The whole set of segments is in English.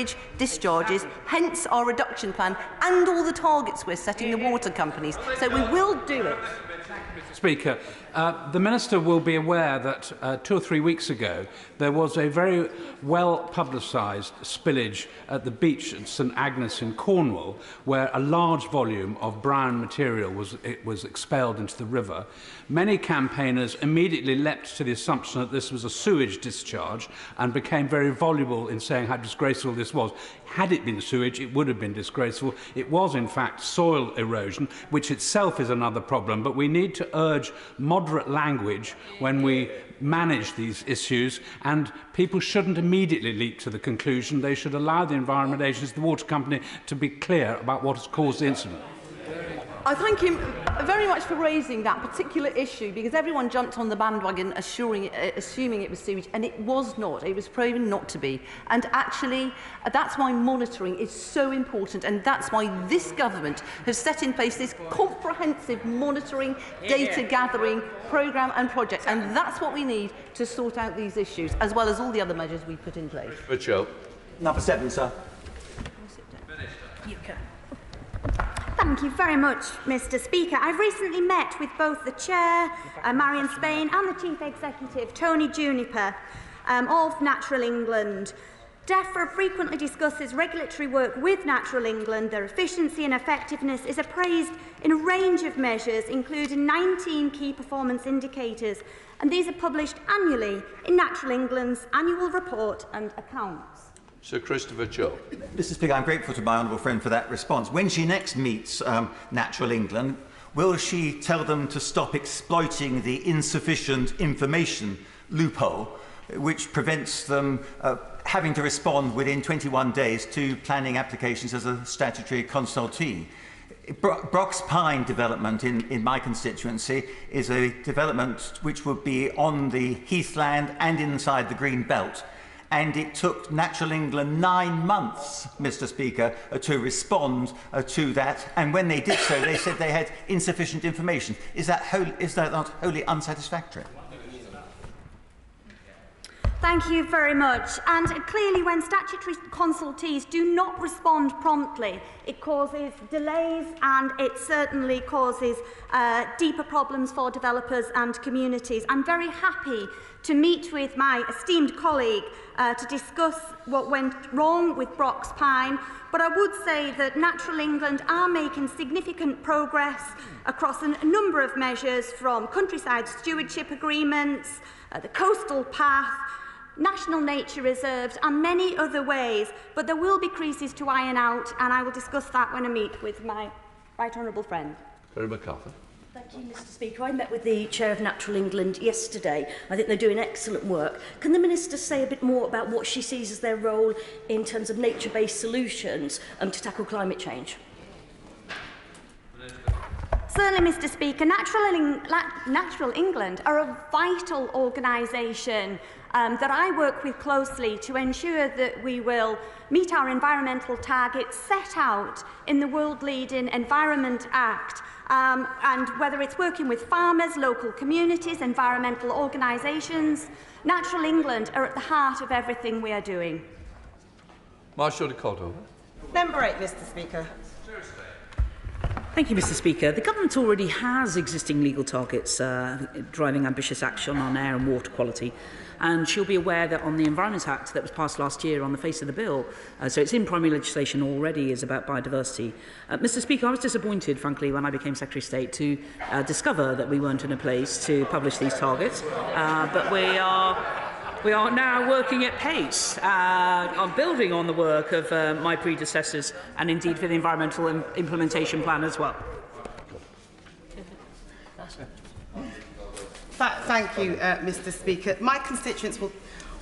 sewage discharges, hence our reduction plan and all the targets we're setting the water companies. So we will do it. Speaker, the Minister will be aware that 2 or 3 weeks ago there was a very well publicised spillage at the beach at St Agnes in Cornwall, where a large volume of brown material was expelled into the river. Many campaigners immediately leapt to the assumption that this was a sewage discharge and became very voluble in saying how disgraceful this was. Had it been sewage, it would have been disgraceful. It was, in fact, soil erosion, which itself is another problem, but we need to urge moderate language when we manage these issues, and people shouldn't immediately leap to the conclusion. They should allow the Environment Agency, the water company, to be clear about what has caused the incident. I thank him very much for raising that particular issue, because everyone jumped on the bandwagon assuming it was sewage, and it was not. It was proven not to be. And actually, that's why monitoring is so important, and that's why this government has set in place this comprehensive monitoring, data gathering programme and project. And that's what we need to sort out these issues, as well as all the other measures we put in place. Number 7, sir. You can. Thank you very much, Mr. Speaker. I've recently met with both the Chair, Marion Spain, and the Chief Executive, Tony Juniper, of Natural England. DEFRA frequently discusses regulatory work with Natural England. Their efficiency and effectiveness is appraised in a range of measures, including 19 key performance indicators, and these are published annually in Natural England's annual report and accounts. Sir Christopher Cho. Mr. Speaker, I'm grateful to my honourable friend for that response. When she next meets Natural England, will she tell them to stop exploiting the insufficient information loophole, which prevents them having to respond within 21 days to planning applications as a statutory consultee? Brock's Pine development in my constituency is a development which would be on the heathland and inside the green belt. And it took Natural England 9 months, Mr. Speaker, to respond to that. And when they did so, they said they had insufficient information. Is that not wholly unsatisfactory? Thank you very much. And clearly, when statutory consultees do not respond promptly, it causes delays, and it certainly causes deeper problems for developers and communities. I'm very happy to meet with my esteemed colleague to discuss what went wrong with Brock's Pine, but I would say that Natural England are making significant progress across a number of measures, from countryside stewardship agreements, the coastal path, national nature reserves and many other ways, but there will be creases to iron out, and I will discuss that when I meet with my right honourable friend. Very MacArthur. Thank you, Mr. Speaker. I met with the Chair of Natural England yesterday. I think they're doing excellent work. Can the Minister say a bit more about what she sees as their role in terms of nature-based solutions to tackle climate change? Certainly, Mr. Speaker. Natural England are a vital organisation that I work with closely to ensure that we will meet our environmental targets set out in the world-leading Environment Act, and whether it's working with farmers, local communities, environmental organisations, Natural England are at the heart of everything we are doing. Marshall de Cotto. Number 8, Mr. Speaker. Thank you, Mr. Speaker. The government already has existing legal targets driving ambitious action on air and water quality, and she'll be aware that on the Environment Act that was passed last year on the face of the bill, so it's in primary legislation already, is about biodiversity. Mr. Speaker, I was disappointed, frankly, when I became Secretary of State to discover that we weren't in a place to publish these targets, but we are now working at pace on building on the work of my predecessors, and indeed for the Environmental Implementation Plan as well. Thank you, Mr. Speaker. My constituents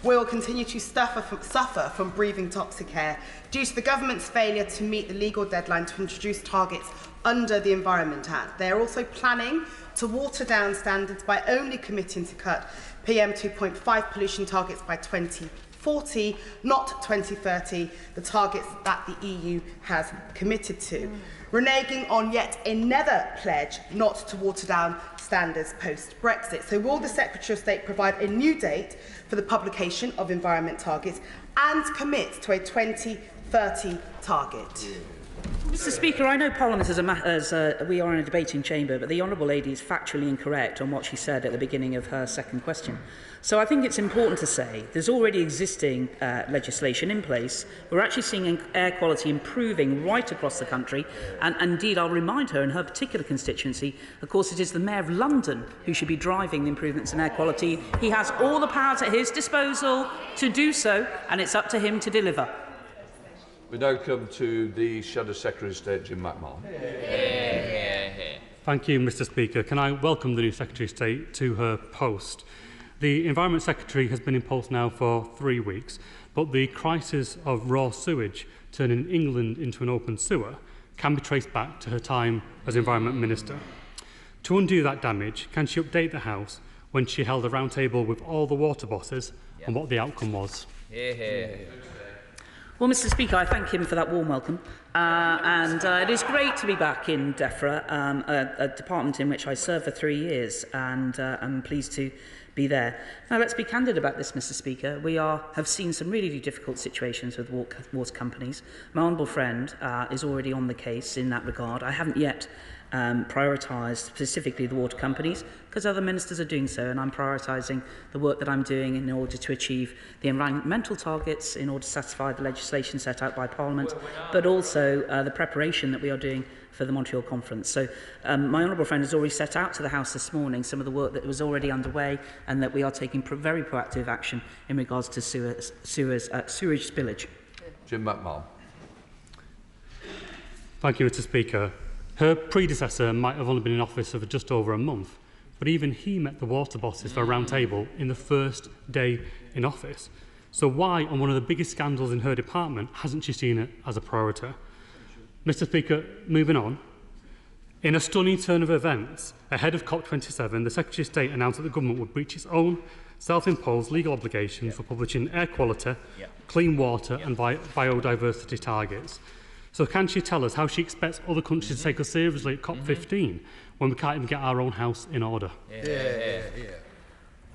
will continue to suffer from breathing toxic air due to the government's failure to meet the legal deadline to introduce targets under the Environment Act. They are also planning to water down standards by only committing to cut PM 2.5 pollution targets by 2040, not 2030, the targets that the EU has committed to. Reneging on yet another pledge not to water down standards post-Brexit. So will the Secretary of State provide a new date for the publication of environment targets and commit to a 2030 target? Mr. Speaker, I know Parliament we are in a debating chamber, but the Honourable Lady is factually incorrect on what she said at the beginning of her second question. So I think it's important to say there's already existing legislation in place. We're actually seeing air quality improving right across the country. And indeed, I'll remind her in her particular constituency, of course, it is the Mayor of London who should be driving the improvements in air quality. He has all the powers at his disposal to do so, and it's up to him to deliver. We now come to the Shadow Secretary of State, Jim McMahon. Thank you, Mr. Speaker. Can I welcome the new Secretary of State to her post? The Environment Secretary has been in post now for 3 weeks, but the crisis of raw sewage turning England into an open sewer can be traced back to her time as Environment Minister. To undo that damage, can she update the House when she held a roundtable with all the water bosses and what the outcome was? Well, Mr. Speaker, I thank him for that warm welcome. It is great to be back in DEFRA, a department in which I served for 3 years, and I'm pleased to be there. Now, let's be candid about this, Mr. Speaker. We have seen some really difficult situations with water companies. My honourable friend is already on the case in that regard. I haven't yet prioritised specifically the water companies because other ministers are doing so, and I'm prioritising the work that I'm doing in order to achieve the environmental targets, in order to satisfy the legislation set out by Parliament, but also the preparation that we are doing for the Montreal Conference. So my honourable friend has already set out to the House this morning some of the work that was already underway and that we are taking very proactive action in regards to sewage spillage. Jim McMahon. Thank you, Mr. Speaker. Her predecessor might have only been in office for just over a month, but even he met the water bosses for a round table in the first day in office. So why, on one of the biggest scandals in her department, hasn't she seen it as a priority? Mr. Speaker, moving on. In a stunning turn of events, ahead of COP27, the Secretary of State announced that the government would breach its own self-imposed legal obligations for publishing air quality, clean water and biodiversity targets. So can she tell us how she expects other countries to take us seriously at COP15 when we can't even get our own house in order?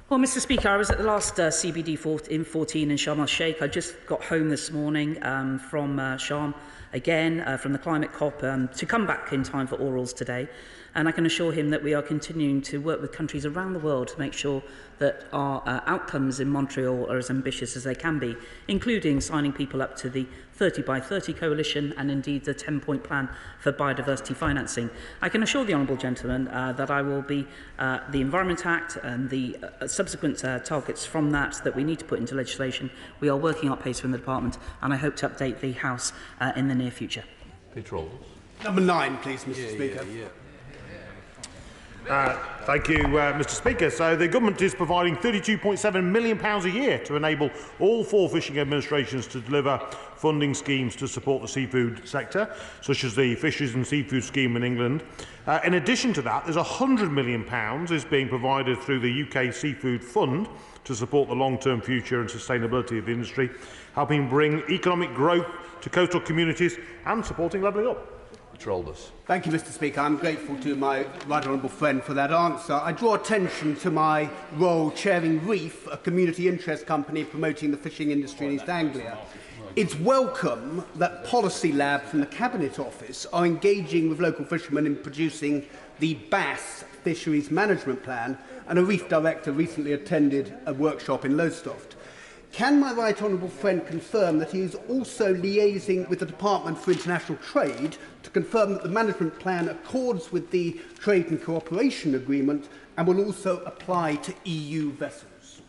Well, Mr. Speaker, I was at the last CBD 14 in Sharm el-Sheikh. I just got home this morning from Sharm, again, from the climate COP, to come back in time for orals today. And I can assure him that we are continuing to work with countries around the world to make sure that our outcomes in Montreal are as ambitious as they can be, including signing people up to the 30 by 30 coalition and indeed the 10-point plan for biodiversity financing. I can assure the honourable gentleman that I will be the Environment Act and the subsequent targets from that we need to put into legislation. We are working at pace from the department, and I hope to update the House in the near future. Petrol. Number 9, please, Mr. Speaker. Thank you, Mr. Speaker. So the government is providing £32.7 million a year to enable all 4 fishing administrations to deliver funding schemes to support the seafood sector, such as the Fisheries and Seafood Scheme in England. In addition to that, there's £100 million is being provided through the UK Seafood Fund to support the long-term future and sustainability of the industry, helping bring economic growth to coastal communities and supporting levelling up. Thank you, Mr. Speaker. I'm grateful to my right honourable friend for that answer. I draw attention to my role chairing Reef, a community interest company promoting the fishing industry in East Anglia. It's welcome that Policy Lab from the Cabinet Office are engaging with local fishermen in producing the Bass Fisheries Management Plan, and a Reef director recently attended a workshop in Lowestoft. Can my right honourable friend confirm that he is also liaising with the Department for International Trade to confirm that the management plan accords with the Trade and Cooperation Agreement and will also apply to EU vessels?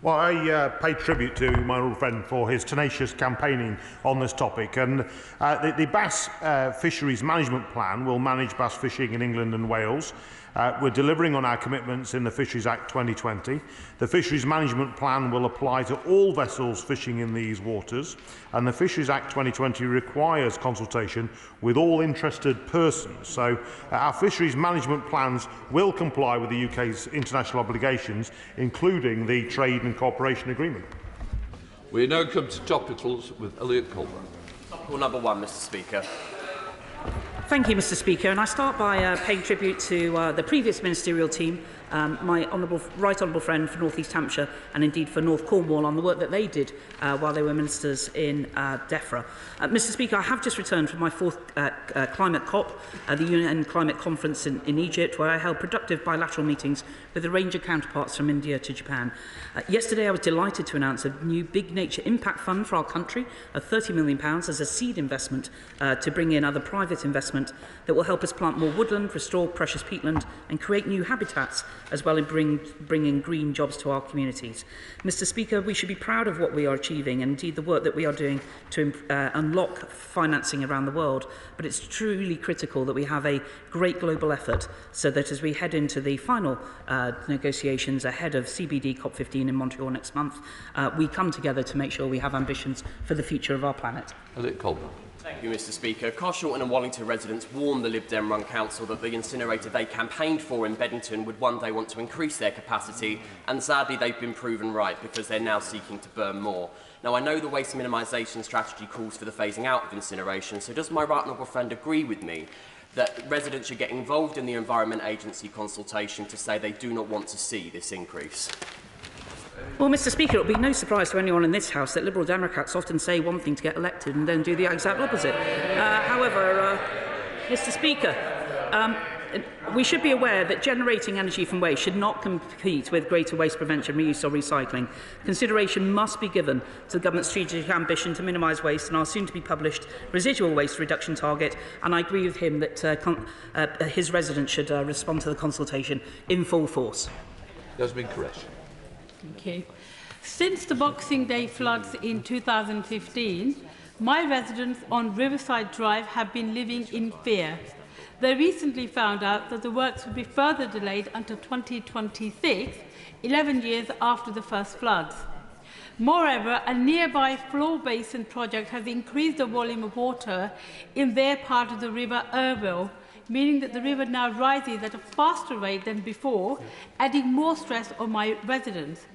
Well, I pay tribute to my old friend for his tenacious campaigning on this topic. And the Bass Fisheries Management Plan will manage bass fishing in England and Wales. We're delivering on our commitments in the Fisheries Act 2020. The Fisheries Management Plan will apply to all vessels fishing in these waters, and the Fisheries Act 2020 requires consultation with all interested persons. So our fisheries management plans will comply with the UK's international obligations, including the Trade and Cooperation Agreement. We now come to topicals with Elliot Colburn. Topical number 1, Mr. Speaker. Thank you, Mr. Speaker. And I start by paying tribute to the previous ministerial team my right honourable friend for North East Hampshire and indeed for North Cornwall on the work that they did while they were ministers in DEFRA. Mr Speaker, I have just returned from my fourth climate COP, the UN Climate Conference in Egypt, where I held productive bilateral meetings with a range of counterparts from India to Japan. Yesterday I was delighted to announce a new big nature impact fund for our country of £30 million as a seed investment to bring in other private investment that will help us plant more woodland, restore precious peatland and create new habitats, as well as bringing green jobs to our communities. Mr Speaker, we should be proud of what we are achieving and indeed the work that we are doing to unlock financing around the world, but it's truly critical that we have a great global effort so that as we head into the final negotiations ahead of CBD COP15 in Montreal next month, we come together to make sure we have ambitions for the future of our planet. Thank you, Mr Speaker. Carshalton and Wallington residents warned the Lib Dem-run council that the incinerator they campaigned for in Beddington would one day want to increase their capacity, and sadly they've been proven right because they're now seeking to burn more. Now, I know the waste minimisation strategy calls for the phasing out of incineration, so does my right honourable friend agree with me that residents should get involved in the Environment Agency consultation to say they do not want to see this increase? Well, Mr Speaker, it will be no surprise to anyone in this House that Liberal Democrats often say one thing to get elected and then do the exact opposite. However, Mr Speaker, we should be aware that generating energy from waste should not compete with greater waste prevention, reuse or recycling. Consideration must be given to the government's strategic ambition to minimise waste and our soon-to-be-published residual waste reduction target, and I agree with him that his residents should respond to the consultation in full force. Yasmin Qureshi. Thank you. Since the Boxing Day floods in 2015, my residents on Riverside Drive have been living in fear. They recently found out that the works would be further delayed until 2026, 11 years after the first floods. Moreover, a nearby floor basin project has increased the volume of water in their part of the River Irville, meaning that the river now rises at a faster rate than before, adding more stress on my residents.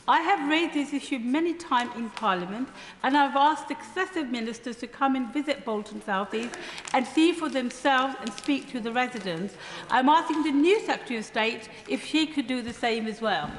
I have raised this issue many times in Parliament, and I've asked successive ministers to come and visit Bolton South East and see for themselves and speak to the residents. I'm asking the new Secretary of State if she could do the same as well.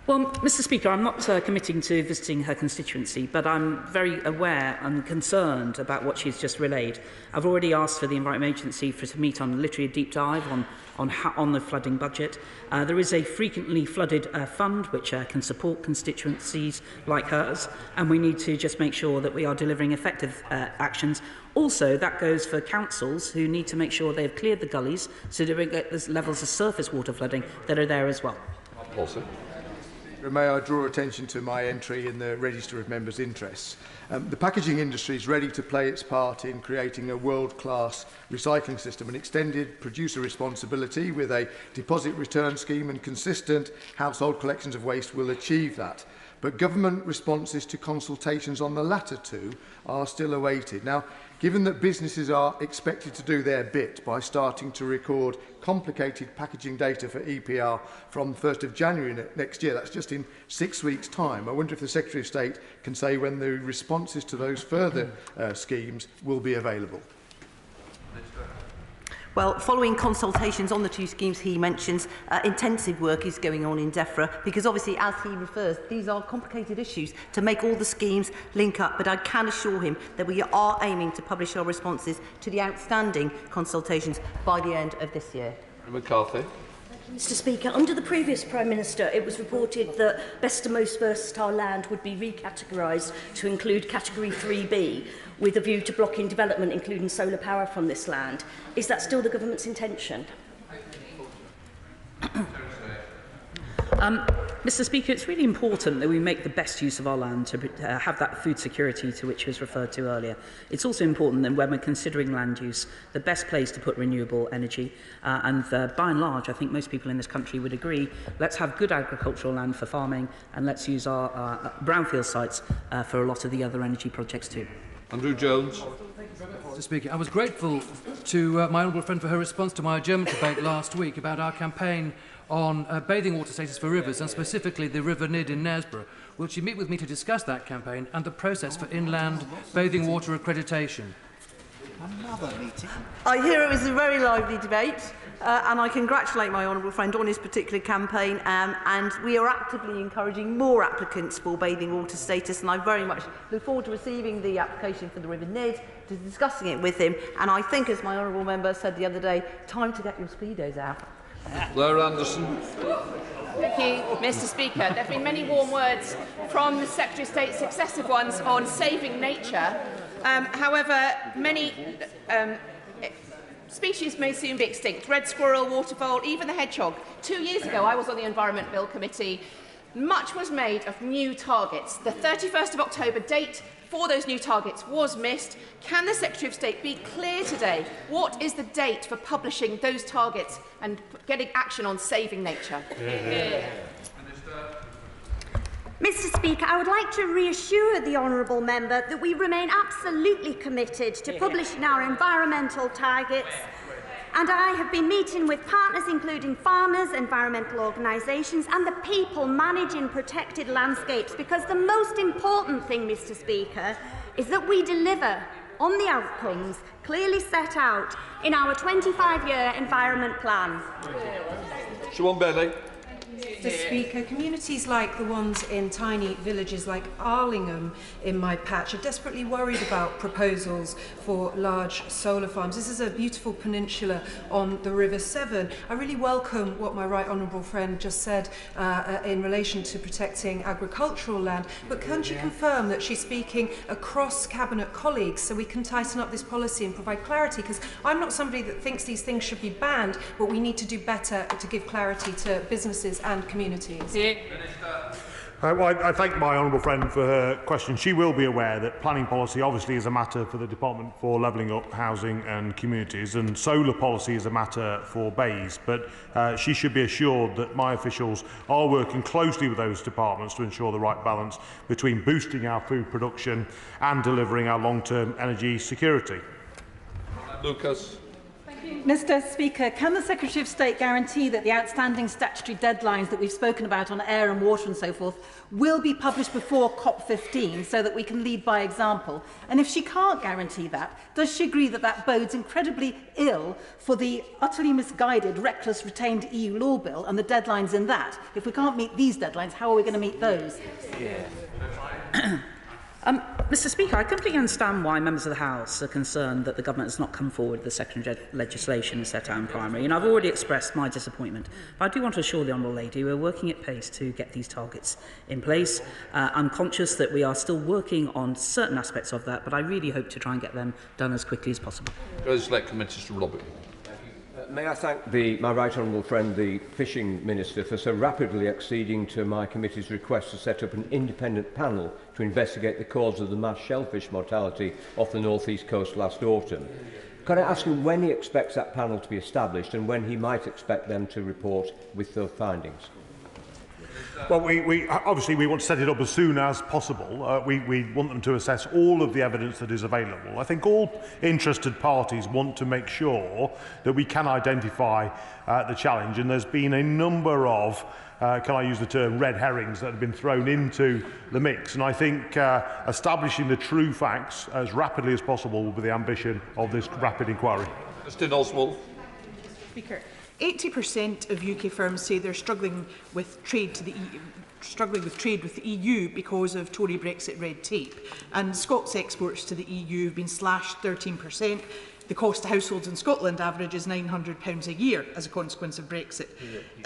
Well, Mr Speaker, I'm not committing to visiting her constituency, but I'm very aware and concerned about what she's just relayed. I've already asked for the Environment Agency to meet on literally a deep dive on the flooding budget. There is a frequently flooded fund which can support constituencies like hers, and we need to just make sure that we are delivering effective actions. Also, that goes for councils who need to make sure they have cleared the gullies so that we get the levels of surface water flooding that are there as well. Also. May I draw attention to my entry in the Register of Members' Interests. The packaging industry is ready to play its part in creating a world-class recycling system. An extended producer responsibility with a deposit return scheme and consistent household collections of waste will achieve that. But government responses to consultations on the latter two are still awaited. Now, given that businesses are expected to do their bit by starting to record complicated packaging data for EPR from 1st of January next year, that's just in 6 weeks' time, I wonder if the Secretary of State can say when the responses to those further schemes will be available. Well, following consultations on the two schemes he mentions, intensive work is going on in DEFRA because obviously, as he refers, these are complicated issues to make all the schemes link up. But I can assure him that we are aiming to publish our responses to the outstanding consultations by the end of this year. McCarthy. Mr Speaker, under the previous Prime Minister, it was reported that best and most versatile land would be recategorised to include Category 3B, with a view to blocking development, including solar power from this land. Is that still the government's intention? Mr Speaker, it's really important that we make the best use of our land to have that food security to which was referred to earlier. It's also important that when we're considering land use, the best place to put renewable energy, and by and large, I think most people in this country would agree, let's have good agricultural land for farming and let's use our brownfield sites for a lot of the other energy projects too. Andrew Jones. Mr Speaker, I was grateful to my honourable friend for her response to my German debate last week about our campaign on bathing water status for rivers, and specifically the River Nid in Knaresborough. Will she meet with me to discuss that campaign and the process for inland bathing water accreditation? Another meeting. I hear it was a very lively debate, and I congratulate my honourable friend on his particular campaign, and we are actively encouraging more applicants for bathing water status, and I very much look forward to receiving the application for the River Nid, to discussing it with him, and I think, as my honourable member said the other day, time to get your Speedos out. Blair Anderson. Thank you, Mr. Speaker. There have been many warm words from the Secretary of State, successive ones, on saving nature. However, many species may soon be extinct. Red squirrel, waterfowl, even the hedgehog. 2 years ago, I was on the Environment Bill Committee. Much was made of new targets. The 31st of October date for those new targets was missed. Can the Secretary of State be clear today? What is the date for publishing those targets and getting action on saving nature? Mr. Speaker, I would like to reassure the honourable member that we remain absolutely committed to publishing our environmental targets, and I have been meeting with partners including farmers, environmental organisations and the people managing protected landscapes, because the most important thing, Mr. Speaker, is that we deliver on the outcomes clearly set out in our 25-year environment plan. Siobhan Bailey. Mr. Speaker, communities like the ones in tiny villages like Arlingham in my patch are desperately worried about proposals for large solar farms. This is a beautiful peninsula on the River Severn. I really welcome what my right honourable friend just said in relation to protecting agricultural land, but can she confirm that she's speaking across Cabinet colleagues so we can tighten up this policy and provide clarity? Because I'm not somebody that thinks these things should be banned, but we need to do better to give clarity to businesses and communities. Well, I thank my honourable friend for her question. She will be aware that planning policy obviously is a matter for the Department for Levelling Up Housing and Communities, and solar policy is a matter for BEIS, but she should be assured that my officials are working closely with those departments to ensure the right balance between boosting our food production and delivering our long-term energy security. Lucas. Mr. Speaker, can the Secretary of State guarantee that the outstanding statutory deadlines that we've spoken about on air and water and so forth will be published before COP15 so that we can lead by example? And if she can't guarantee that, does she agree that that bodes incredibly ill for the utterly misguided, reckless, retained EU law bill and the deadlines in that? If we can't meet these deadlines, how are we going to meet those? Mr. Speaker, I completely understand why members of the House are concerned that the government has not come forward with the secondary legislation set out in primary, and I've already expressed my disappointment. But I do want to assure the Honourable Lady we're working at pace to get these targets in place. I'm conscious that we are still working on certain aspects of that, but I really hope to try and get them done as quickly as possible. Minister Robert. May I thank my right honourable friend, the Fishing Minister, for so rapidly acceding to my committee's request to set up an independent panel to investigate the cause of the mass shellfish mortality off the North East coast last autumn. Can I ask him when he expects that panel to be established and when he might expect them to report with those findings? Well, obviously we want to set it up as soon as possible. We want them to assess all of the evidence that is available. I think all interested parties want to make sure that we can identify the challenge, and there's been a number of, can I use the term, red herrings that have been thrown into the mix. And I think establishing the true facts as rapidly as possible will be the ambition of this rapid inquiry. Mr. Oswald. Speaker. 80% of UK firms say they're struggling with trade with the EU because of Tory Brexit red tape. And Scots exports to the EU have been slashed 13%. The cost to households in Scotland averages £900 a year as a consequence of Brexit.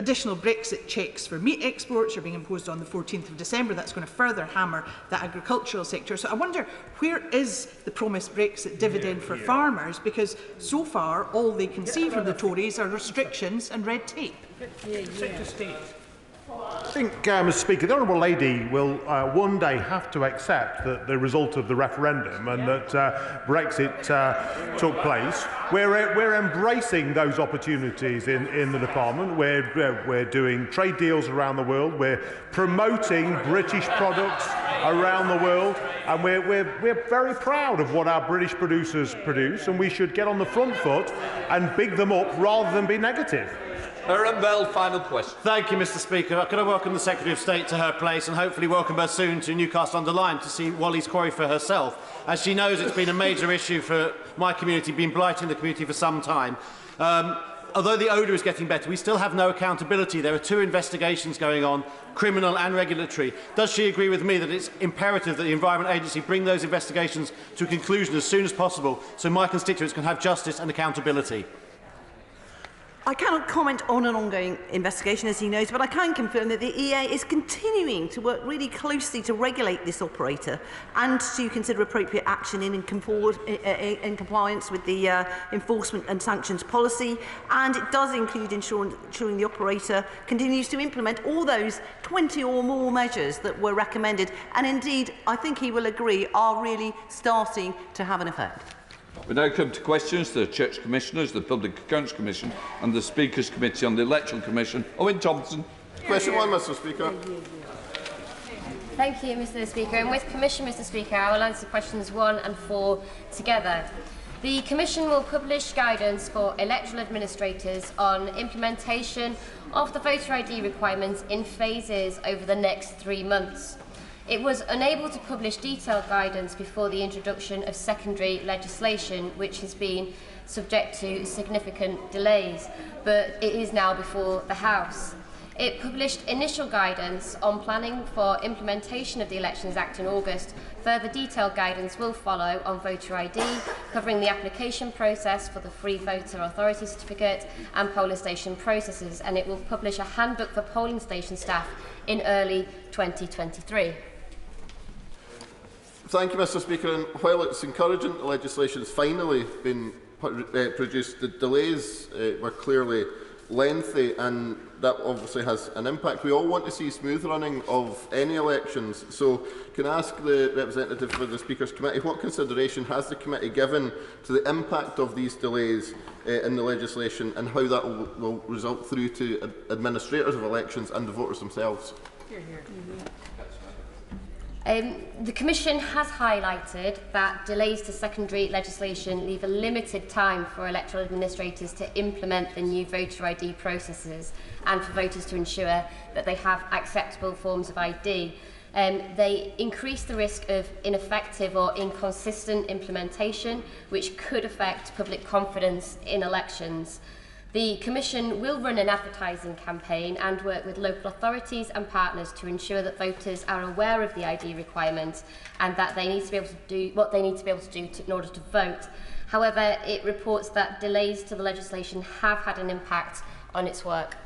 Additional Brexit checks for meat exports are being imposed on the 14th of December. That's going to further hammer the agricultural sector. So I wonder, where is the promised Brexit dividend for farmers? Because so far, all they can see from the Tories are restrictions and red tape. I think, Mr. Speaker, the Honourable Lady will one day have to accept that the result of the referendum and that Brexit took place. We're embracing those opportunities in the department. We're doing trade deals around the world. We're promoting British products around the world, and we're very proud of what our British producers produce, and we should get on the front foot and big them up rather than be negative. Aaron Bell, final question. Thank you, Mr. Speaker. Could I welcome the Secretary of State to her place and hopefully welcome her soon to Newcastle-under-Lyme to see Wally's quarry for herself, as she knows it's been a major issue for my community, been blighting the community for some time. Although the odour is getting better, we still have no accountability. There are 2 investigations going on, criminal and regulatory. Does she agree with me that it's imperative that the Environment Agency bring those investigations to a conclusion as soon as possible so my constituents can have justice and accountability? I cannot comment on an ongoing investigation, as he knows, but I can confirm that the EA is continuing to work really closely to regulate this operator and to consider appropriate action in compliance with the enforcement and sanctions policy. And it does include ensuring the operator continues to implement all those 20 or more measures that were recommended. And indeed, I think he will agree, are really starting to have an effect. We now come to questions to the Church Commissioners, the Public Accounts Commission and the Speaker's Committee on the Electoral Commission. Owen Thompson. Question 1, Mr. Speaker. Thank you, Mr. Speaker. And with permission, Mr. Speaker, I will answer questions 1 and 4 together. The Commission will publish guidance for electoral administrators on implementation of the voter ID requirements in phases over the next 3 months. It was unable to publish detailed guidance before the introduction of secondary legislation, which has been subject to significant delays, but it is now before the House. It published initial guidance on planning for implementation of the Elections Act in August. Further detailed guidance will follow on voter ID, covering the application process for the Free Voter Authority Certificate and polling station processes, and it will publish a handbook for polling station staff in early 2023. Thank you, Mr. Speaker. And while it's encouraging the legislation has finally been produced, the delays were clearly lengthy, and that obviously has an impact. We all want to see smooth running of any elections. So can I ask the representative for the Speaker's Committee, what consideration has the committee given to the impact of these delays in the legislation and how that will result through to administrators of elections and the voters themselves? The Commission has highlighted that delays to secondary legislation leave a limited time for electoral administrators to implement the new voter ID processes and for voters to ensure that they have acceptable forms of ID. They increase the risk of ineffective or inconsistent implementation, which could affect public confidence in elections. The Commission will run an advertising campaign and work with local authorities and partners to ensure that voters are aware of the ID requirements and that they need to be able to do what they need to be able to do in order to vote. However, it reports that delays to the legislation have had an impact on its work.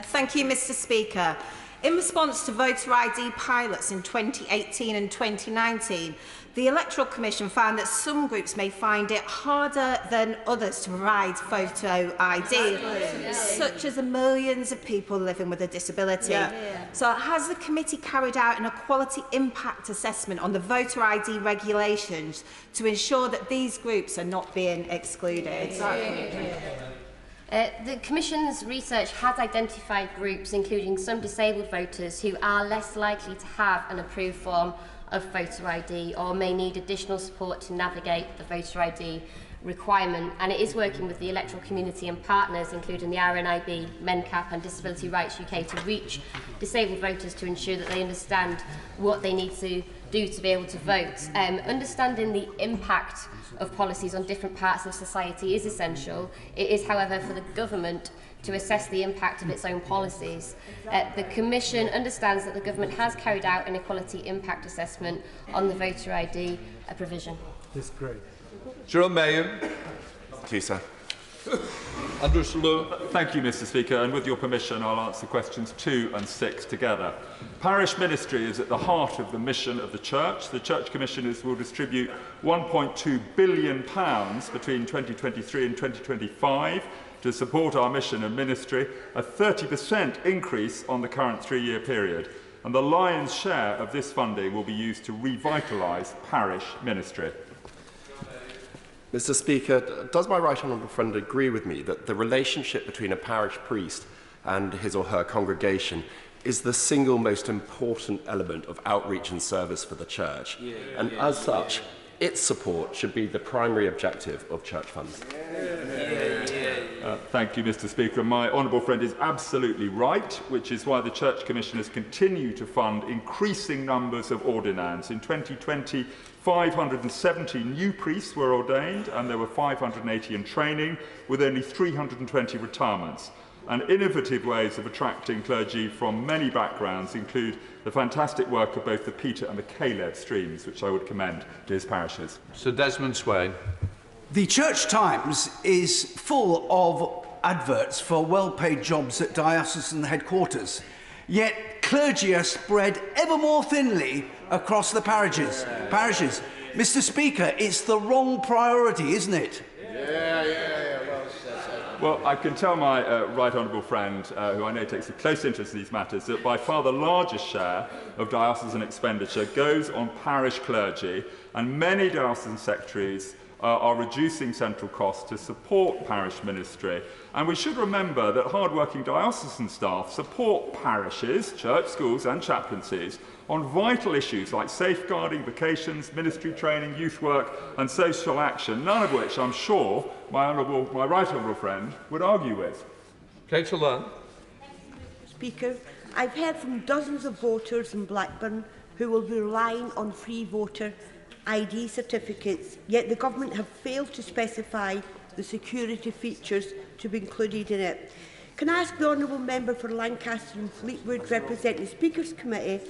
Thank you, Mr. Speaker. In response to voter ID pilots in 2018 and 2019, the Electoral Commission found that some groups may find it harder than others to provide photo ID, such as the millions of people living with a disability. So has the committee carried out an equality impact assessment on the voter ID regulations to ensure that these groups are not being excluded? The Commission's research has identified groups, including some disabled voters, who are less likely to have an approved form of voter ID or may need additional support to navigate the voter ID requirement. And it is working with the electoral community and partners, including the RNIB, MENCAP and Disability Rights UK, to reach disabled voters to ensure that they understand what they need to do to be able to vote. Understanding the impact of policies on different parts of society is essential. It is, however, for the government to assess the impact of its own policies. The Commission understands that the government has carried out an equality impact assessment on the voter ID provision. That's great. Jerome Mayon. Thank you, sir. Andrew Slow. Thank you, Mr. Speaker, and with your permission I'll answer questions 2 and 6 together. Parish ministry is at the heart of the mission of the Church. The Church Commissioners will distribute £1.2 billion between 2023 and 2025 to support our mission and ministry, a 30% increase on the current 3-year period. And the lion's share of this funding will be used to revitalise parish ministry. Mr. Speaker, does my right honourable friend agree with me that the relationship between a parish priest and his or her congregation is the single most important element of outreach and service for the Church? And as such, its support should be the primary objective of church funds. Thank you, Mr. Speaker. My honourable friend is absolutely right, which is why the Church Commissioners continue to fund increasing numbers of ordinands. In 2020, 570 new priests were ordained, and there were 580 in training, with only 320 retirements. And innovative ways of attracting clergy from many backgrounds include the fantastic work of both the Peter and the Caleb streams, which I would commend to his parishes. Sir Desmond Swain. The Church Times is full of adverts for well-paid jobs at diocesan headquarters, yet clergy are spread ever more thinly across the parishes. Mr. Speaker, it's the wrong priority, isn't it? Well, I can tell my right honourable friend, who I know takes a close interest in these matters, that by far the largest share of diocesan expenditure goes on parish clergy, and many diocesan secretaries are reducing central costs to support parish ministry. And we should remember that hard-working diocesan staff support parishes, church schools and chaplaincies on vital issues like safeguarding, vocations, ministry training, youth work and social action, none of which I'm sure my right honourable friend would argue with. Councillor Lunn. Speaker, I've heard from dozens of voters in Blackburn who will be relying on free voter ID certificates, yet the government have failed to specify the security features to be included in it. Can I ask the honourable member for Lancaster and Fleetwood, representing the Speaker's Committee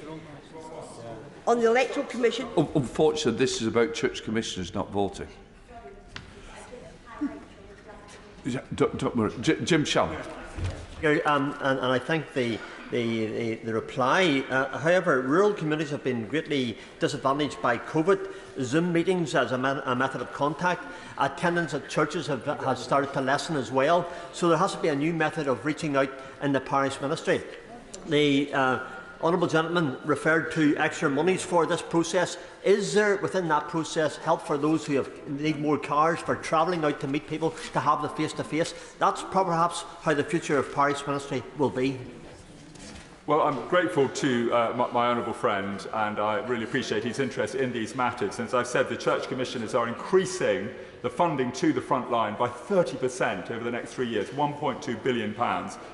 on the Electoral Commission? Unfortunately, this is about Church Commissioners not voting. Don't worry. Jim Shallow. And I think the reply. However, rural communities have been greatly disadvantaged by COVID. Zoom meetings as a method of contact. Attendance at churches has started to lessen as well. So there has to be a new method of reaching out in the parish ministry. The honourable gentleman referred to extra monies for this process. Is there within that process help for those who need more cars for travelling out to meet people, to have the face-to-face? That's perhaps how the future of parish ministry will be. Well, I'm grateful to my honourable friend, and I really appreciate his interest in these matters. And as I've said, the Church Commissioners are increasing the funding to the front line by 30% over the next 3 years, £1.2 billion,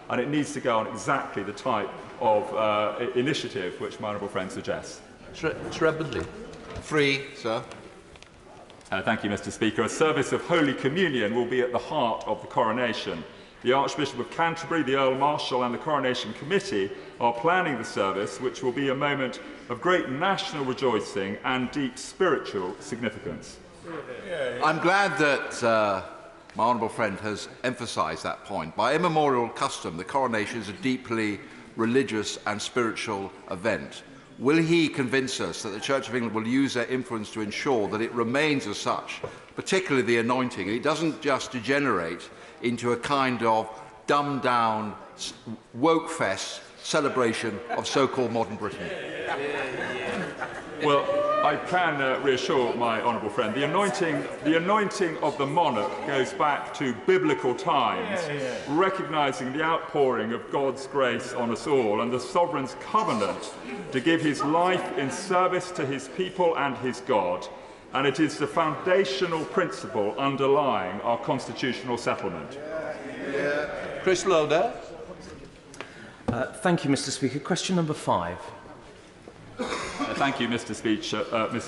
and it needs to go on exactly the type of initiative which my honourable friend suggests. Trebendley. Free, sir. Thank you, Mr. Speaker. A service of Holy Communion will be at the heart of the coronation. The Archbishop of Canterbury, the Earl Marshal and the Coronation Committee are planning the service, which will be a moment of great national rejoicing and deep spiritual significance. I'm glad that my honourable friend has emphasised that point. By immemorial custom, the coronation is a deeply religious and spiritual event. Will he convince us that the Church of England will use their influence to ensure that it remains as such, particularly the anointing? It doesn't just degenerate into a kind of dumbed-down, woke-fest celebration of so-called modern Britain. Well, I can reassure my honourable friend, the anointing of the monarch goes back to biblical times, recognising the outpouring of God's grace on us all and the sovereign's covenant to give his life in service to his people and his God. And it is the foundational principle underlying our constitutional settlement. Chris Loder. Thank you, Mr. Speaker. Question number 5. Thank you, Mr.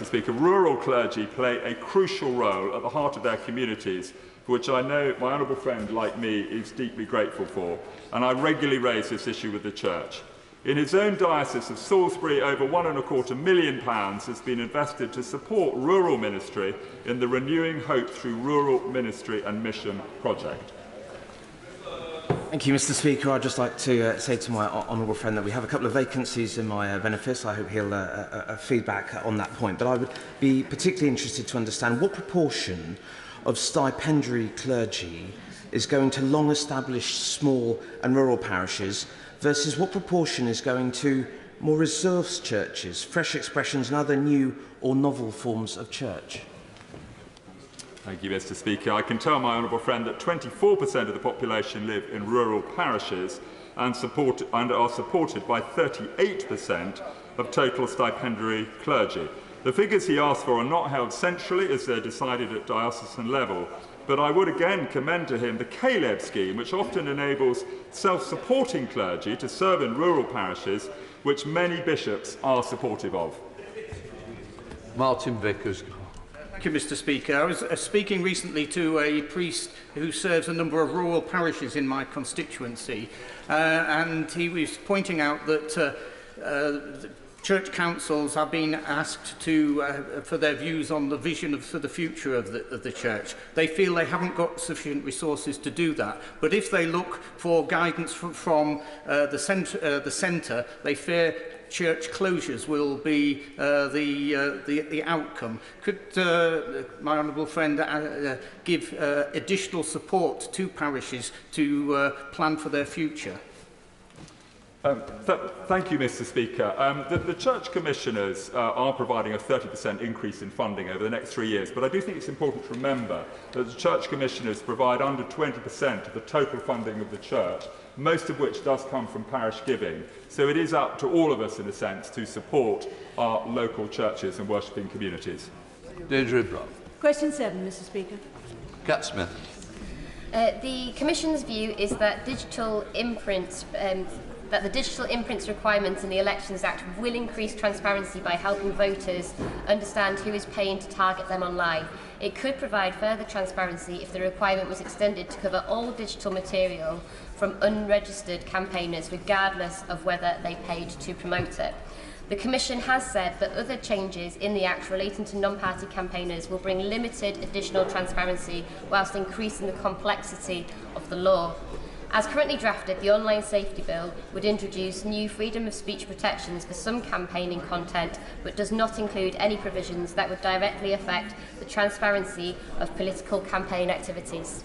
Speaker. Rural clergy play a crucial role at the heart of their communities, for which I know my honourable friend, like me, is deeply grateful for, and I regularly raise this issue with the Church. In his own diocese of Salisbury, over £1.25 million has been invested to support rural ministry in the Renewing Hope Through Rural Ministry and Mission project. Thank you, Mr. Speaker. I'd just like to say to my honourable friend that we have a couple of vacancies in my benefice. I hope he'll feedback on that point. But I would be particularly interested to understand what proportion of stipendiary clergy is going to long-established small and rural parishes versus what proportion is going to more reserves churches, fresh expressions and other new or novel forms of church? Thank you, Mr. Speaker. I can tell my honourable friend that 24% of the population live in rural parishes and are supported by 38% of total stipendiary clergy. The figures he asked for are not held centrally as they're decided at diocesan level, But I would again commend to him the Caleb scheme, which often enables self-supporting clergy to serve in rural parishes, which many bishops are supportive of. Martin Vickers. Thank you, Mr. Speaker. I was speaking recently to a priest who serves a number of rural parishes in my constituency, and he was pointing out that church councils have been asked to, for their views on the vision for the future of the church. They feel they haven't got sufficient resources to do that. But if they look for guidance from the centre, they fear church closures will be the outcome. Could my honourable friend give additional support to parishes to plan for their future? Thank you, Mr. Speaker. The Church Commissioners are providing a 30% increase in funding over the next 3 years, but I do think it's important to remember that the Church Commissioners provide under 20% of the total funding of the Church, most of which does come from parish giving. So it is up to all of us, in a sense, to support our local churches and worshipping communities. Deirdre Brown. Question 7, Mr. Speaker. Cat Smith. The Commission's view is that digital imprints that the digital imprints requirements in the Elections Act will increase transparency by helping voters understand who is paying to target them online. It could provide further transparency if the requirement was extended to cover all digital material from unregistered campaigners, regardless of whether they paid to promote it. The Commission has said that other changes in the Act relating to non-party campaigners will bring limited additional transparency whilst increasing the complexity of the law. As currently drafted, the Online Safety Bill would introduce new freedom of speech protections for some campaigning content, but does not include any provisions that would directly affect the transparency of political campaign activities.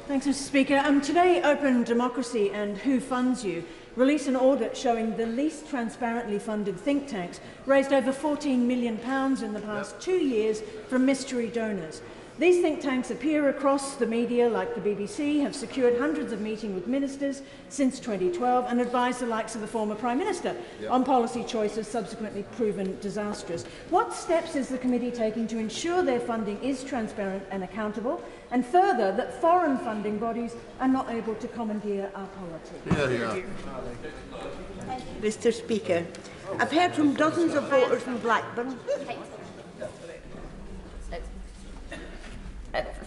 Thanks, Mr. Speaker. Today, Open Democracy and Who Funds You released an audit showing the least transparently funded think tanks raised over £14 million in the past 2 years from mystery donors. These think tanks appear across the media like the BBC, have secured hundreds of meetings with ministers since 2012 and advised the likes of the former Prime Minister on policy choices subsequently proven disastrous. What steps is the committee taking to ensure their funding is transparent and accountable, and further, that foreign funding bodies are not able to commandeer our politics? Mr. Speaker, I've heard from dozens of voters in Blackburn.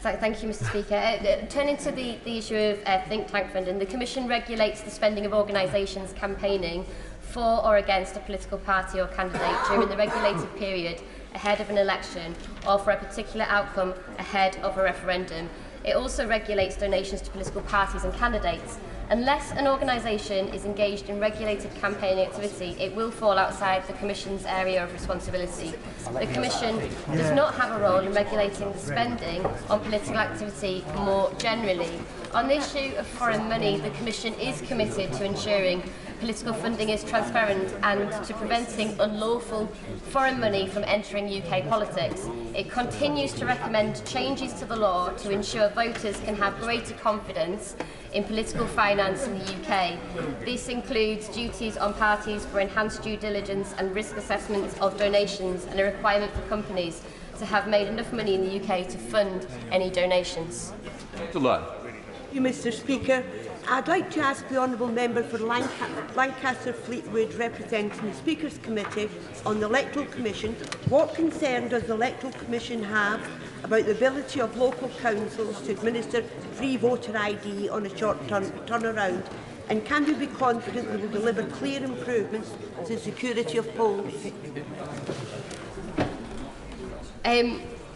Thank you, Mr. Speaker. Turning to the issue of think tank funding, the Commission regulates the spending of organisations campaigning for or against a political party or candidate during the regulated period ahead of an election or for a particular outcome ahead of a referendum. It also regulates donations to political parties and candidates. Unless an organisation is engaged in regulated campaigning activity, it will fall outside the Commission's area of responsibility. The Commission does not have a role in regulating the spending on political activity more generally. On the issue of foreign money, the Commission is committed to ensuring political funding is transparent and to preventing unlawful foreign money from entering UK politics. It continues to recommend changes to the law to ensure voters can have greater confidence in political finance in the UK. This includes duties on parties for enhanced due diligence and risk assessments of donations and a requirement for companies to have made enough money in the UK to fund any donations. Thank you, Mr. Speaker. I'd like to ask the Honourable Member for Lancaster Fleetwood, representing the Speaker's Committee on the Electoral Commission, what concern does the Electoral Commission have about the ability of local councils to administer free voter ID on a short turnaround, and can we be confident they will deliver clear improvements to the security of polls?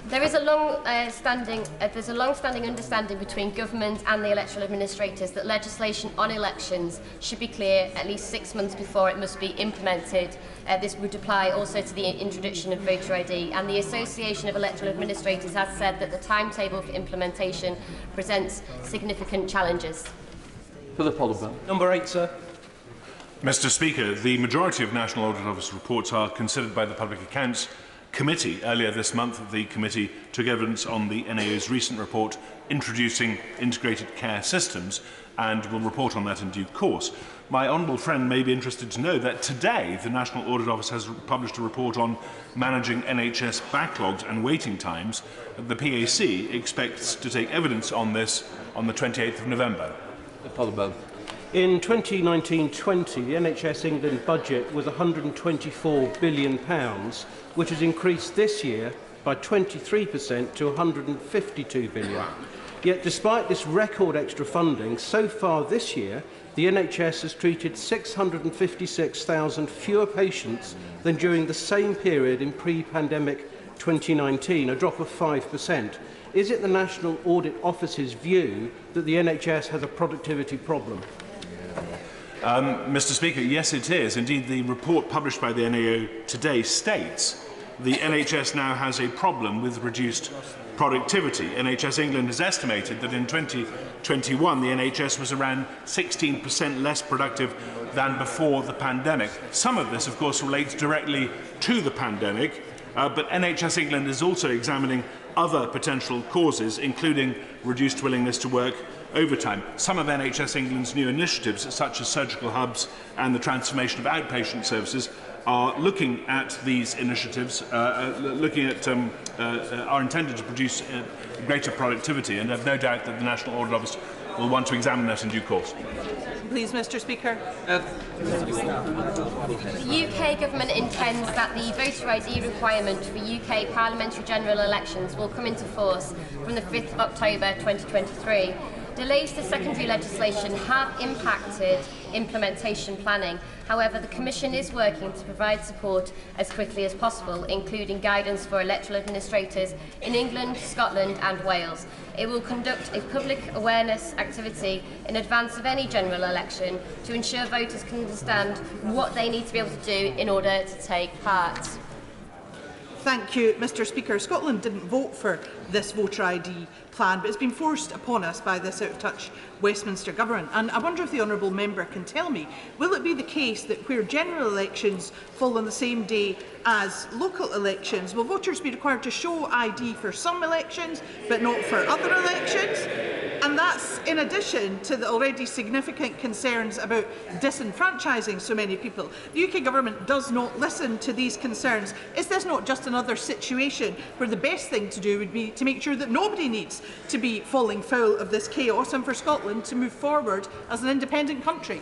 There is a long-standing understanding between government and the electoral administrators that legislation on elections should be clear at least 6 months before it must be implemented. This would apply also to the introduction of voter ID, and the Association of Electoral Administrators has said that the timetable for implementation presents significant challenges. For the Parliament. Number 8, sir. Mr. Speaker, the majority of National Audit Office reports are considered by the Public Accounts Committee. Earlier this month, the committee took evidence on the NAO's recent report introducing integrated care systems and will report on that in due course. My honourable friend may be interested to know that today the National Audit Office has published a report on managing NHS backlogs and waiting times. The PAC expects to take evidence on this on the 28th of November. In 2019-20, the NHS England budget was £124 billion, which has increased this year by 23% to £152 billion. Yet despite this record extra funding, so far this year, the NHS has treated 656,000 fewer patients than during the same period in pre-pandemic 2019, a drop of 5%. Is it the National Audit Office's view that the NHS has a productivity problem? Mr. Speaker, yes it is. Indeed, the report published by the NAO today states the NHS now has a problem with reduced productivity. NHS England has estimated that in 2021 the NHS was around 16% less productive than before the pandemic. Some of this, of course, relates directly to the pandemic, but NHS England is also examining other potential causes, including reduced willingness to work overtime. Some of NHS England's new initiatives, such as surgical hubs and the transformation of outpatient services, are looking at these initiatives, are intended to produce greater productivity, and I have no doubt that the National Audit Office will want to examine that in due course. Please, Mr. Speaker. The UK Government intends that the voter ID requirement for UK Parliamentary general elections will come into force from the 5th of October 2023. Delays to secondary legislation have impacted implementation planning. However, the Commission is working to provide support as quickly as possible, including guidance for electoral administrators in England, Scotland and Wales. It will conduct a public awareness activity in advance of any general election to ensure voters can understand what they need to be able to do in order to take part. Thank you, Mr. Speaker. Scotland didn't vote for this voter ID plan, but it's been forced upon us by this out-of-touch Westminster government. And I wonder if the honourable member can tell me, will it be the case that where general elections fall on the same day as local elections, will voters be required to show ID for some elections, but not for other elections? And that's in addition to the already significant concerns about disenfranchising so many people. The UK government does not listen to these concerns. Is this not just another situation where the best thing to do would be to make sure that nobody needs to be falling foul of this chaos, and for Scotland to move forward as an independent country?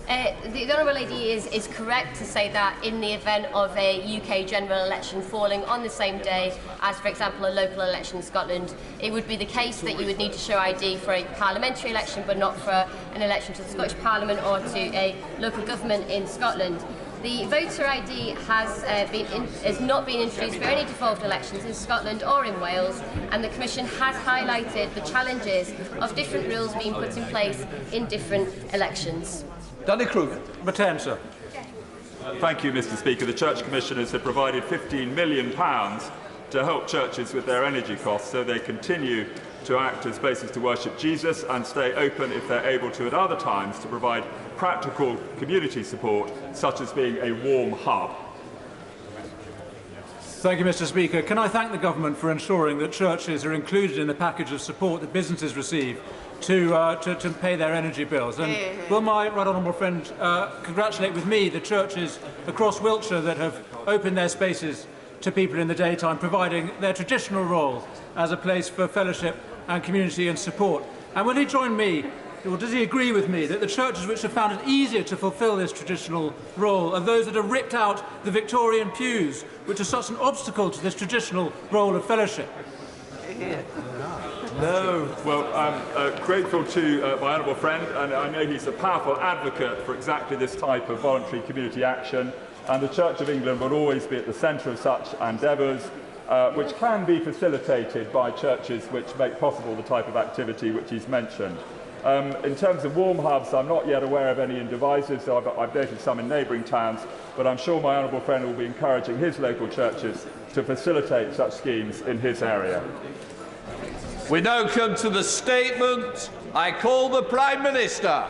The Honourable Lady is correct to say that in the event of a UK general election falling on the same day as, for example, a local election in Scotland, it would be the case that you would need to show ID for a parliamentary election but not for an election to the Scottish Parliament or to a local government in Scotland. The voter ID has not been introduced for any devolved elections in Scotland or in Wales, and the Commission has highlighted the challenges of different rules being put in place in different elections. Danny Kruger. Return, sir. Thank you, Mr. Speaker. The Church Commissioners have provided £15 million to help churches with their energy costs so they continue to act as places to worship Jesus and stay open if they're able to at other times to provide practical community support, such as being a warm hub. Thank you, Mr. Speaker. Can I thank the Government for ensuring that churches are included in the package of support that businesses receive to pay their energy bills? And will my right honourable friend congratulate with me the churches across Wiltshire that have opened their spaces to people in the daytime, providing their traditional role as a place for fellowship and community and support? And will he join me, or does he agree with me, that the churches which have found it easier to fulfil this traditional role are those that have ripped out the Victorian pews, which are such an obstacle to this traditional role of fellowship? No. Well, I'm grateful to my honourable friend, and I know he's a powerful advocate for exactly this type of voluntary community action, and the Church of England will always be at the centre of such endeavours, which can be facilitated by churches which make possible the type of activity which he's mentioned. In terms of warm hubs, I'm not yet aware of any in Devizes, so I've noted some in neighbouring towns, but I'm sure my honourable friend will be encouraging his local churches to facilitate such schemes in his area. We now come to the statement. I call the Prime Minister.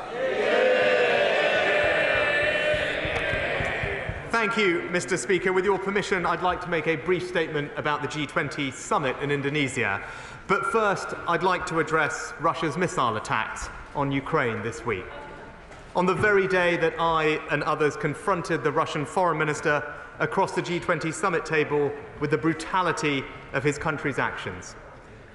Thank you, Mr. Speaker. With your permission, I'd like to make a brief statement about the G20 Summit in Indonesia. But first, I'd like to address Russia's missile attacks on Ukraine this week. On the very day that I and others confronted the Russian foreign minister across the G20 summit table with the brutality of his country's actions.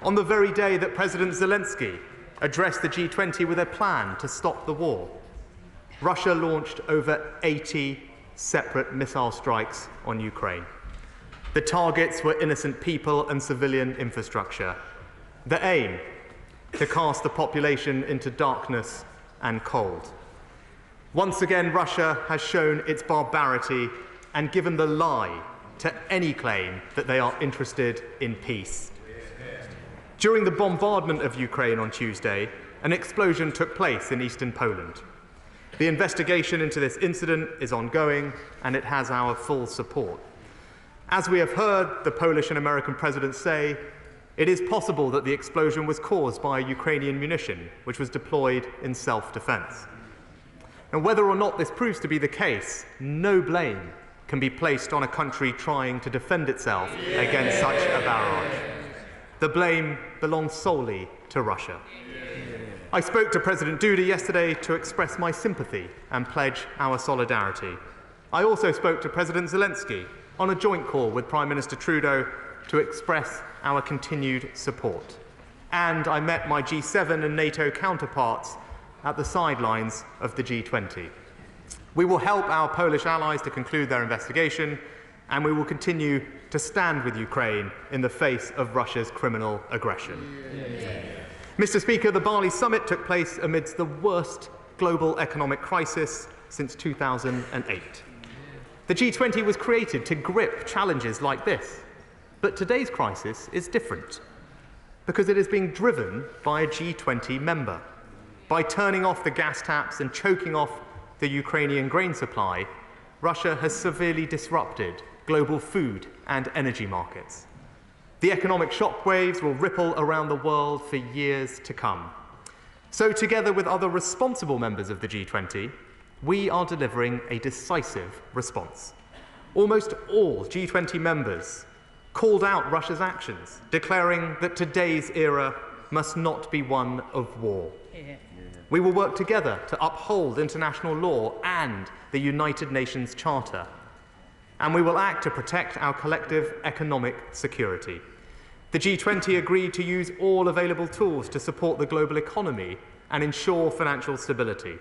On the very day that President Zelensky addressed the G20 with a plan to stop the war, Russia launched over 80 separate missile strikes on Ukraine. The targets were innocent people and civilian infrastructure. The aim, to cast the population into darkness and cold. Once again, Russia has shown its barbarity and given the lie to any claim that they are interested in peace. During the bombardment of Ukraine on Tuesday, an explosion took place in eastern Poland. The investigation into this incident is ongoing, and it has our full support. As we have heard the Polish and American presidents say, it is possible that the explosion was caused by Ukrainian munition, which was deployed in self-defense. And whether or not this proves to be the case, no blame can be placed on a country trying to defend itself against such a barrage. The blame belongs solely to Russia. I spoke to President Duda yesterday to express my sympathy and pledge our solidarity. I also spoke to President Zelensky on a joint call with Prime Minister Trudeau to express our continued support. And I met my G7 and NATO counterparts at the sidelines of the G20. We will help our Polish allies to conclude their investigation, and we will continue to stand with Ukraine in the face of Russia's criminal aggression. Mr. Speaker, the Bali Summit took place amidst the worst global economic crisis since 2008. The G20 was created to grip challenges like this, but today's crisis is different because it is being driven by a G20 member. By turning off the gas taps and choking off the Ukrainian grain supply, Russia has severely disrupted global food and energy markets. The economic shockwaves will ripple around the world for years to come. So, together with other responsible members of the G20, we are delivering a decisive response. Almost all G20 members called out Russia's actions, declaring that today's era must not be one of war. We will work together to uphold international law and the United Nations Charter, and we will act to protect our collective economic security. The G20 agreed to use all available tools to support the global economy and ensure financial stability.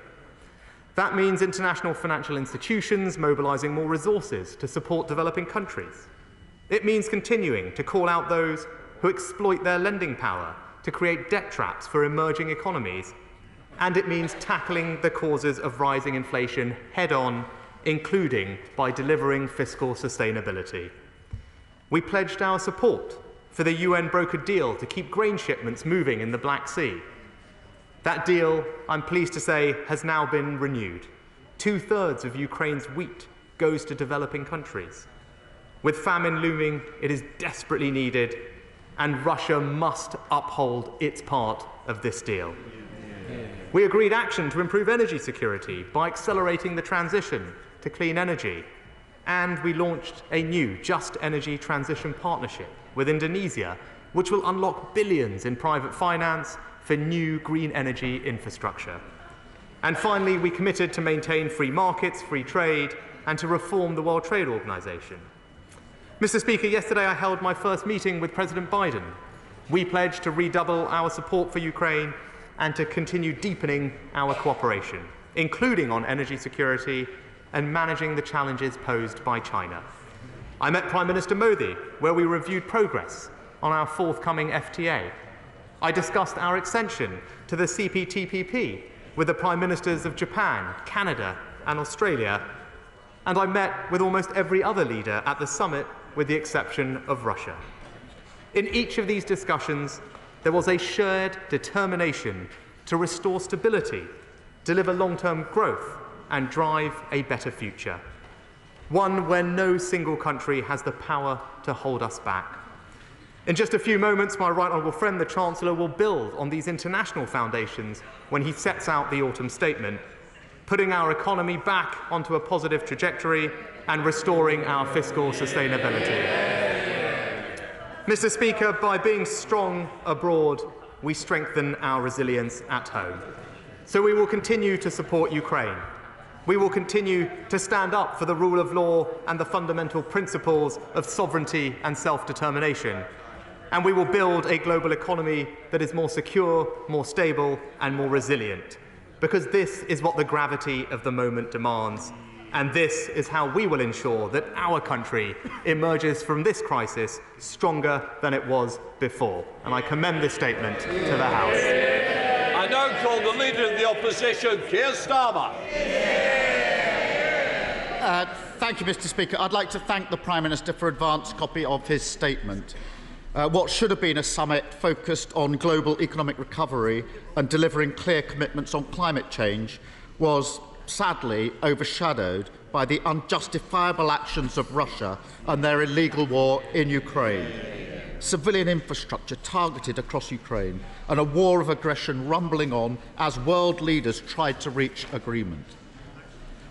That means international financial institutions mobilising more resources to support developing countries. It means continuing to call out those who exploit their lending power to create debt traps for emerging economies. And it means tackling the causes of rising inflation head-on, including by delivering fiscal sustainability. We pledged our support for the UN-brokered deal to keep grain shipments moving in the Black Sea. That deal, I'm pleased to say, has now been renewed. 2/3 of Ukraine's wheat goes to developing countries. With famine looming, it is desperately needed, and Russia must uphold its part of this deal. We agreed action to improve energy security by accelerating the transition to clean energy, and we launched a new Just Energy Transition Partnership with Indonesia, which will unlock billions in private finance for new green energy infrastructure. And finally, we committed to maintain free markets, free trade, and to reform the World Trade Organization. Mr. Speaker, yesterday I held my first meeting with President Biden. We pledged to redouble our support for Ukraine and to continue deepening our cooperation, including on energy security and managing the challenges posed by China. I met Prime Minister Modi, where we reviewed progress on our forthcoming FTA. I discussed our extension to the CPTPP with the Prime Ministers of Japan, Canada, and Australia, and I met with almost every other leader at the summit, with the exception of Russia. In each of these discussions, there was a shared determination to restore stability, deliver long-term growth, and drive a better future. One where no single country has the power to hold us back. In just a few moments, my right honourable friend, the Chancellor, will build on these international foundations when he sets out the autumn statement, putting our economy back onto a positive trajectory and restoring our fiscal sustainability. Mr. Speaker, by being strong abroad, we strengthen our resilience at home. So we will continue to support Ukraine. We will continue to stand up for the rule of law and the fundamental principles of sovereignty and self-determination. And we will build a global economy that is more secure, more stable and more resilient. Because this is what the gravity of the moment demands. And this is how we will ensure that our country emerges from this crisis stronger than it was before. And I commend this statement to the House. I now call the Leader of the Opposition, Keir Starmer. Thank you, Mr. Speaker. I'd like to thank the Prime Minister for an advance copy of his statement. What should have been a summit focused on global economic recovery and delivering clear commitments on climate change was sadly overshadowed by the unjustifiable actions of Russia and their illegal war in Ukraine. Civilian infrastructure targeted across Ukraine and a war of aggression rumbling on as world leaders tried to reach agreement.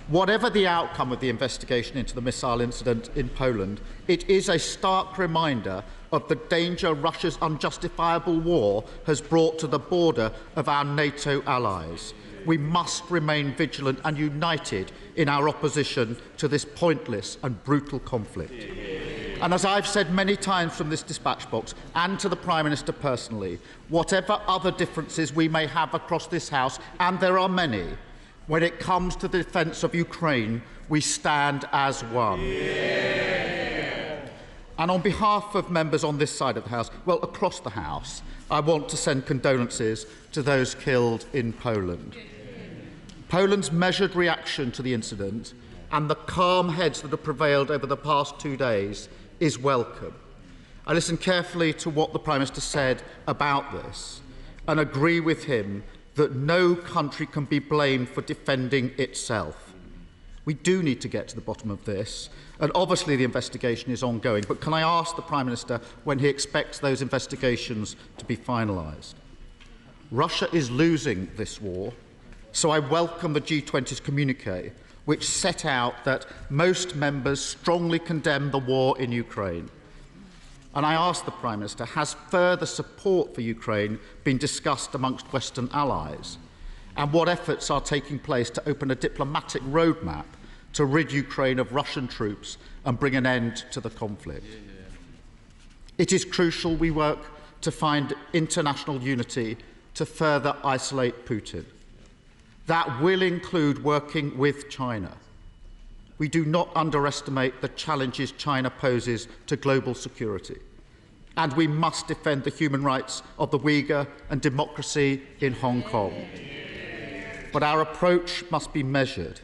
Whatever the outcome of the investigation into the missile incident in Poland, it is a stark reminder of the danger Russia's unjustifiable war has brought to the border of our NATO allies. We must remain vigilant and united in our opposition to this pointless and brutal conflict. And as I've said many times from this dispatch box, and to the Prime Minister personally, whatever other differences we may have across this House, and there are many, when it comes to the defence of Ukraine, we stand as one. And on behalf of members on this side of the House, well, across the House, I want to send condolences to those killed in Poland. Poland's measured reaction to the incident and the calm heads that have prevailed over the past 2 days is welcome. I listened carefully to what the Prime Minister said about this and agree with him that no country can be blamed for defending itself. We do need to get to the bottom of this, and obviously the investigation is ongoing, but can I ask the Prime Minister when he expects those investigations to be finalised? Russia is losing this war, so I welcome the G20's communiqué, which set out that most members strongly condemn the war in Ukraine. And I ask the Prime Minister, has further support for Ukraine been discussed amongst Western allies? And what efforts are taking place to open a diplomatic roadmap to rid Ukraine of Russian troops and bring an end to the conflict? It is crucial we work to find international unity to further isolate Putin. That will include working with China. We do not underestimate the challenges China poses to global security. And we must defend the human rights of the Uyghur and democracy in Hong Kong. But our approach must be measured,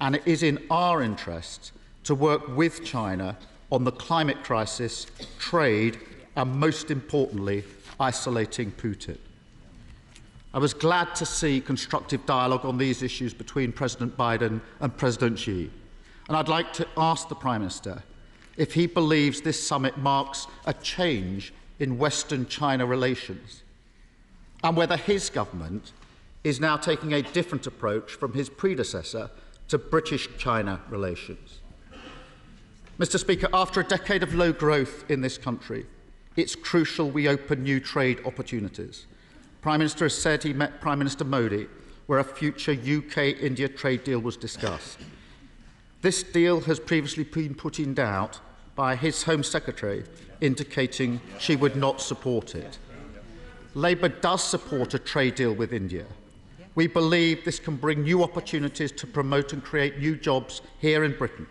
and it is in our interest to work with China on the climate crisis, trade, and most importantly, isolating Putin. I was glad to see constructive dialogue on these issues between President Biden and President Xi. And I'd like to ask the Prime Minister if he believes this summit marks a change in Western-China relations, and whether his government is now taking a different approach from his predecessor to British-China relations. Mr. Speaker, after a decade of low growth in this country, it's crucial we open new trade opportunities. Prime Minister has said he met Prime Minister Modi, where a future UK-India trade deal was discussed. This deal has previously been put in doubt by his Home Secretary, indicating she would not support it. Labour does support a trade deal with India. We believe this can bring new opportunities to promote and create new jobs here in Britain.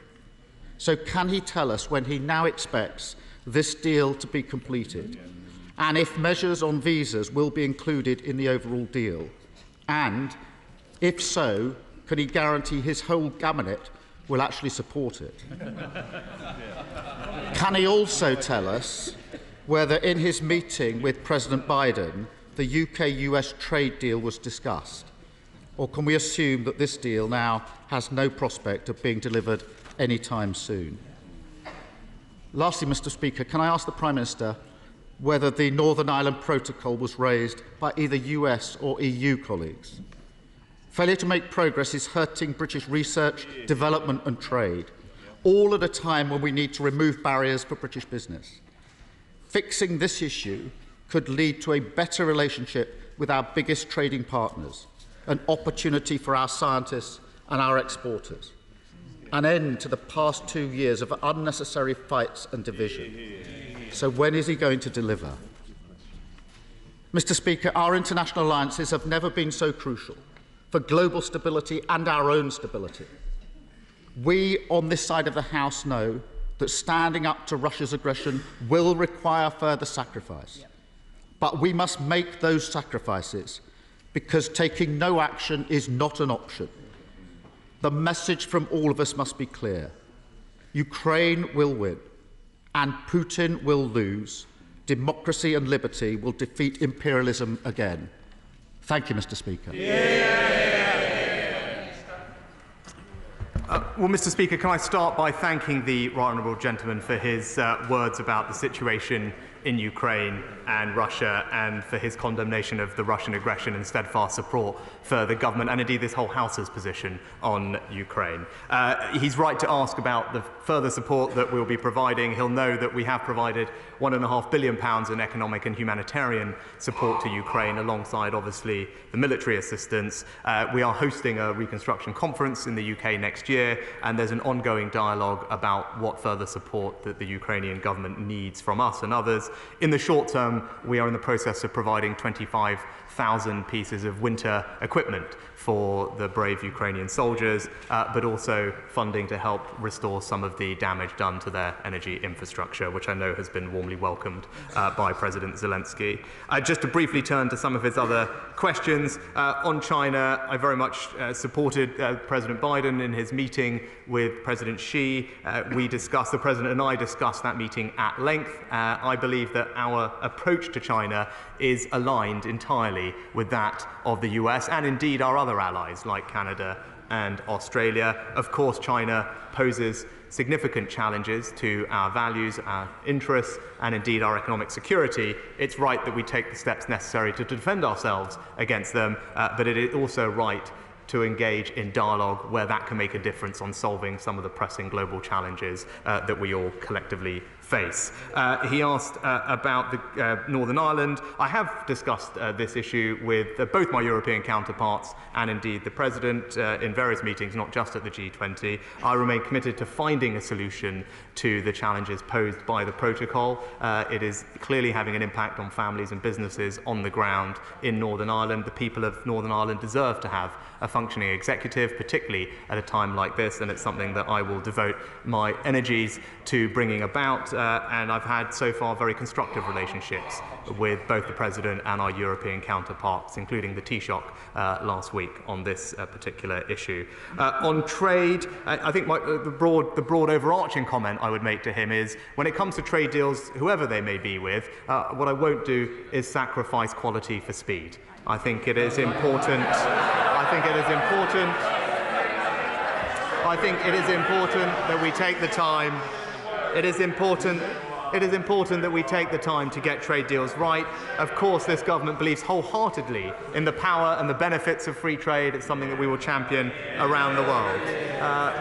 So can he tell us when he now expects this deal to be completed, and if measures on visas will be included in the overall deal? And, if so, can he guarantee his whole cabinet will actually support it? Can he also tell us whether in his meeting with President Biden the UK-US trade deal was discussed? Or can we assume that this deal now has no prospect of being delivered any time soon? Lastly, Mr. Speaker, can I ask the Prime Minister whether the Northern Ireland Protocol was raised by either US or EU colleagues? Failure to make progress is hurting British research, development and trade, all at a time when we need to remove barriers for British business. Fixing this issue could lead to a better relationship with our biggest trading partners, an opportunity for our scientists and our exporters, an end to the past 2 years of unnecessary fights and division. So when is he going to deliver? Mr. Speaker, our international alliances have never been so crucial for global stability and our own stability. We on this side of the House know that standing up to Russia's aggression will require further sacrifice. But we must make those sacrifices because taking no action is not an option. The message from all of us must be clear. Ukraine will win and Putin will lose. Democracy and liberty will defeat imperialism again. Thank you, Mr. Speaker. Well, Mr. Speaker, can I start by thanking the right honourable gentleman for his words about the situation in Ukraine and Russia, and for his condemnation of the Russian aggression and steadfast support for the government and indeed this whole House's position on Ukraine. He's right to ask about the further support that we'll be providing. He'll know that we have provided £1.5 billion in economic and humanitarian support to Ukraine, alongside obviously the military assistance. We are hosting a reconstruction conference in the UK next year, and there's an ongoing dialogue about what further support that the Ukrainian government needs from us and others. In the short term, we are in the process of providing 25,000 pieces of winter equipment for the brave Ukrainian soldiers, but also funding to help restore some of the damage done to their energy infrastructure, which I know has been warmly welcomed by President Zelensky. Just to briefly turn to some of his other questions, on China, I very much supported President Biden in his meeting with President Xi. The President and I discussed that meeting at length. I believe that our approach to China is aligned entirely with that of the US and indeed our other allies like Canada and Australia. Of course, China poses significant challenges to our values, our interests, and indeed our economic security. It's right that we take the steps necessary to defend ourselves against them, but it is also right to engage in dialogue where that can make a difference on solving some of the pressing global challenges that we all collectively face. He asked about the Northern Ireland. I have discussed this issue with both my European counterparts and indeed the President in various meetings, not just at the G20. I remain committed to finding a solution to the challenges posed by the protocol. It is clearly having an impact on families and businesses on the ground in Northern Ireland. The people of Northern Ireland deserve to have a functioning executive, particularly at a time like this, and it's something that I will devote my energies to bringing about. And I've had so far very constructive relationships with both the President and our European counterparts, including the Taoiseach last week on this particular issue. On trade, I think the broad overarching comment I would make to him is, when it comes to trade deals, whoever they may be with, what I won't do is sacrifice quality for speed. I think it is important. I think it is important that we take the time. It is important that we take the time to get trade deals right. Of course, this government believes wholeheartedly in the power and the benefits of free trade. It's something that we will champion around the world.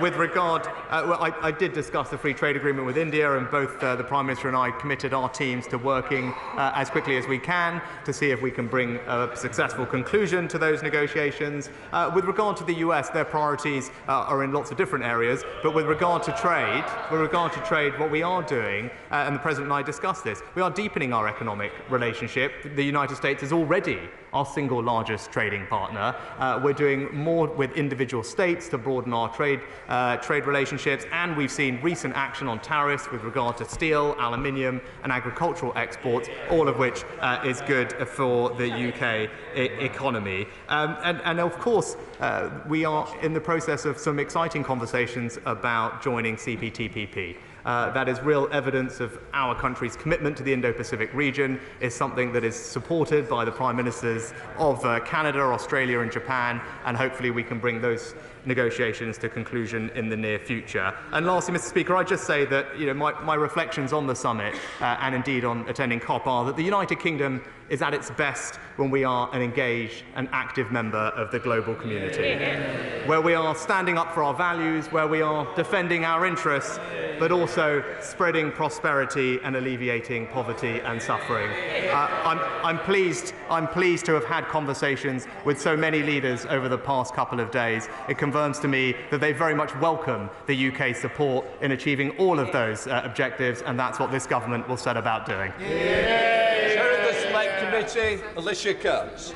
With regard, I did discuss the free trade agreement with India, and both the Prime Minister and I committed our teams to working as quickly as we can to see if we can bring a successful conclusion to those negotiations. With regard to the US, their priorities are in lots of different areas, but with regard to trade, what we are doing, and the President and I discussed this, we are deepening our economic relationship. The United States is already our single largest trading partner. We're doing more with individual states to broaden our trade relationships, and we've seen recent action on tariffs with regard to steel, aluminium and agricultural exports, all of which is good for the UK economy. And of course, we are in the process of some exciting conversations about joining CPTPP. That is real evidence of our country's commitment to the Indo-Pacific region. Is something that is supported by the Prime Ministers of Canada, Australia and Japan, and hopefully we can bring those negotiations to conclusion in the near future. And lastly, Mr. Speaker, I just say that my reflections on the summit and indeed on attending COP are that the United Kingdom is at its best when we are an engaged and active member of the global community, where we are standing up for our values, where we are defending our interests, but also spreading prosperity and alleviating poverty and suffering. I'm pleased to have had conversations with so many leaders over the past couple of days. It confirms to me that they very much welcome the UK's support in achieving all of those objectives, and that's what this government will set about doing. Chair of the Select Committee, Alicia Kearns.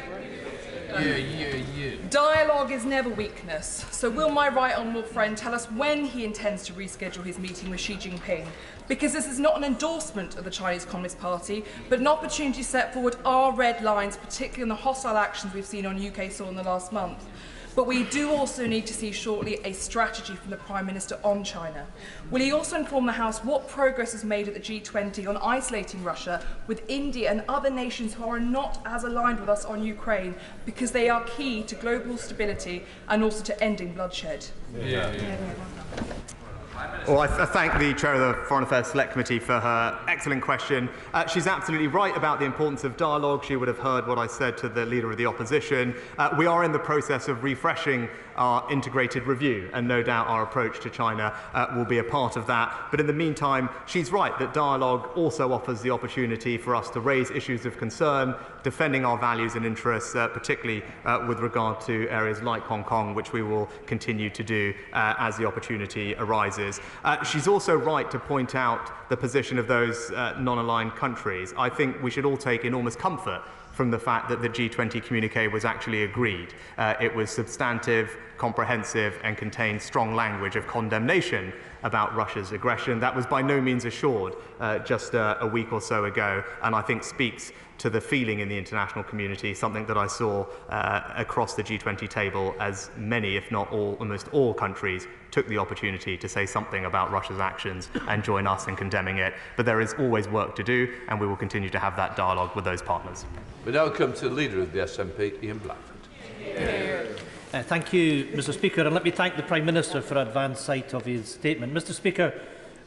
Dialogue is never weakness. So will my right honourable friend tell us when he intends to reschedule his meeting with Xi Jinping? Because this is not an endorsement of the Chinese Communist Party, but an opportunity to set forward our red lines, particularly on the hostile actions we've seen on UK soil in the last month. But we do also need to see shortly a strategy from the Prime Minister on China. Will he also inform the House what progress is made at the G20 on isolating Russia, with India and other nations who are not as aligned with us on Ukraine, because they are key to global stability and also to ending bloodshed? Well, I thank the Chair of the Foreign Affairs Select Committee for her excellent question. She's absolutely right about the importance of dialogue. She would have heard what I said to the Leader of the Opposition. We are in the process of refreshing our integrated review, and no doubt our approach to China will be a part of that. But in the meantime, she's right that dialogue also offers the opportunity for us to raise issues of concern, defending our values and interests, particularly with regard to areas like Hong Kong, which we will continue to do as the opportunity arises. She's also right to point out the position of those non-aligned countries. I think we should all take enormous comfort from the fact that the G20 communique was actually agreed. It was substantive, comprehensive, and contained strong language of condemnation about Russia's aggression. That was by no means assured just a week or so ago, and I think speaks to the feeling in the international community, something that I saw across the G20 table, as many, if not all, almost all countries took the opportunity to say something about Russia's actions and join us in condemning it. But there is always work to do, and we will continue to have that dialogue with those partners. We now come to the Leader of the SNP, Ian Blackford. Thank you, Mr. Speaker, and let me thank the Prime Minister for advance sight of his statement. Mr. Speaker,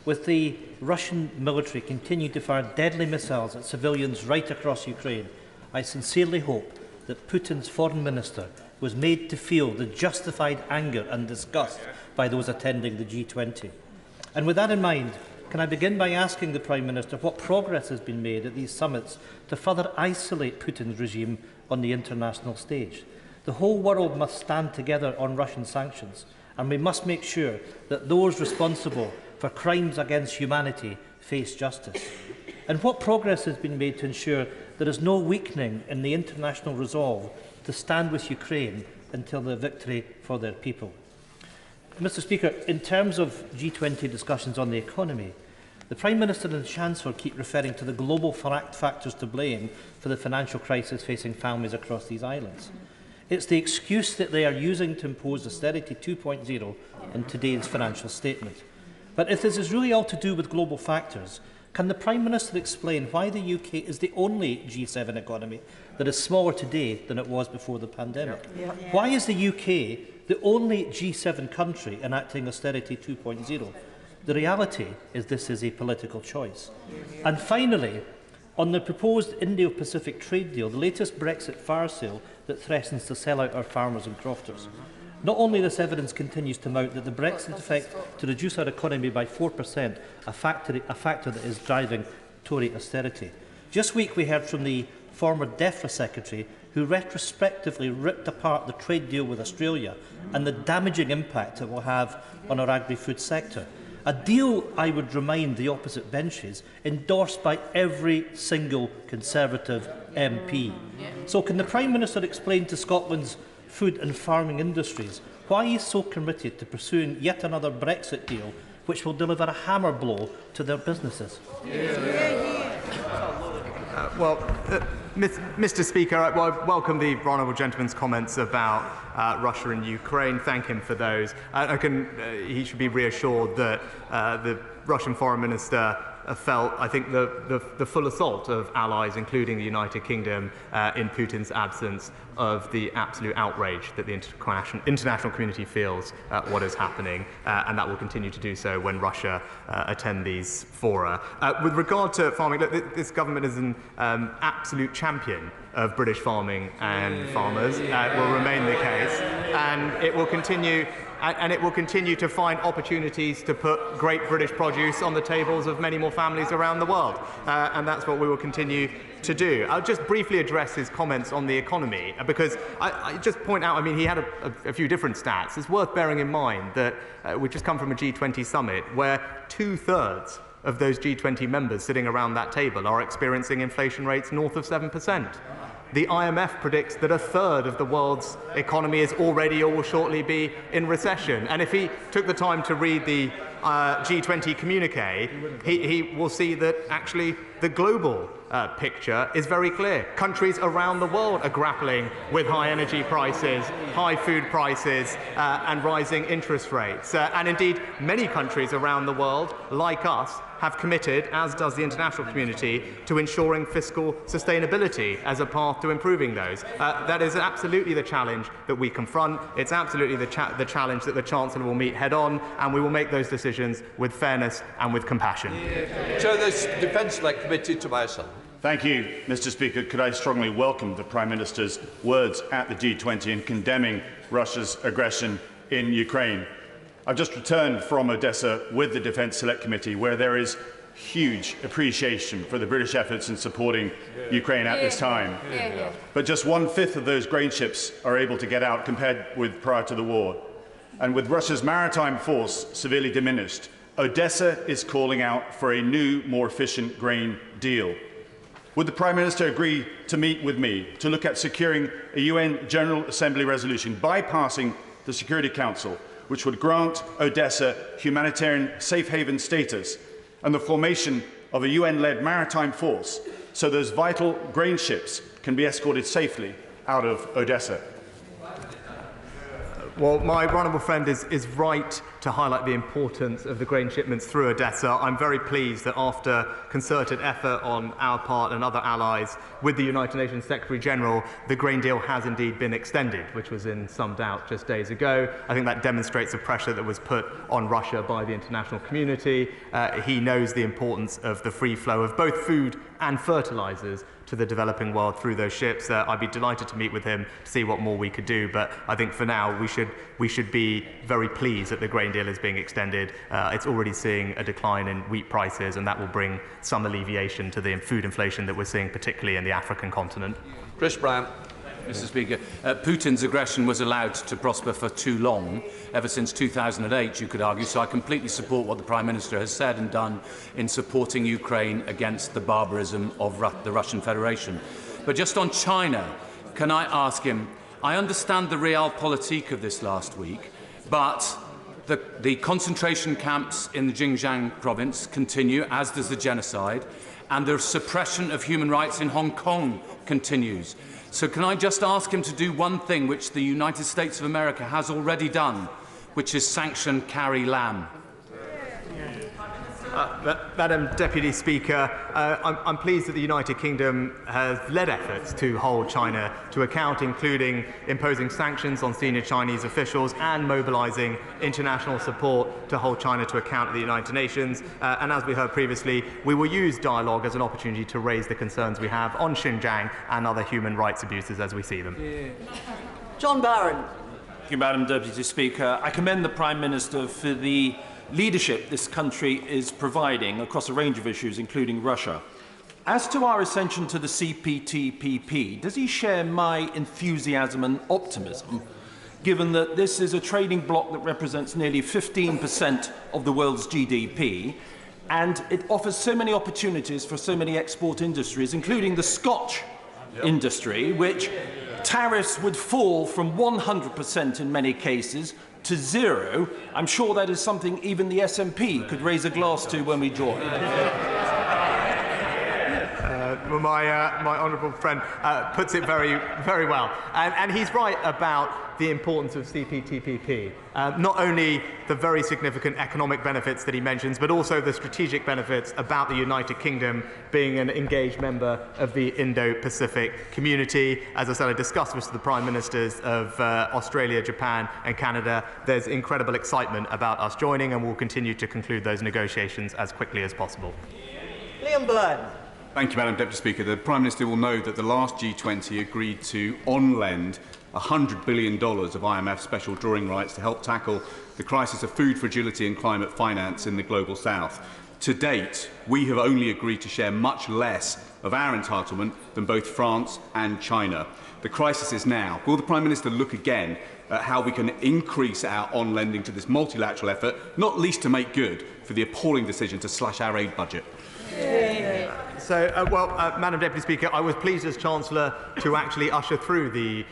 with the Russian military continuing to fire deadly missiles at civilians right across Ukraine, I sincerely hope that Putin's foreign minister was made to feel the justified anger and disgust by those attending the G20. And with that in mind, can I begin by asking the Prime Minister what progress has been made at these summits to further isolate Putin's regime on the international stage? The whole world must stand together on Russian sanctions, and we must make sure that those responsible for crimes against humanity face justice. And what progress has been made to ensure there is no weakening in the international resolve to stand with Ukraine until the victory for their people? Mr. Speaker, in terms of G20 discussions on the economy, the Prime Minister and the Chancellor keep referring to the global factors to blame for the financial crisis facing families across these islands. It's the excuse that they are using to impose austerity 2.0 in today's financial statement. But if this is really all to do with global factors, can the Prime Minister explain why the UK is the only G7 economy that is smaller today than it was before the pandemic? Why is the UK the only G7 country enacting austerity 2.0? The reality is this is a political choice. And finally, on the proposed Indo-Pacific trade deal, the latest Brexit fire sale that threatens to sell out our farmers and crofters. Not only this evidence continues to mount that the Brexit effect to reduce our economy by 4%, a factor that is driving Tory austerity. Just week we heard from the former DEFRA Secretary who retrospectively ripped apart the trade deal with Australia and the damaging impact it will have on our agri-food sector. A deal, I would remind the opposite benches, endorsed by every single Conservative MP. So can the Prime Minister explain to Scotland's food and farming industries why he is so committed to pursuing yet another Brexit deal which will deliver a hammer blow to their businesses? Mr. Speaker, I welcome the honourable gentleman's comments about Russia and Ukraine. Thank him for those. He should be reassured that the Russian Foreign Minister felt, I think, the full assault of allies, including the United Kingdom, in Putin's absence, of the absolute outrage that the international community feels at what is happening, and that will continue to do so when Russia attend these fora. With regard to farming, look, this government is an absolute champion of British farming and farmers. It will remain the case, and it will continue. And it will continue to find opportunities to put great British produce on the tables of many more families around the world. And that's what we will continue to do. I'll just briefly address his comments on the economy, because I just point out, I mean, he had a few different stats. It's worth bearing in mind that we've just come from a G20 summit where 2/3 of those G20 members sitting around that table are experiencing inflation rates north of 7%. The IMF predicts that 1/3 of the world's economy is already or will shortly be in recession. And if he took the time to read the G20 communique, he will see that actually the global picture is very clear. Countries around the world are grappling with high energy prices, high food prices, and rising interest rates. And indeed, many countries around the world, like us, have committed, as does the international community, to ensuring fiscal sustainability as a path to improving those. That is absolutely the challenge that we confront. It's absolutely the challenge that the Chancellor will meet head-on, and we will make those decisions with fairness and with compassion. Chair, this Defence Select Committee to myself. Thank you, Mr. Speaker. Could I strongly welcome the Prime Minister's words at the G20 in condemning Russia's aggression in Ukraine. I've just returned from Odessa with the Defence Select Committee, where there is huge appreciation for the British efforts in supporting Ukraine at this time. But just 1/5 of those grain ships are able to get out compared with prior to the war. And with Russia's maritime force severely diminished, Odessa is calling out for a new, more efficient grain deal. Would the Prime Minister agree to meet with me to look at securing a UN General Assembly resolution bypassing the Security Council, which would grant Odessa humanitarian safe haven status and the formation of a UN-led maritime force so those vital grain ships can be escorted safely out of Odessa? Well, my honourable friend is right to highlight the importance of the grain shipments through Odessa. I'm very pleased that after concerted effort on our part and other allies with the United Nations Secretary-General, the grain deal has indeed been extended, which was in some doubt just days ago. I think that demonstrates the pressure that was put on Russia by the international community. He knows the importance of the free flow of both food and fertilisers to the developing world through those ships. I'd be delighted to meet with him to see what more we could do, but I think for now we should be very pleased that the grain deal is being extended. It's already seeing a decline in wheat prices, and that will bring some alleviation to the food inflation that we're seeing, particularly in the African continent. Chris Brown. Mr. Speaker, Putin's aggression was allowed to prosper for too long, ever since 2008, you could argue, so I completely support what the Prime Minister has said and done in supporting Ukraine against the barbarism of the Russian Federation. But just on China, can I ask him, I understand the realpolitik of this last week, but the concentration camps in the Xinjiang province continue, as does the genocide, and the suppression of human rights in Hong Kong continues. So can I just ask him to do one thing which the United States of America has already done, which is sanction Carrie Lam? Madam Deputy Speaker, I'm pleased that the United Kingdom has led efforts to hold China to account, including imposing sanctions on senior Chinese officials and mobilising international support to hold China to account at the United Nations. And as we heard previously, we will use dialogue as an opportunity to raise the concerns we have on Xinjiang and other human rights abuses as we see them. John Barron. Thank you, Madam Deputy Speaker. I commend the Prime Minister for the leadership this country is providing across a range of issues, including Russia. As to our ascension to the CPTPP, does he share my enthusiasm and optimism, given that this is a trading bloc that represents nearly 15% of the world's GDP, and it offers so many opportunities for so many export industries, including the Scotch industry, which tariffs would fall from 100% in many cases to 0. I'm sure that is something even the SNP could raise a glass to when we join. Well, my honourable friend puts it very, very well. And he's right about the importance of CPTPP. Not only the very significant economic benefits that he mentions, but also the strategic benefits about the United Kingdom being an engaged member of the Indo-Pacific community. As I said, I discussed with the Prime Ministers of Australia, Japan and Canada. There's incredible excitement about us joining, and we'll continue to conclude those negotiations as quickly as possible. Liam Byrne. Thank you, Madam Deputy Speaker. The Prime Minister will know that the last G20 agreed to on-lend $100 billion of IMF special drawing rights to help tackle the crisis of food fragility and climate finance in the Global South. To date, we have only agreed to share much less of our entitlement than both France and China. The crisis is now. Will the Prime Minister look again at how we can increase our on-lending to this multilateral effort, not least to make good for the appalling decision to slash our aid budget? So, Madam Deputy Speaker, I was pleased as Chancellor to actually usher through the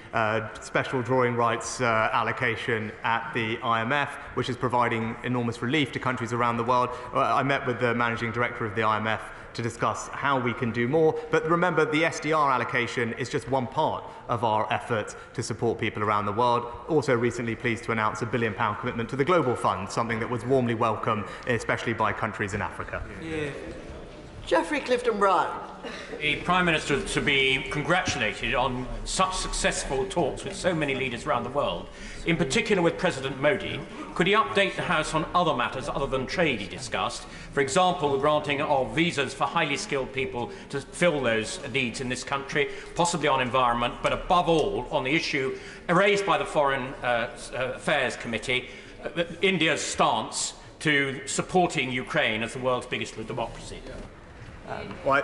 special drawing rights allocation at the IMF, which is providing enormous relief to countries around the world. I met with the Managing Director of the IMF to discuss how we can do more. But remember, the SDR allocation is just one part of our efforts to support people around the world. Also recently pleased to announce a £1 billion commitment to the Global Fund, something that was warmly welcomed, especially by countries in Africa. Yeah. Geoffrey Clifton-Brown. The Prime Minister to be congratulated on such successful talks with so many leaders around the world, in particular with President Modi. Could he update the House on other matters other than trade he discussed? For example, the granting of visas for highly skilled people to fill those needs in this country, possibly on environment, but above all on the issue raised by the Foreign Affairs Committee, India's stance to supporting Ukraine as the world's biggest democracy. My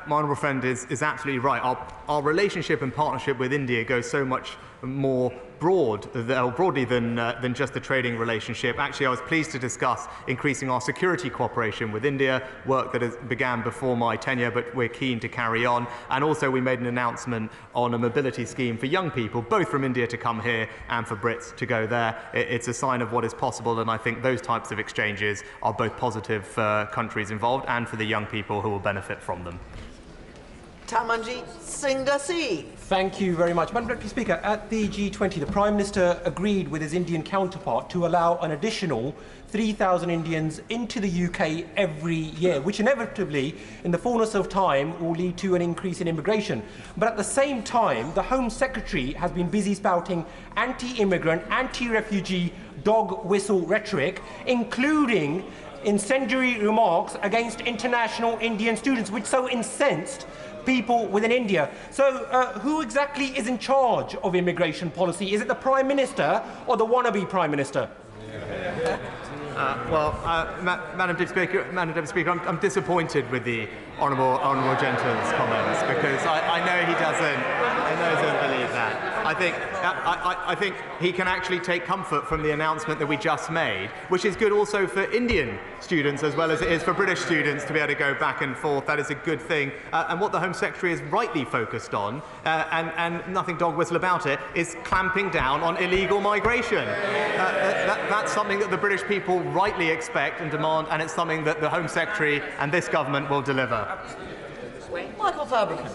honourable friend is absolutely right. Our relationship and partnership with India goes so much more broadly than just the trading relationship. Actually, I was pleased to discuss increasing our security cooperation with India, work that began before my tenure, but we're keen to carry on. And also we made an announcement on a mobility scheme for young people, both from India to come here and for Brits to go there. It's a sign of what is possible, and I think those types of exchanges are both positive for countries involved and for the young people who will benefit from them. Tamanjeet Singh Dassi. Thank you very much. Madam Deputy Speaker, at the G20, the Prime Minister agreed with his Indian counterpart to allow an additional 3,000 Indians into the UK every year, which inevitably, in the fullness of time, will lead to an increase in immigration. But at the same time, the Home Secretary has been busy spouting anti-immigrant, anti-refugee, dog whistle rhetoric, including incendiary remarks against international Indian students, which so incensed people within India. So who exactly is in charge of immigration policy? Is it the Prime Minister or the wannabe Prime Minister? Madam Deputy Speaker, I'm disappointed with the honourable gentleman's comments, because I know he doesn't believe that. I think he can actually take comfort from the announcement that we just made, which is good also for Indian students as well as it is for British students to be able to go back and forth. That is a good thing. And what the Home Secretary is rightly focused on, and nothing dog whistle about it, is clamping down on illegal migration. That's something that the British people rightly expect and demand, and it's something that the Home Secretary and this government will deliver. Michael Fabian.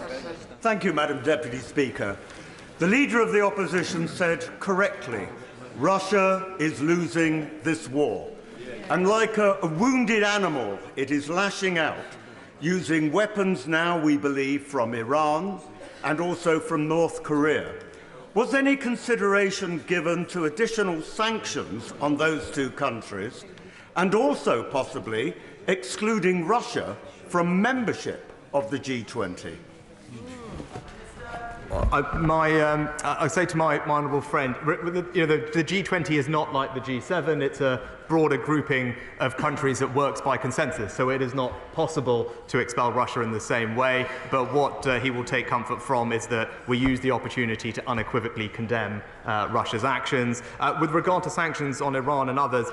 Thank you, Madam Deputy Speaker. The Leader of the Opposition said correctly, Russia is losing this war. And like a wounded animal, it is lashing out, using weapons now, we believe, from Iran and also from North Korea. Was any consideration given to additional sanctions on those two countries, and also possibly excluding Russia from membership of the G20? I say to my honourable friend, the G20 is not like the G7. It's a broader grouping of countries that works by consensus, so it is not possible to expel Russia in the same way. But what he will take comfort from is that we use the opportunity to unequivocally condemn Russia's actions. With regard to sanctions on Iran and others,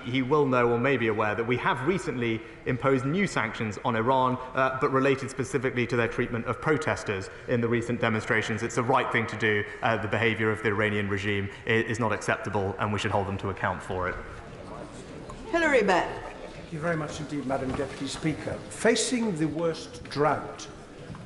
he will know or may be aware that we have recently imposed new sanctions on Iran, but related specifically to their treatment of protesters in the recent demonstrations. It's the right thing to do. The behaviour of the Iranian regime is not acceptable, and we should hold them to account for it. Hilary Benn. Thank you very much indeed, Madam Deputy Speaker. Facing the worst drought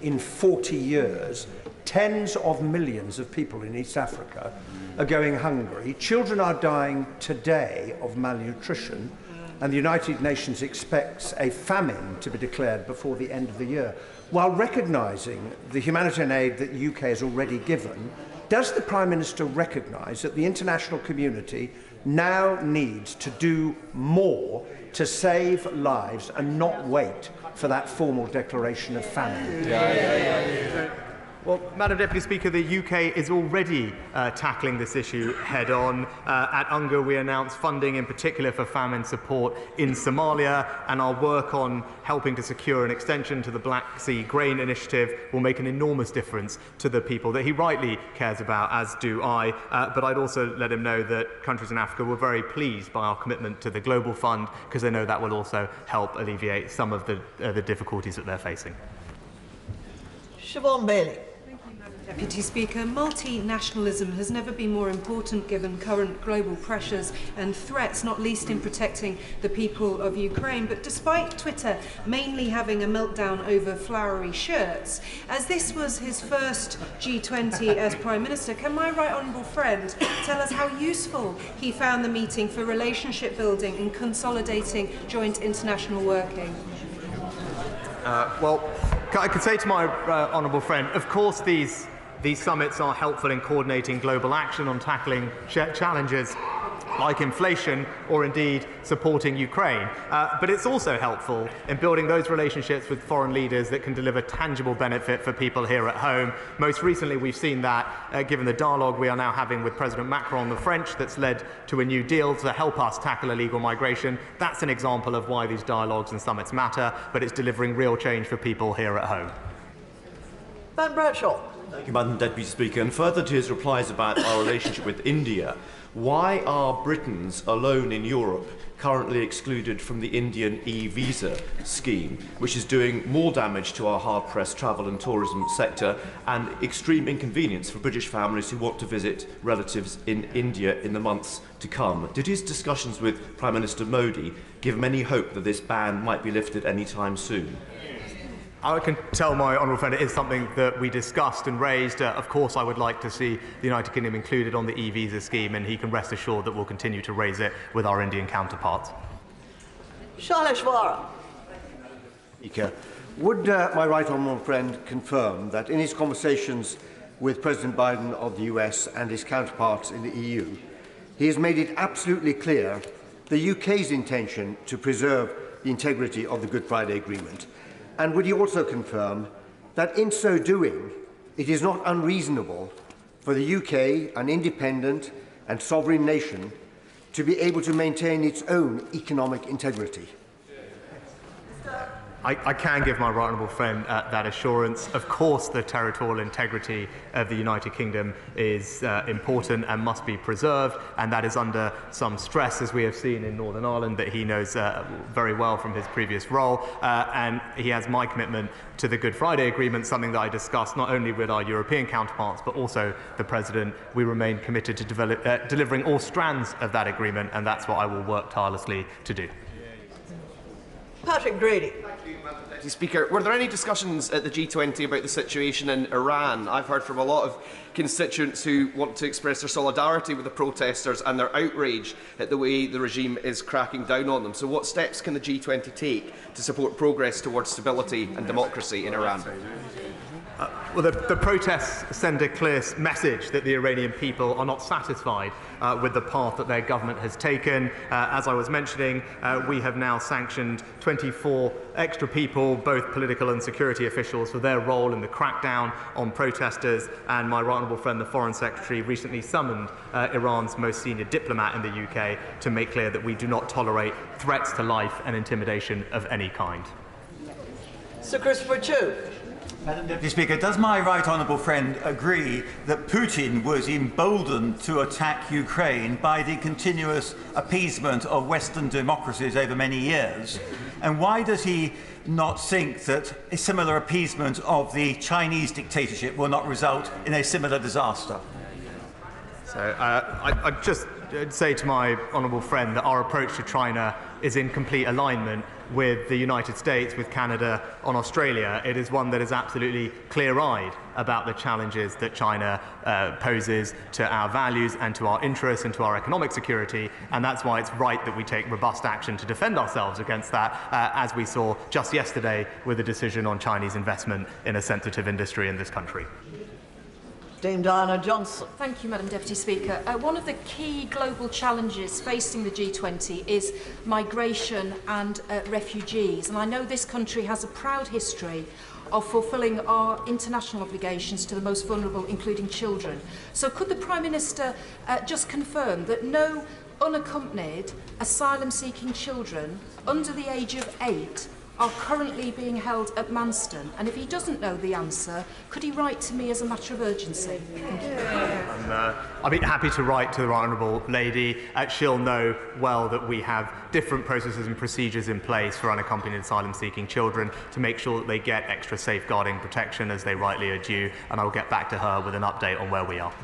in 40 years, tens of millions of people in East Africa are going hungry. Children are dying today of malnutrition, and the United Nations expects a famine to be declared before the end of the year. While recognising the humanitarian aid that the UK has already given, does the Prime Minister recognise that the international community now needs to do more to save lives and not wait for that formal declaration of famine? Well, Madam Deputy Speaker, the UK is already tackling this issue head-on. At UNGA, we announced funding in particular for famine support in Somalia, and our work on helping to secure an extension to the Black Sea Grain Initiative will make an enormous difference to the people that he rightly cares about, as do I. But I'd also let him know that countries in Africa were very pleased by our commitment to the Global Fund, because they know that will also help alleviate some of the difficulties that they're facing. Siobhan Bailey. Deputy Speaker, multinationalism has never been more important given current global pressures and threats, not least in protecting the people of Ukraine. But despite Twitter mainly having a meltdown over flowery shirts, as this was his first G20 as Prime Minister, can my right honourable friend tell us how useful he found the meeting for relationship building and consolidating joint international working? Well, I could say to my honourable friend, of course these summits are helpful in coordinating global action on tackling challenges like inflation or indeed supporting Ukraine. But it's also helpful in building those relationships with foreign leaders that can deliver tangible benefit for people here at home. Most recently, we've seen that given the dialogue we are now having with President Macron, the French, that's led to a new deal to help us tackle illegal migration. That's an example of why these dialogues and summits matter, but it's delivering real change for people here at home. Ben Bradshaw. Thank you, Madam Deputy Speaker. And further to his replies about our relationship with India, why are Britons alone in Europe currently excluded from the Indian e-visa scheme, which is doing more damage to our hard-pressed travel and tourism sector and extreme inconvenience for British families who want to visit relatives in India in the months to come? Did his discussions with Prime Minister Modi give him any hope that this ban might be lifted any time soon? I can tell my honourable friend it is something that we discussed and raised. Of course, I would like to see the United Kingdom included on the e-visa scheme, and he can rest assured that we'll continue to raise it with our Indian counterparts. Shaleshwara. Speaker, would my right honourable friend confirm that in his conversations with President Biden of the US and his counterparts in the EU, he has made it absolutely clear the UK's intention to preserve the integrity of the Good Friday Agreement? And would he also confirm that in so doing, it is not unreasonable for the UK, an independent and sovereign nation, to be able to maintain its own economic integrity? I can give my right honourable friend that assurance. Of course, the territorial integrity of the United Kingdom is important and must be preserved, and that is under some stress, as we have seen in Northern Ireland, that he knows very well from his previous role. And he has my commitment to the Good Friday Agreement, something that I discussed not only with our European counterparts, but also the President. We remain committed to delivering all strands of that agreement, and that's what I will work tirelessly to do. Patrick Grady. Speaker, were there any discussions at the G20 about the situation in Iran? I've heard from a lot of constituents who want to express their solidarity with the protesters and their outrage at the way the regime is cracking down on them. So what steps can the G20 take to support progress towards stability and democracy in Iran? Well, the protests send a clear message that the Iranian people are not satisfied with the path that their government has taken. As I was mentioning, we have now sanctioned 24 extra people, both political and security officials, for their role in the crackdown on protesters. And my right honourable friend, the Foreign Secretary, recently summoned Iran's most senior diplomat in the UK to make clear that we do not tolerate threats to life and intimidation of any kind. Sir Christopher Chu. Madam Deputy Speaker, does my right honourable friend agree that Putin was emboldened to attack Ukraine by the continuous appeasement of Western democracies over many years? And why does he not think that a similar appeasement of the Chinese dictatorship will not result in a similar disaster? So I just say to my honourable friend that our approach to China is in complete alignment with the United States, with Canada, on Australia. It is one that is absolutely clear-eyed about the challenges that China poses to our values and to our interests and to our economic security, and that's why it's right that we take robust action to defend ourselves against that, as we saw just yesterday with the decision on Chinese investment in a sensitive industry in this country. Dame Diana Johnson. Thank you, Madam Deputy Speaker. One of the key global challenges facing the G20 is migration and refugees. And I know this country has a proud history of fulfilling our international obligations to the most vulnerable, including children. So could the Prime Minister just confirm that no unaccompanied asylum-seeking children under the age of 8 are currently being held at Manston? And if he doesn't know the answer, could he write to me as a matter of urgency? Thank you. I'd be happy to write to the right honourable lady. She'll know well that we have different processes and procedures in place for unaccompanied asylum-seeking children to make sure that they get extra safeguarding protection as they rightly are due, and I will get back to her with an update on where we are.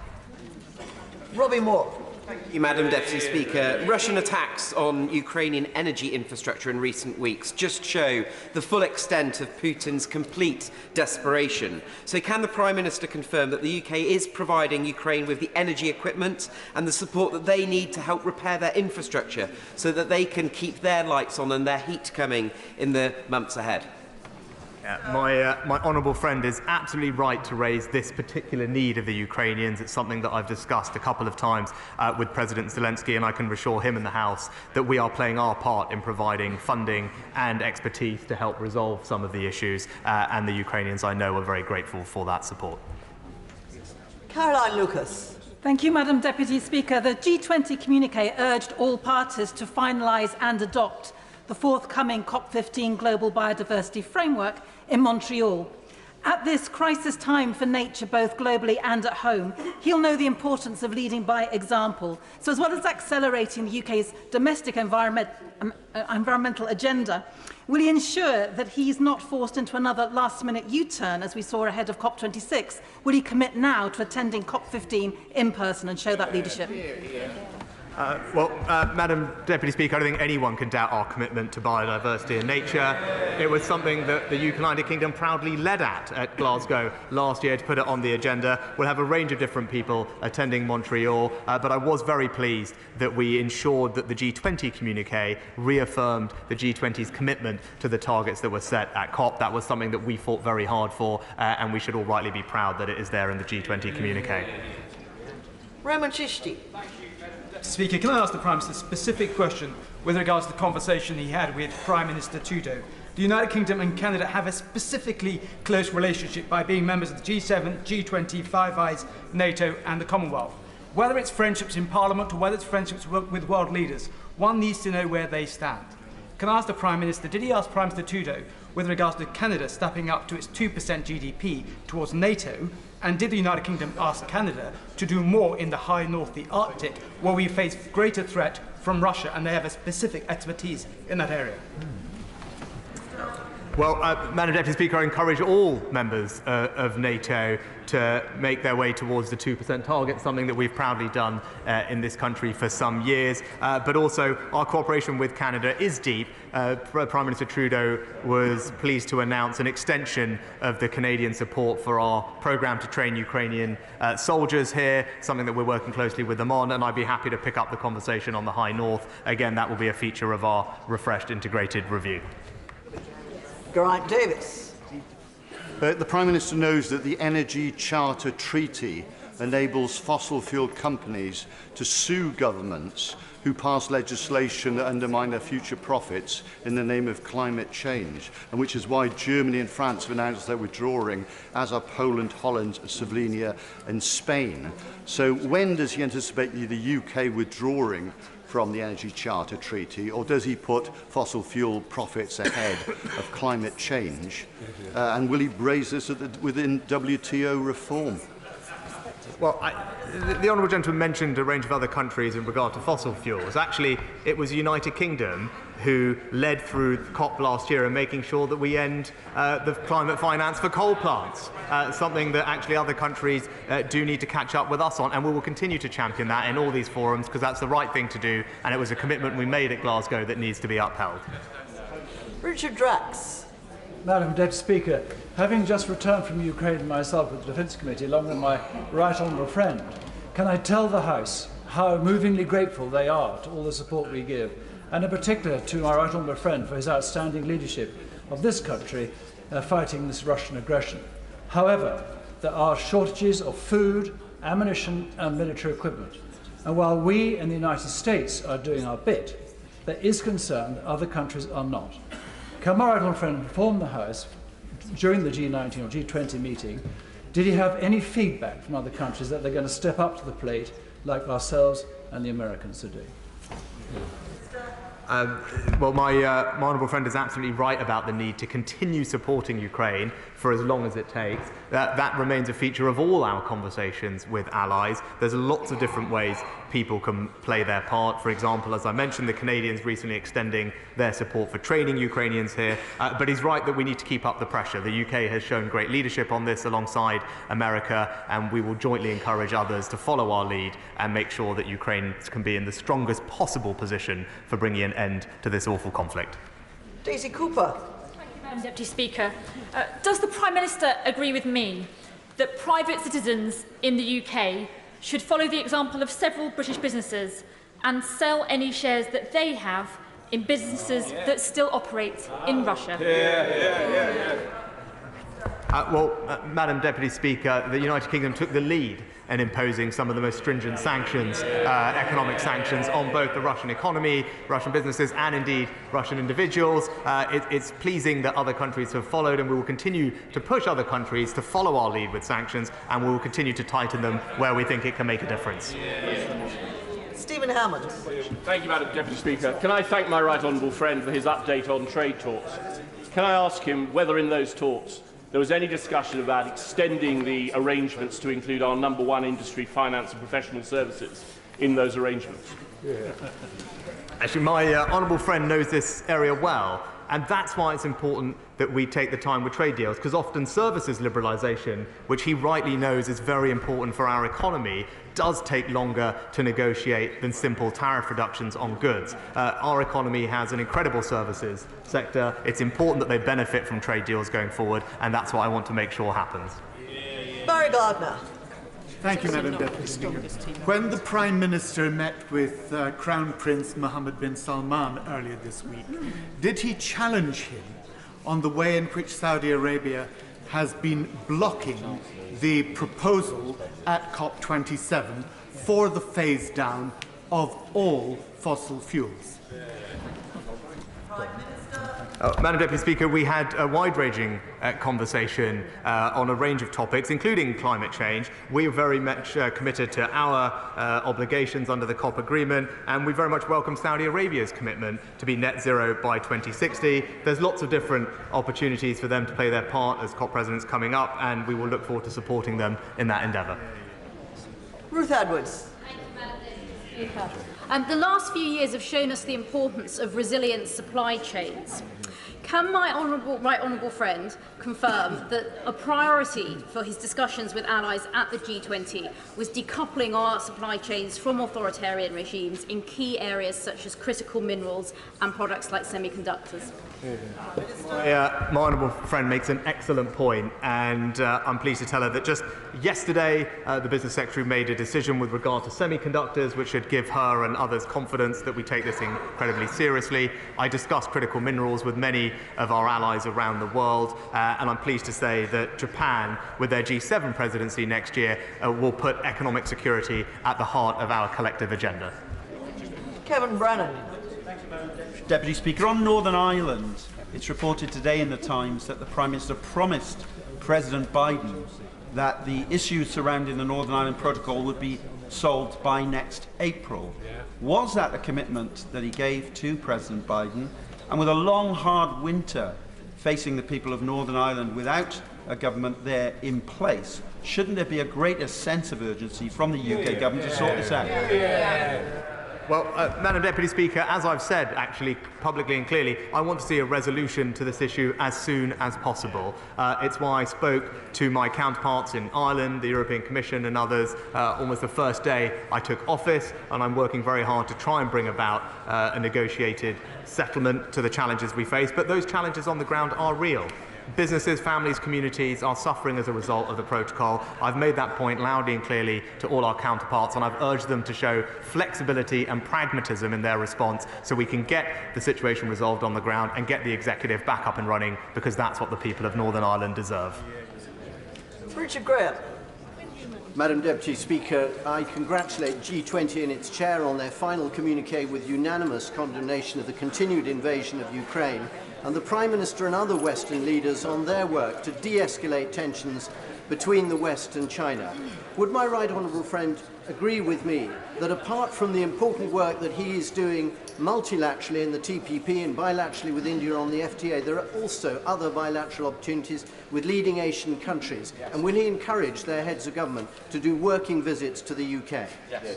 Robbie Moore. Thank you, Madam Deputy Speaker. Russian attacks on Ukrainian energy infrastructure in recent weeks just show the full extent of Putin's complete desperation. So can the Prime Minister confirm that the UK is providing Ukraine with the energy equipment and the support that they need to help repair their infrastructure so that they can keep their lights on and their heat coming in the months ahead? My honourable friend is absolutely right to raise this particular need of the Ukrainians. It's something that I've discussed a couple of times with President Zelensky, and I can assure him in the House that we are playing our part in providing funding and expertise to help resolve some of the issues, and the Ukrainians, I know, are very grateful for that support. Caroline Lucas. Thank you, Madam Deputy Speaker. The G20 communiqué urged all parties to finalise and adopt the forthcoming COP15 Global Biodiversity Framework in Montreal. At this crisis time for nature, both globally and at home, he'll know the importance of leading by example. So as well as accelerating the UK's domestic environmental agenda, will he ensure that he's not forced into another last-minute U-turn, as we saw ahead of COP26? Will he commit now to attending COP15 in person and show that leadership? Madam Deputy Speaker, I don't think anyone can doubt our commitment to biodiversity and nature. It was something that the United Kingdom proudly led at Glasgow last year to put it on the agenda. We'll have a range of different people attending Montreal, but I was very pleased that we ensured that the G20 communiqué reaffirmed the G20's commitment to the targets that were set at COP. That was something that we fought very hard for, and we should all rightly be proud that it is there in the G20 communiqué. Roman Chishti. Speaker, can I ask the Prime Minister a specific question with regards to the conversation he had with Prime Minister Trudeau? The United Kingdom and Canada have a specifically close relationship by being members of the G7, G20, Five Eyes, NATO and the Commonwealth. Whether it's friendships in Parliament or whether it's friendships with world leaders, one needs to know where they stand. Can I ask the Prime Minister, did he ask Prime Minister Trudeau with regards to Canada stepping up to its 2% GDP towards NATO? And did the United Kingdom ask Canada to do more in the high north, the Arctic, where we face greater threat from Russia and they have a specific expertise in that area? Well, Madam Deputy Speaker, I encourage all members of NATO to make their way towards the 2% target, something that we've proudly done in this country for some years. But also, our cooperation with Canada is deep. Prime Minister Trudeau was pleased to announce an extension of the Canadian support for our programme to train Ukrainian soldiers here, something that we're working closely with them on, and I'd be happy to pick up the conversation on the High North. Again, that will be a feature of our refreshed integrated review. Geraint Davis. The Prime Minister knows that the Energy Charter Treaty enables fossil fuel companies to sue governments who pass legislation that undermine their future profits in the name of climate change, and which is why Germany and France have announced they're withdrawing, as are Poland, Holland, Slovenia and Spain. So when does he anticipate the UK withdrawing from the Energy Charter Treaty, or does he put fossil fuel profits ahead of climate change? And will he raise this within WTO reform? Well, the honourable gentleman mentioned a range of other countries in regard to fossil fuels. Actually, it was the United Kingdom who led through COP last year in making sure that we end the climate finance for coal plants, something that actually other countries do need to catch up with us on, and we will continue to champion that in all these forums because that's the right thing to do, and it was a commitment we made at Glasgow that needs to be upheld. Richard Drax. Madam Deputy Speaker, having just returned from Ukraine myself with the Defence Committee, along with my right honourable friend, can I tell the House how movingly grateful they are to all the support we give, and in particular to my right honourable friend for his outstanding leadership of this country fighting this Russian aggression. However, there are shortages of food, ammunition and military equipment, and while we in the United States are doing our bit, there is concern that other countries are not. Can my right honourable friend inform the House during the G19 or G20 meeting, did he have any feedback from other countries that they're going to step up to the plate like ourselves and the Americans are doing? Well, my honourable friend is absolutely right about the need to continue supporting Ukraine for as long as it takes. That remains a feature of all our conversations with allies. There's lots of different ways people can play their part. For example, as I mentioned, the Canadians recently extending their support for training Ukrainians here. But he's right that we need to keep up the pressure. The UK has shown great leadership on this alongside America, and we will jointly encourage others to follow our lead and make sure that Ukraine can be in the strongest possible position for bringing an end to this awful conflict. Daisy Cooper. Madam Deputy Speaker, does the Prime Minister agree with me that private citizens in the UK should follow the example of several British businesses and sell any shares that they have in businesses that still operate in Russia? Madam Deputy Speaker, the United Kingdom took the lead in imposing some of the most stringent sanctions, economic sanctions, on both the Russian economy, Russian businesses, and indeed Russian individuals. It's pleasing that other countries have followed, and we will continue to push other countries to follow our lead with sanctions, and we will continue to tighten them where we think it can make a difference. Stephen Hammond. Thank you, Madam Deputy Speaker. Can I thank my right honourable friend for his update on trade talks? Can I ask him whether in those talks there was any discussion about extending the arrangements to include our #1 industry, finance and professional services in those arrangements? Actually, my honourable friend knows this area well, and that's why it's important that we take the time with trade deals, because often services liberalisation, which he rightly knows is very important for our economy, does take longer to negotiate than simple tariff reductions on goods. Our economy has an incredible services sector. It's important that they benefit from trade deals going forward, and that's what I want to make sure happens. Barry Gardner. Thank you, Madam Deputy Speaker. When the Prime Minister met with Crown Prince Mohammed bin Salman earlier this week, did he challenge him on the way in which Saudi Arabia has been blocking the proposal at COP27 for the phase down of all fossil fuels? Madam Deputy Speaker, we had a wide-ranging conversation on a range of topics, including climate change. We are very much committed to our obligations under the COP agreement, and we very much welcome Saudi Arabia's commitment to be net zero by 2060. There's lots of different opportunities for them to play their part as COP presidents coming up, and we will look forward to supporting them in that endeavour. Ruth Edwards. The last few years have shown us the importance of resilient supply chains. Can my right honourable friend confirm that a priority for his discussions with allies at the G20 was decoupling our supply chains from authoritarian regimes in key areas such as critical minerals and products like semiconductors? My honourable friend makes an excellent point, and I'm pleased to tell her that just yesterday the Business Secretary made a decision with regard to semiconductors which should give her and others confidence that we take this incredibly seriously. I discussed critical minerals with many of our allies around the world, and I'm pleased to say that Japan, with their G7 presidency next year, will put economic security at the heart of our collective agenda. Kevin Brennan. Deputy Speaker, on Northern Ireland, it's reported today in the Times that the Prime Minister promised President Biden that the issues surrounding the Northern Ireland Protocol would be solved by next April. Was that a commitment that he gave to President Biden? And with a long, hard winter facing the people of Northern Ireland without a government there in place, shouldn't there be a greater sense of urgency from the UK government to sort this out? Well, Madam Deputy Speaker, as I've said actually publicly and clearly, I want to see a resolution to this issue as soon as possible. It's why I spoke to my counterparts in Ireland, the European Commission and others almost the first day I took office, and I'm working very hard to try and bring about a negotiated settlement to the challenges we face. But those challenges on the ground are real. Businesses, families, communities are suffering as a result of the protocol. I've made that point loudly and clearly to all our counterparts, and I've urged them to show flexibility and pragmatism in their response so we can get the situation resolved on the ground and get the executive back up and running, because that's what the people of Northern Ireland deserve. Richard Graham. Madam Deputy Speaker, I congratulate G20 and its chair on their final communiqué with unanimous condemnation of the continued invasion of Ukraine, and the Prime Minister and other Western leaders on their work to de-escalate tensions between the West and China. Would my right honourable friend agree with me that apart from the important work that he is doing multilaterally in the TPP and bilaterally with India on the FTA, there are also other bilateral opportunities with leading Asian countries? And will he encourage their heads of government to do working visits to the UK? Yes.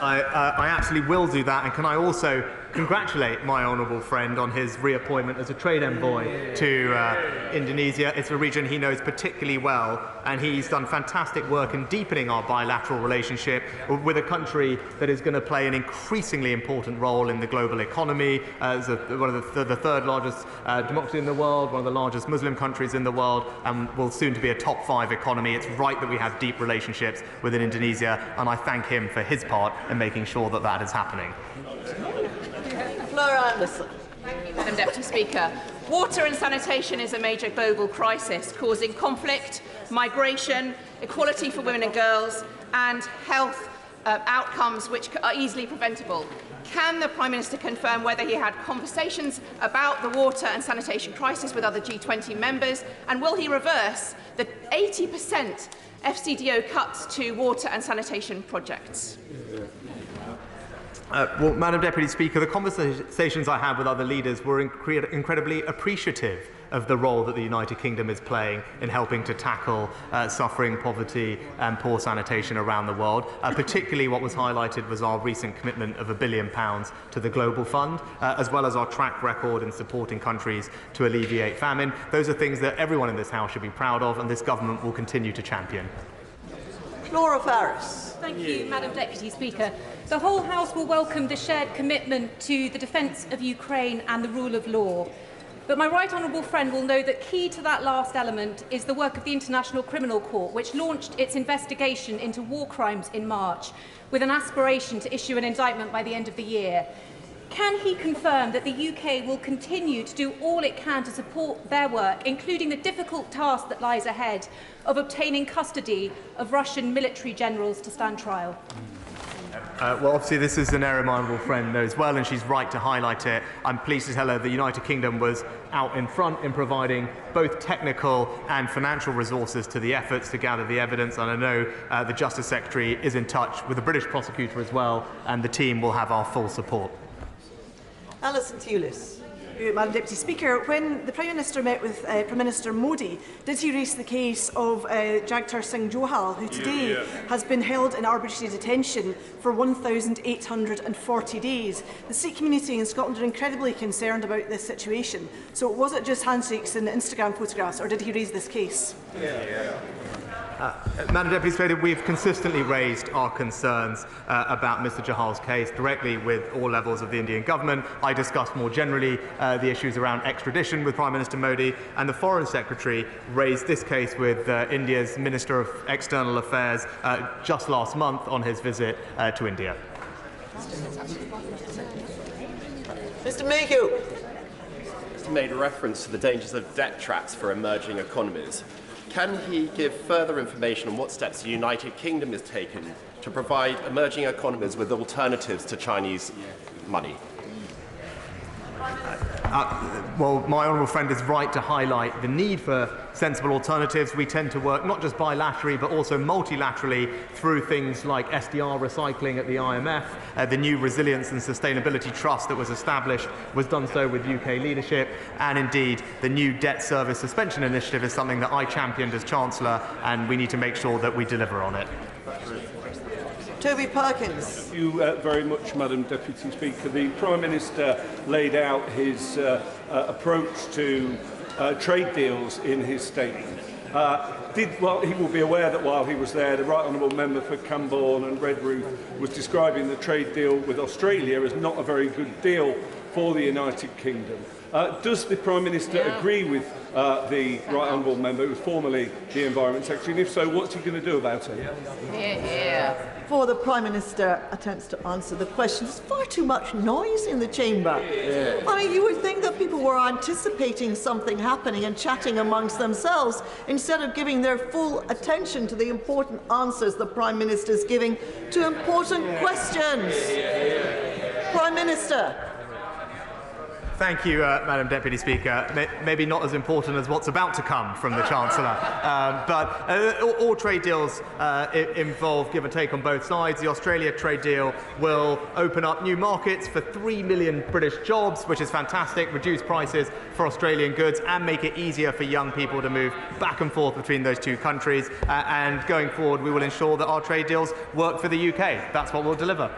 I absolutely will do that, and can I also congratulate my honourable friend on his reappointment as a trade envoy to Indonesia. It's a region he knows particularly well, and he's done fantastic work in deepening our bilateral relationship with a country that is going to play an increasingly important role in the global economy, as one of the third largest democracy in the world, one of the largest Muslim countries in the world, and will soon to be a top 5 economy. It's right that we have deep relationships with Indonesia, and I thank him for his part in making sure that that is happening. Flora Anderson. Thank you, Madam Deputy Speaker. Water and sanitation is a major global crisis, causing conflict, migration, equality for women and girls, and health outcomes which are easily preventable. Can the Prime Minister confirm whether he had conversations about the water and sanitation crisis with other G20 members, and will he reverse the 80% FCDO cuts to water and sanitation projects? Well, Madam Deputy Speaker, the conversations I had with other leaders were incredibly appreciative of the role that the United Kingdom is playing in helping to tackle suffering, poverty and poor sanitation around the world. Particularly what was highlighted was our recent commitment of £1 billion to the Global Fund, as well as our track record in supporting countries to alleviate famine. Those are things that everyone in this House should be proud of, and this government will continue to champion. Laura Farris. Thank you, Madam Deputy Speaker. The whole House will welcome the shared commitment to the defence of Ukraine and the rule of law. But my right honourable friend will know that key to that last element is the work of the International Criminal Court, which launched its investigation into war crimes in March, with an aspiration to issue an indictment by the end of the year. Can he confirm that the UK will continue to do all it can to support their work, including the difficult task that lies ahead of obtaining custody of Russian military generals to stand trial? Well, obviously this is an area my honourable friend knows well, and she's right to highlight it. I'm pleased to tell her the United Kingdom was out in front in providing both technical and financial resources to the efforts to gather the evidence, and I know the Justice Secretary is in touch with the British prosecutor as well, and the team will have our full support. Alison Tulis. Madam Deputy Speaker, when the Prime Minister met with Prime Minister Modi, did he raise the case of Jagtar Singh Johal, who today has been held in arbitrary detention for 1,840 days? The Sikh community in Scotland are incredibly concerned about this situation. So was it just handshakes and Instagram photographs, or did he raise this case? Madam Deputy Speaker, we've consistently raised our concerns about Mr Jahal's case directly with all levels of the Indian government. I discussed more generally the issues around extradition with Prime Minister Modi, and the Foreign Secretary raised this case with India's Minister of External Affairs just last month on his visit to India. Mr Mayhew. Made reference to the dangers of debt traps for emerging economies. Can he give further information on what steps the United Kingdom has taken to provide emerging economies with alternatives to Chinese money? Well, my honourable friend is right to highlight the need for sensible alternatives. We tend to work not just bilaterally but also multilaterally through things like SDR recycling at the IMF. The new Resilience and Sustainability Trust that was established was done so with UK leadership, and indeed the new debt service suspension initiative is something that I championed as Chancellor, and we need to make sure that we deliver on it. Toby Perkins. Thank you very much, Madam Deputy Speaker. The Prime Minister laid out his approach to trade deals in his statement. He will be aware that while he was there, the Right Honourable Member for Camborne and Redruth was describing the trade deal with Australia as not a very good deal for the United Kingdom. Does the Prime Minister agree with the Right Honourable Member, who was formerly the Environment Secretary, and if so, what's he going to do about it? Before the Prime Minister attempts to answer the question, there's far too much noise in the chamber. I mean, you would think that people were anticipating something happening and chatting amongst themselves instead of giving their full attention to the important answers the Prime Minister is giving to important questions. Prime Minister. Thank you, Madam Deputy Speaker. Maybe not as important as what's about to come from the Chancellor. But all trade deals involve give and take on both sides. The Australia trade deal will open up new markets for 3 million British jobs, which is fantastic, reduce prices for Australian goods and make it easier for young people to move back and forth between those two countries. And going forward, we will ensure that our trade deals work for the UK. That's what we'll deliver.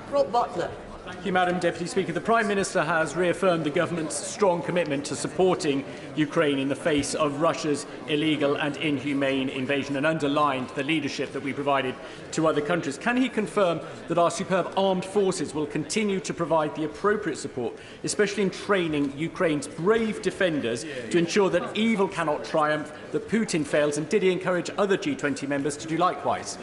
Rob Butler. Thank you, Madam Deputy Speaker. The Prime Minister has reaffirmed the government's strong commitment to supporting Ukraine in the face of Russia's illegal and inhumane invasion and underlined the leadership that we provided to other countries. Can he confirm that our superb armed forces will continue to provide the appropriate support, especially in training Ukraine's brave defenders to ensure that evil cannot triumph, that Putin fails, and did he encourage other G20 members to do likewise?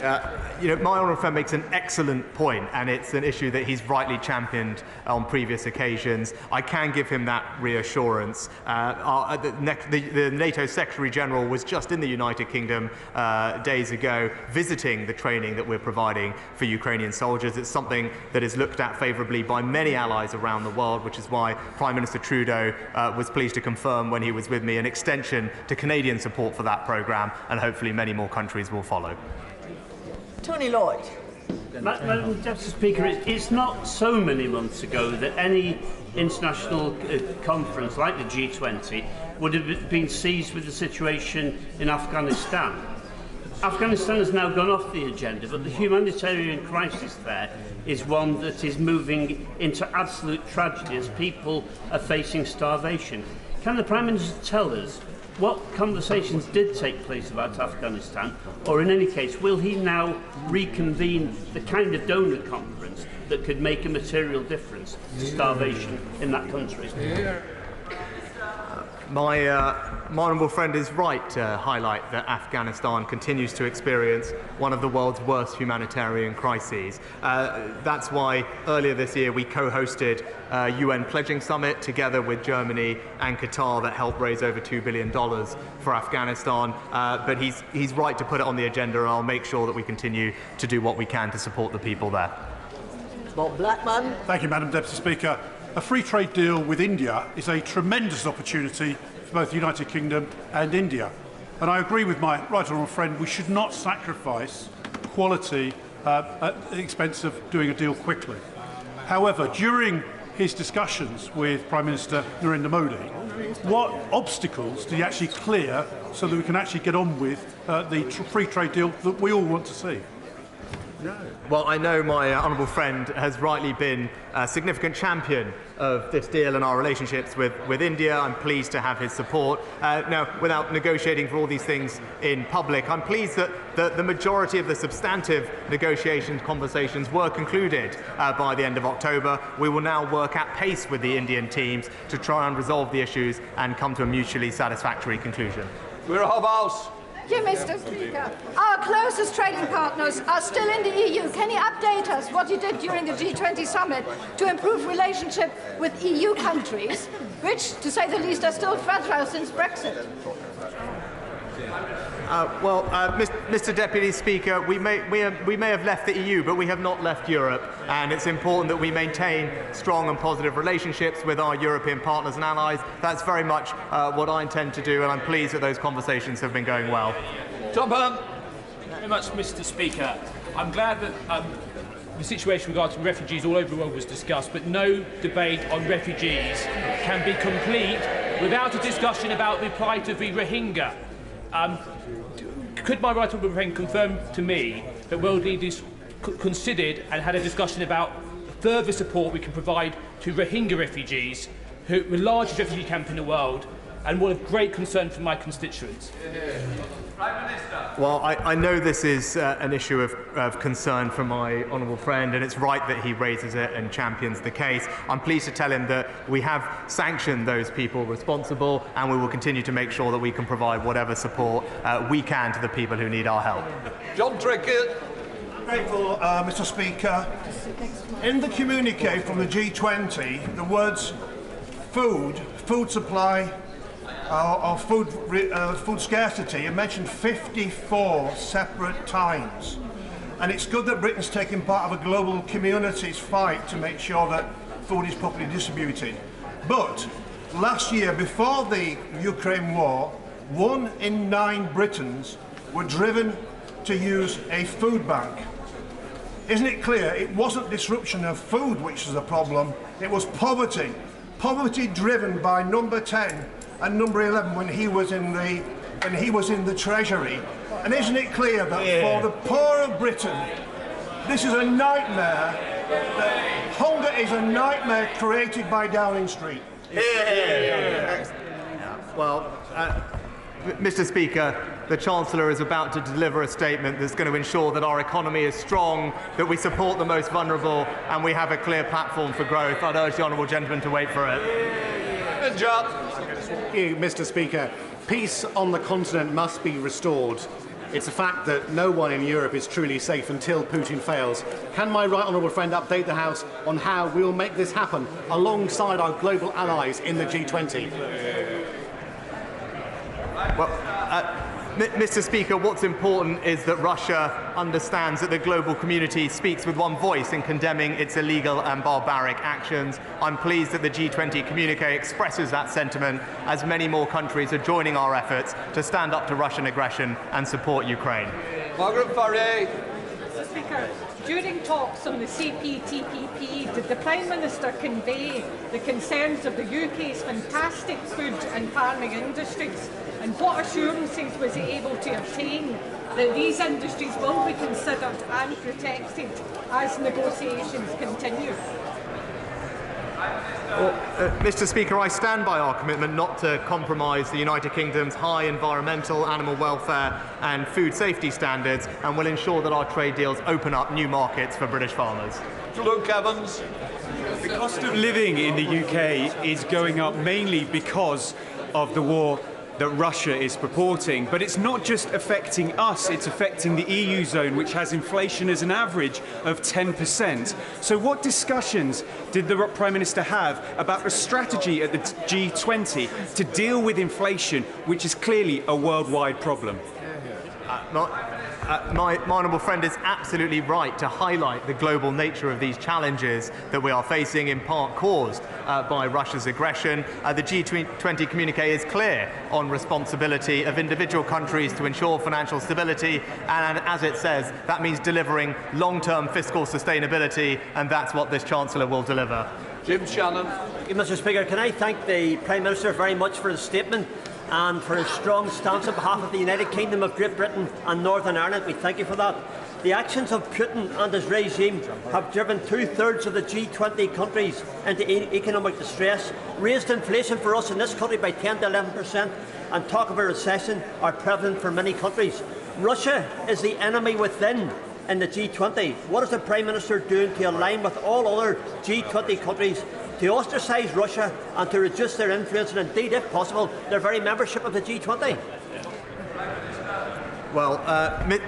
My honourable friend makes an excellent point, and it's an issue that he's rightly championed on previous occasions. I can give him that reassurance. The NATO Secretary General was just in the United Kingdom days ago visiting the training that we're providing for Ukrainian soldiers. It's something that is looked at favourably by many allies around the world, which is why Prime Minister Trudeau was pleased to confirm when he was with me an extension to Canadian support for that programme, and hopefully many more countries will follow. Tony Lloyd. Madam Deputy Speaker, it's not so many months ago that any international conference like the G20 would have been seized with the situation in Afghanistan. Afghanistan has now gone off the agenda, but the humanitarian crisis there is one that is moving into absolute tragedy as people are facing starvation. Can the Prime Minister tell us what conversations did take place about Afghanistan, or in any case, will he now reconvene the kind of donor conference that could make a material difference to starvation in that country? My honourable friend is right to highlight that Afghanistan continues to experience one of the world's worst humanitarian crises. That's why earlier this year we co-hosted a UN pledging summit together with Germany and Qatar that helped raise over $2 billion for Afghanistan. But he's right to put it on the agenda, and I'll make sure that we continue to do what we can to support the people there. Bob Blackman. Thank you, Madam Deputy Speaker. A free trade deal with India is a tremendous opportunity for both the United Kingdom and India. And I agree with my right honourable friend, we should not sacrifice quality at the expense of doing a deal quickly. However, during his discussions with Prime Minister Narendra Modi, what obstacles did he actually clear so that we can actually get on with the free trade deal that we all want to see? Well, I know my honourable friend has rightly been a significant champion of this deal and our relationships with India. I'm pleased to have his support. Now, without negotiating for all these things in public, I'm pleased that the majority of the substantive negotiations conversations were concluded by the end of October. We will now work at pace with the Indian teams to try and resolve the issues and come to a mutually satisfactory conclusion. Thank you, Mr. Speaker. Our closest trading partners are still in the EU. Can you update us what you did during the G20 Summit to improve relationship with EU countries, which, to say the least, are still fragile since Brexit? Mr. Deputy Speaker, we may have left the EU, but we have not left Europe, and it's important that we maintain strong and positive relationships with our European partners and allies. That's very much what I intend to do, and I'm pleased that those conversations have been going well. Tom Hunt. Thank you very much, Mr. Speaker. I'm glad that the situation regarding refugees all over the world was discussed, but no debate on refugees can be complete without a discussion about the plight of the Rohingya. Could my right honourable friend confirm to me that world leaders considered and had a discussion about further support we can provide to Rohingya refugees, who are the largest refugee camp in the world, and one of great concern for my constituents? Prime Minister. Well, I know this is an issue of concern for my honourable friend, and it's right that he raises it and champions the case. I'm pleased to tell him that we have sanctioned those people responsible, and we will continue to make sure that we can provide whatever support we can to the people who need our help. John Trickett. Grateful, Mr. Speaker. In the communique from the G20, the words food supply, or food scarcity are mentioned 54 separate times. And it's good that Britain's taking part of a global community's fight to make sure that food is properly distributed. But last year, before the Ukraine war, 1 in 9 Britons were driven to use a food bank. Isn't it clear it wasn't disruption of food which was the problem, it was poverty. Poverty driven by number 10 and number 11 when he was in the Treasury. And isn't it clear that for the poor of Britain, this is a nightmare, that hunger is a nightmare created by Downing Street? Well, Mr. Speaker, the Chancellor is about to deliver a statement that's going to ensure that our economy is strong, that we support the most vulnerable, and we have a clear platform for growth. I'd urge the honourable gentleman to wait for it. Thank you, Mr. Speaker. Peace on the continent must be restored. It's a fact that no one in Europe is truly safe until Putin fails. Can my right honourable friend update the House on how we will make this happen alongside our global allies in the G20? Well, Mr. Speaker, what's important is that Russia understands that the global community speaks with one voice in condemning its illegal and barbaric actions. I'm pleased that the G20 communique expresses that sentiment, as many more countries are joining our efforts to stand up to Russian aggression and support Ukraine. Margaret Farray. Mr. Speaker, during talks on the CPTPP, did the Prime Minister convey the concerns of the UK's fantastic food and farming industries? And what assurances was he able to obtain that these industries will be considered and protected as negotiations continue? Well, Mr. Speaker, I stand by our commitment not to compromise the United Kingdom's high environmental, animal welfare and food safety standards, and will ensure that our trade deals open up new markets for British farmers. Luke Evans. The cost of living in the UK is going up mainly because of the war that Russia is purporting, but it's not just affecting us, it's affecting the EU zone, which has inflation as an average of 10%. So what discussions did the Prime Minister have about a strategy at the G20 to deal with inflation, which is clearly a worldwide problem? My honourable friend is absolutely right to highlight the global nature of these challenges that we are facing, in part caused by Russia's aggression. The G20 communique is clear on responsibility of individual countries to ensure financial stability, and as it says, that means delivering long-term fiscal sustainability, and that's what this Chancellor will deliver. Jim Shannon. Mr. Speaker, can I thank the Prime Minister very much for his statement and for his strong stance on behalf of the United Kingdom of Great Britain and Northern Ireland. We thank you for that. The actions of Putin and his regime have driven 2/3 of the G20 countries into economic distress, raised inflation for us in this country by 10 to 11%, and talk of a recession are prevalent for many countries. Russia is the enemy within in the G20. What is the Prime Minister doing to align with all other G20 countries to ostracise Russia and to reduce their influence and indeed, if possible, their very membership of the G20? Well,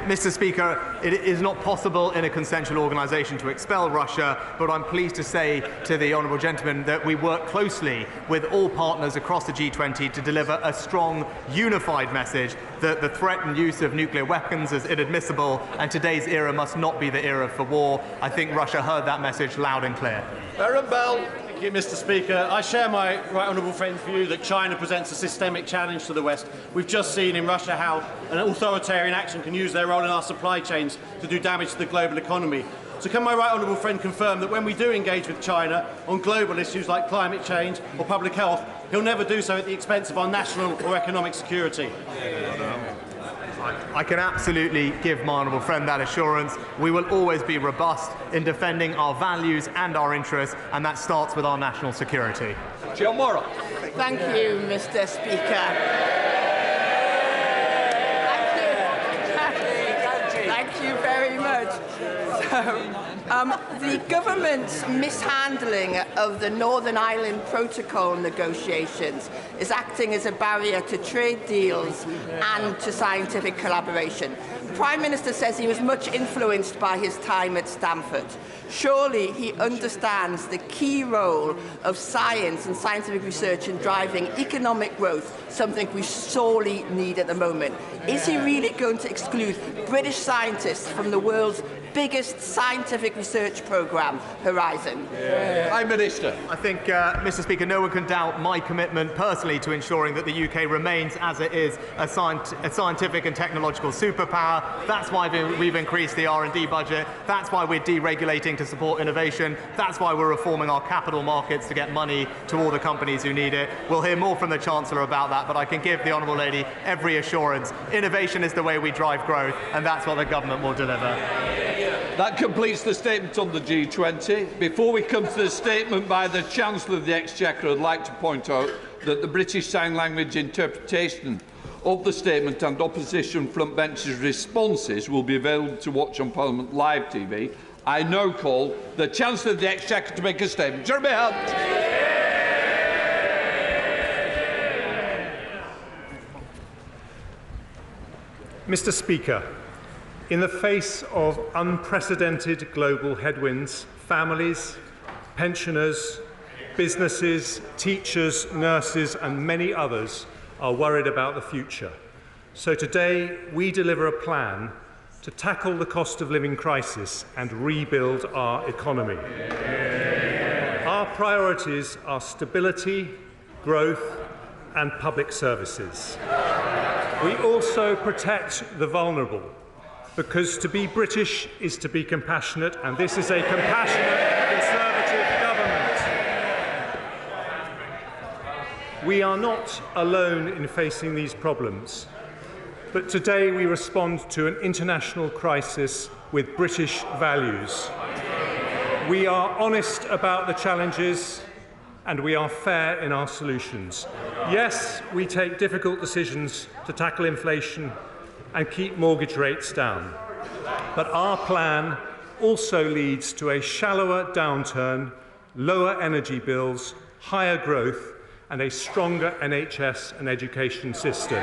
Mr. Speaker, it is not possible in a consensual organisation to expel Russia, but I'm pleased to say to the honourable gentleman that we work closely with all partners across the G20 to deliver a strong, unified message that the threat and use of nuclear weapons is inadmissible, and today's era must not be the era for war. I think Russia heard that message loud and clear. Aaron Bell. Thank you, Mr. Speaker. I share my right honourable friend's view that China presents a systemic challenge to the West. We've just seen in Russia how an authoritarian action can use their role in our supply chains to do damage to the global economy. So can my right honourable friend confirm that when we do engage with China on global issues like climate change or public health, he'll never do so at the expense of our national or economic security? I can absolutely give my honourable friend that assurance. We will always be robust in defending our values and our interests, and that starts with our national security. Jill Morrow. Thank you, Mr. Speaker. Thank you very much. The government's mishandling of the Northern Ireland Protocol negotiations is acting as a barrier to trade deals and to scientific collaboration. The Prime Minister says he was much influenced by his time at Stanford. Surely he understands the key role of science and scientific research in driving economic growth, something we sorely need at the moment. Is he really going to exclude British scientists from the world's biggest scientific research programme, Horizon? Prime Minister. I think, Mr. Speaker, no one can doubt my commitment personally to ensuring that the UK remains, as it is, a scientific and technological superpower. That's why we've increased the R&D budget. That's why we're deregulating to support innovation. That's why we're reforming our capital markets to get money to all the companies who need it. We'll hear more from the Chancellor about that, but I can give the Honourable Lady every assurance. Innovation is the way we drive growth, and that's what the government will deliver. That completes the statement on the G20. Before we come to the statement by the Chancellor of the Exchequer, I'd like to point out that the British Sign Language interpretation of the statement and opposition front benches' responses will be available to watch on Parliament Live TV. I now call the Chancellor of the Exchequer to make a statement. Jeremy Hunt. Mr. Speaker, in the face of unprecedented global headwinds, families, pensioners, businesses, teachers, nurses and many others are worried about the future. So today we deliver a plan to tackle the cost of living crisis and rebuild our economy. Our priorities are stability, growth and public services. We also protect the vulnerable, because to be British is to be compassionate, and this is a compassionate Conservative government. We are not alone in facing these problems, but today we respond to an international crisis with British values. We are honest about the challenges and we are fair in our solutions. Yes, we take difficult decisions to tackle inflation and keep mortgage rates down. But our plan also leads to a shallower downturn, lower energy bills, higher growth, and a stronger NHS and education system.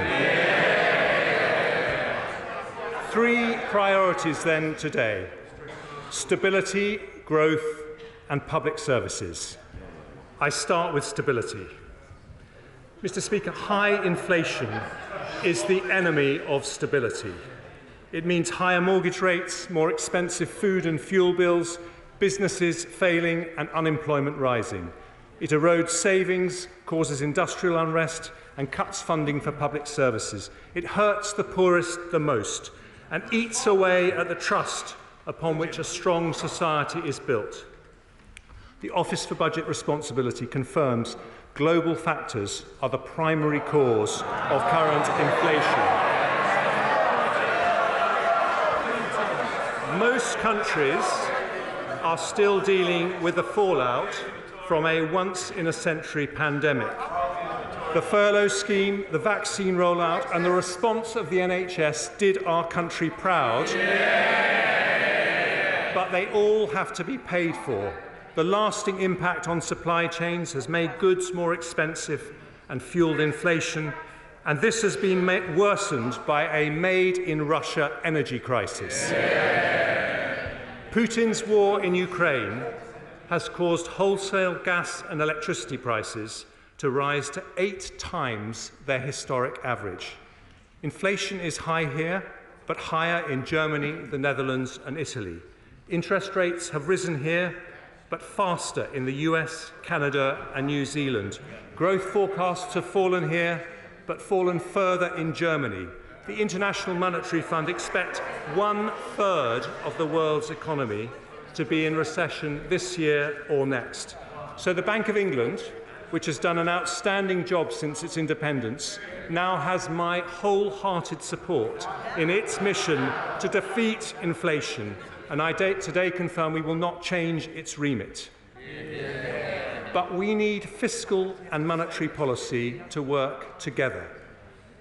Three priorities then today: stability, growth, and public services. I start with stability. Mr. Speaker, high inflation is the enemy of stability. It means higher mortgage rates, more expensive food and fuel bills, businesses failing and unemployment rising. It erodes savings, causes industrial unrest and cuts funding for public services. It hurts the poorest the most and eats away at the trust upon which a strong society is built. The Office for Budget Responsibility confirms global factors are the primary cause of current inflation. Most countries are still dealing with the fallout from a once-in-a-century pandemic. The furlough scheme, the vaccine rollout and the response of the NHS did our country proud, but they all have to be paid for. The lasting impact on supply chains has made goods more expensive and fuelled inflation, And this has been worsened by a made-in-Russia energy crisis. Putin's war in Ukraine has caused wholesale gas and electricity prices to rise to 8 times their historic average. Inflation is high here, but higher in Germany, the Netherlands and Italy. Interest rates have risen here, but faster in the US, Canada and New Zealand. Growth forecasts have fallen here, but fallen further in Germany. The International Monetary Fund expects 1/3 of the world's economy to be in recession this year or next. So the Bank of England, which has done an outstanding job since its independence, now has my wholehearted support in its mission to defeat inflation, and I today confirm we will not change its remit. But we need fiscal and monetary policy to work together,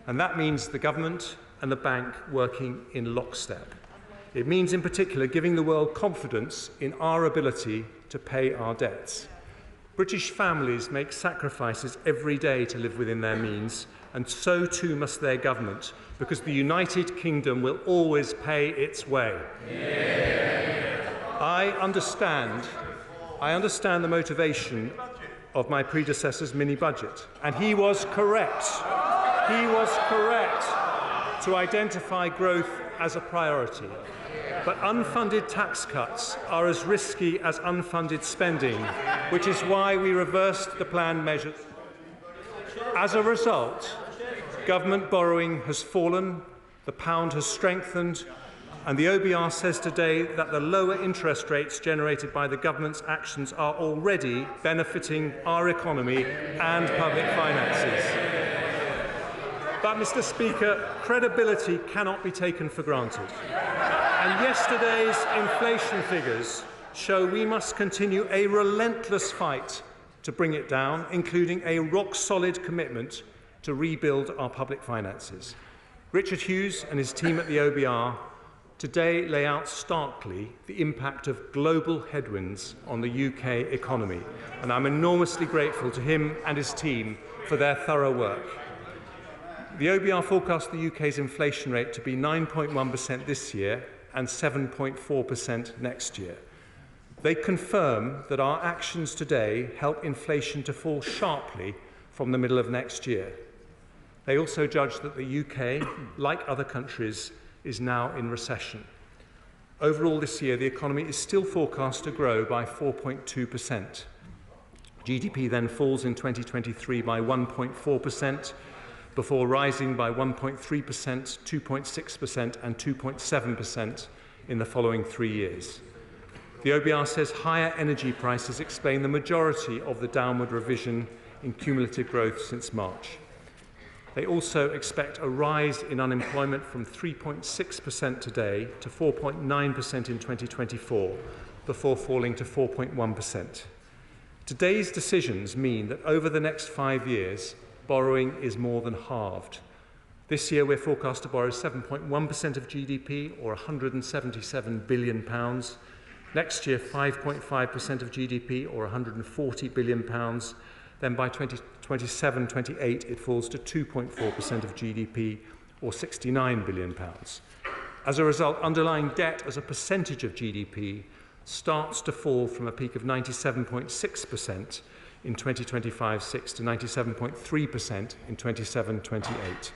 and that means the government and the bank working in lockstep. It means, in particular, giving the world confidence in our ability to pay our debts. British families make sacrifices every day to live within their means, and so too must their government, because the United Kingdom will always pay its way. I understand the motivation of my predecessor's mini-budget, and he was correct. He was correct to identify growth as a priority. But unfunded tax cuts are as risky as unfunded spending, which is why we reversed the planned measures. As a result, government borrowing has fallen, the pound has strengthened, and the OBR says today that the lower interest rates generated by the government's actions are already benefiting our economy and public finances. But, Mr. Speaker, credibility cannot be taken for granted. And yesterday's inflation figures show we must continue a relentless fight to bring it down, including a rock-solid commitment to rebuild our public finances. Richard Hughes and his team at the OBR today lay out starkly the impact of global headwinds on the UK economy, and I'm enormously grateful to him and his team for their thorough work. The OBR forecast the UK's inflation rate to be 9.1% this year and 7.4% next year. They confirm that our actions today help inflation to fall sharply from the middle of next year. They also judge that the UK, like other countries, is now in recession. Overall this year, the economy is still forecast to grow by 4.2%. GDP then falls in 2023 by 1.4%, before rising by 1.3%, 2.6% and 2.7% in the following 3 years. The OBR says higher energy prices explain the majority of the downward revision in cumulative growth since March. They also expect a rise in unemployment from 3.6% today to 4.9% in 2024, before falling to 4.1%. Today's decisions mean that over the next 5 years, borrowing is more than halved. This year we're forecast to borrow 7.1% of GDP, or £177 billion. Next year 5.5% of GDP, or £140 billion. Then by 2027-28 it falls to 2.4% of GDP, or £69 billion. As a result, underlying debt as a percentage of GDP starts to fall from a peak of 97.6% in 2025-6 to 97.3% in 27-28.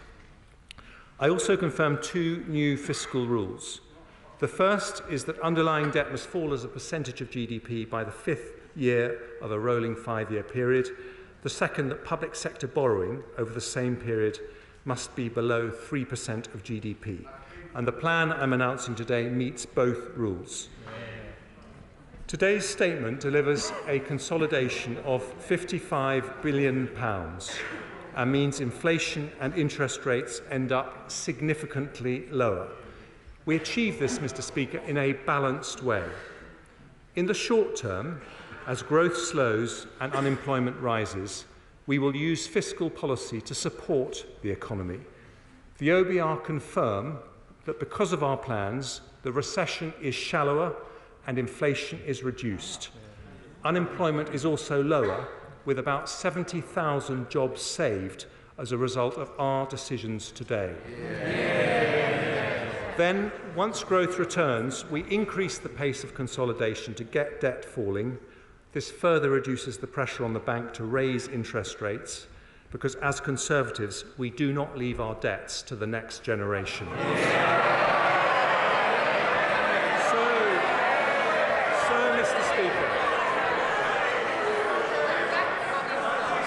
I also confirmed 2 new fiscal rules. The first is that underlying debt must fall as a percentage of GDP by the 5th year of a rolling 5-year period. The second, that public sector borrowing over the same period must be below 3% of GDP. And the plan I'm announcing today meets both rules. Today's statement delivers a consolidation of £55 billion and means inflation and interest rates end up significantly lower. We achieve this, Mr. Speaker, in a balanced way. In the short term, as growth slows and unemployment rises, we will use fiscal policy to support the economy. The OBR confirm that because of our plans, the recession is shallower and inflation is reduced. Unemployment is also lower, with about 70,000 jobs saved as a result of our decisions today. Then, once growth returns, we increase the pace of consolidation to get debt falling. This further reduces the pressure on the bank to raise interest rates, because as Conservatives, we do not leave our debts to the next generation.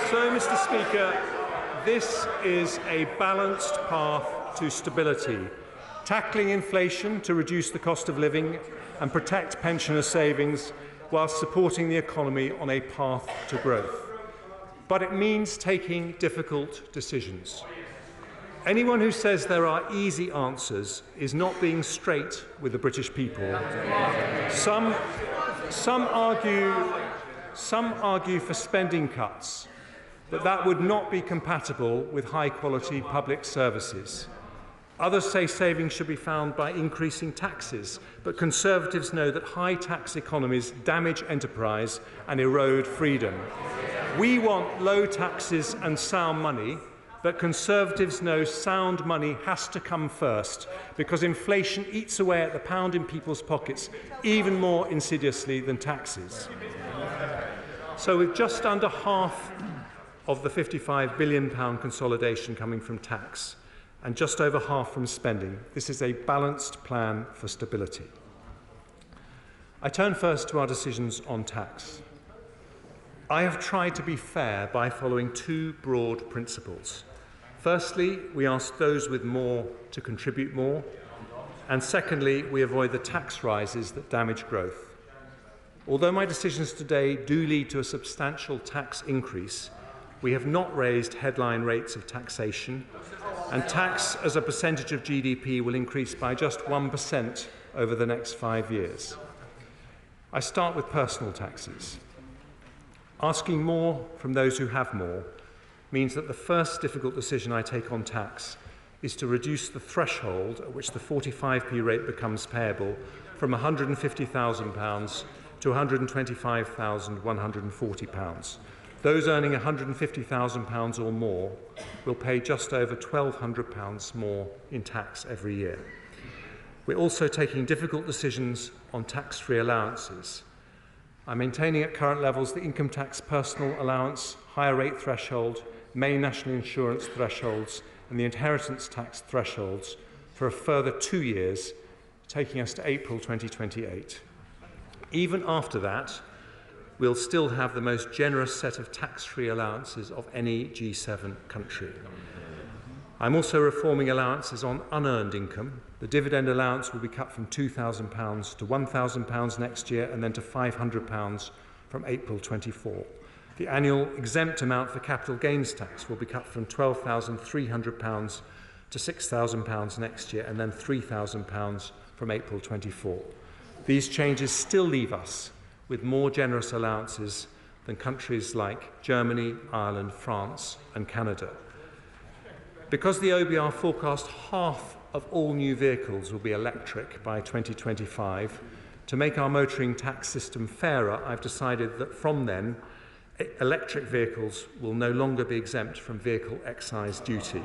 So, Mr. Speaker, this is a balanced path to stability, tackling inflation to reduce the cost of living and protect pensioner savings whilst supporting the economy on a path to growth. But it means taking difficult decisions. Anyone who says there are easy answers is not being straight with the British people. Some argue for spending cuts, but that would not be compatible with high-quality public services. Others say savings should be found by increasing taxes, but Conservatives know that high-tax economies damage enterprise and erode freedom. We want low taxes and sound money, but Conservatives know sound money has to come first, because inflation eats away at the pound in people's pockets even more insidiously than taxes. So with just under half of the £55 billion consolidation coming from tax and just over half from spending, this is a balanced plan for stability. I turn first to our decisions on tax. I have tried to be fair by following two broad principles. Firstly, we ask those with more to contribute more, and secondly, we avoid the tax rises that damage growth. Although my decisions today do lead to a substantial tax increase, we have not raised headline rates of taxation, and tax as a percentage of GDP will increase by just 1% over the next 5 years. I start with personal taxes. Asking more from those who have more means that the first difficult decision I take on tax is to reduce the threshold at which the 45p rate becomes payable from £150,000 to £125,140. Those earning £150,000 or more will pay just over £1,200 more in tax every year. We're also taking difficult decisions on tax-free allowances. I'm maintaining at current levels the income tax personal allowance, higher rate threshold, main national insurance thresholds and the inheritance tax thresholds for a further 2 years, taking us to April 2028. Even after that, we'll still have the most generous set of tax-free allowances of any G7 country. I'm also reforming allowances on unearned income. The dividend allowance will be cut from £2,000 to £1,000 next year and then to £500 from April 24. The annual exempt amount for capital gains tax will be cut from £12,300 to £6,000 next year and then £3,000 from April 24. These changes still leave us with more generous allowances than countries like Germany, Ireland, France and Canada. Because the OBR forecast half of all new vehicles will be electric by 2025, to make our motoring tax system fairer, I've decided that from then, electric vehicles will no longer be exempt from vehicle excise duty.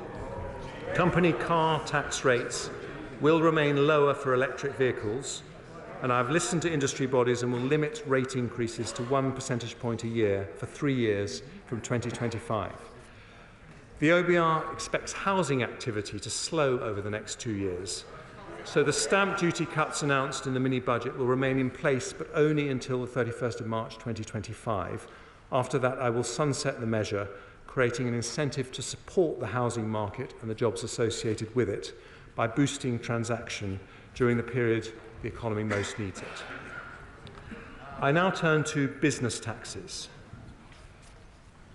Company car tax rates will remain lower for electric vehicles, and I've listened to industry bodies and will limit rate increases to 1 percentage point a year for 3 years from 2025. The OBR expects housing activity to slow over the next 2 years, so the stamp duty cuts announced in the mini-budget will remain in place, but only until the 31st of March 2025. After that, I will sunset the measure, creating an incentive to support the housing market and the jobs associated with it by boosting transaction during the period the economy most needs it. I now turn to business taxes.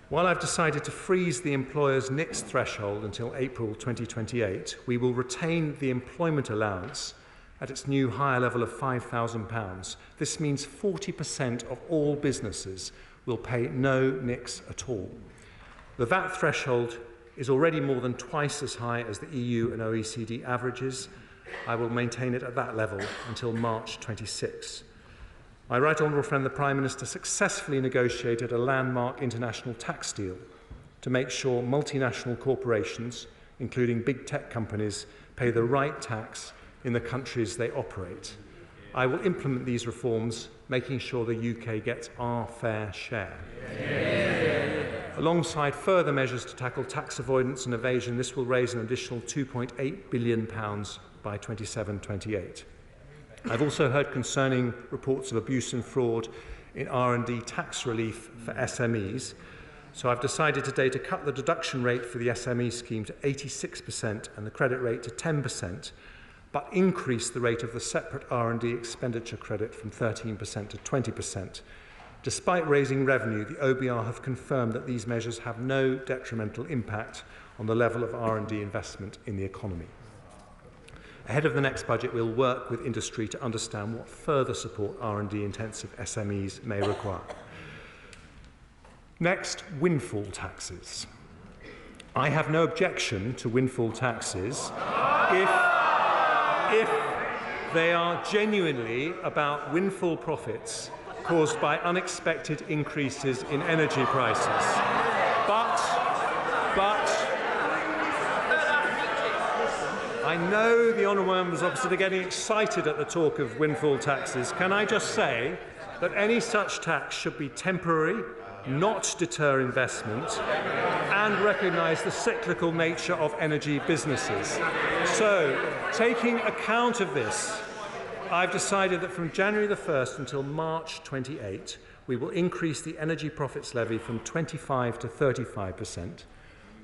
While I've decided to freeze the employer's NICS threshold until April 2028, we will retain the employment allowance at its new higher level of £5,000. This means 40% of all businesses will pay no NICS at all. The VAT threshold is already more than twice as high as the EU and OECD averages. I will maintain it at that level until March 26. My right honourable friend, the Prime Minister, successfully negotiated a landmark international tax deal. to make sure multinational corporations, including big tech companies, pay the right tax in the countries they operate. I will implement these reforms, making sure the UK gets our fair share. Alongside further measures to tackle tax avoidance and evasion, this will raise an additional £2.8 billion by 27-28. I've also heard concerning reports of abuse and fraud in R&D tax relief for SMEs, so I've decided today to cut the deduction rate for the SME scheme to 86% and the credit rate to 10%, but increase the rate of the separate R&D expenditure credit from 13% to 20%. Despite raising revenue, the OBR have confirmed that these measures have no detrimental impact on the level of R&D investment in the economy. Ahead of the next budget, we'll work with industry to understand what further support R&D intensive SMEs may require. Next, windfall taxes. I have no objection to windfall taxes if they are genuinely about windfall profits caused by unexpected increases in energy prices. But I know the honourable members opposite are getting excited at the talk of windfall taxes. Can I just say that any such tax should be temporary, not deter investment, and recognise the cyclical nature of energy businesses. So, taking account of this, I've decided that from January the 1st until March 28, we will increase the energy profits levy from 25 to 35%.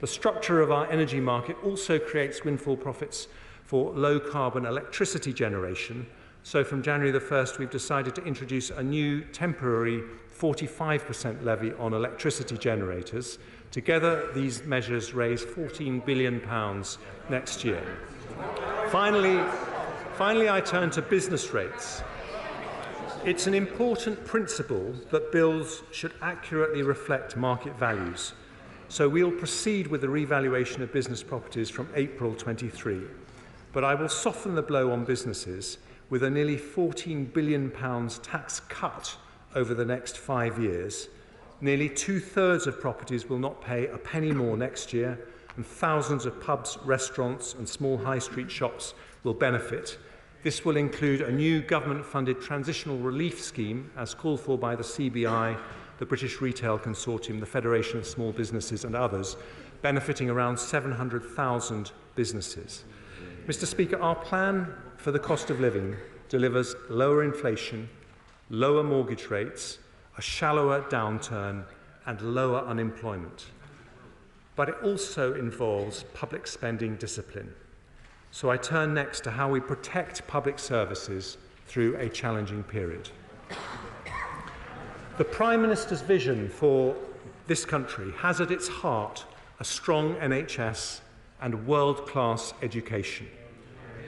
The structure of our energy market also creates windfall profits for low-carbon electricity generation. So from January the 1st, we've decided to introduce a new temporary 45% levy on electricity generators. Together, these measures raise £14 billion next year. Finally, I turn to business rates. It's an important principle that bills should accurately reflect market values. So we'll proceed with the revaluation of business properties from April 23. But I will soften the blow on businesses with a nearly £14 billion tax cut over the next 5 years. Nearly 2/3 of properties will not pay a penny more next year, and thousands of pubs, restaurants and small high street shops will benefit. This will include a new government-funded transitional relief scheme, as called for by the CBI, the British Retail Consortium, the Federation of Small Businesses and others, benefiting around 700,000 businesses. Mr. Speaker, our plan for the cost of living delivers lower inflation, lower mortgage rates, a shallower downturn and lower unemployment. But it also involves public spending discipline. So I turn next to how we protect public services through a challenging period. The Prime Minister's vision for this country has at its heart a strong NHS and world-class education.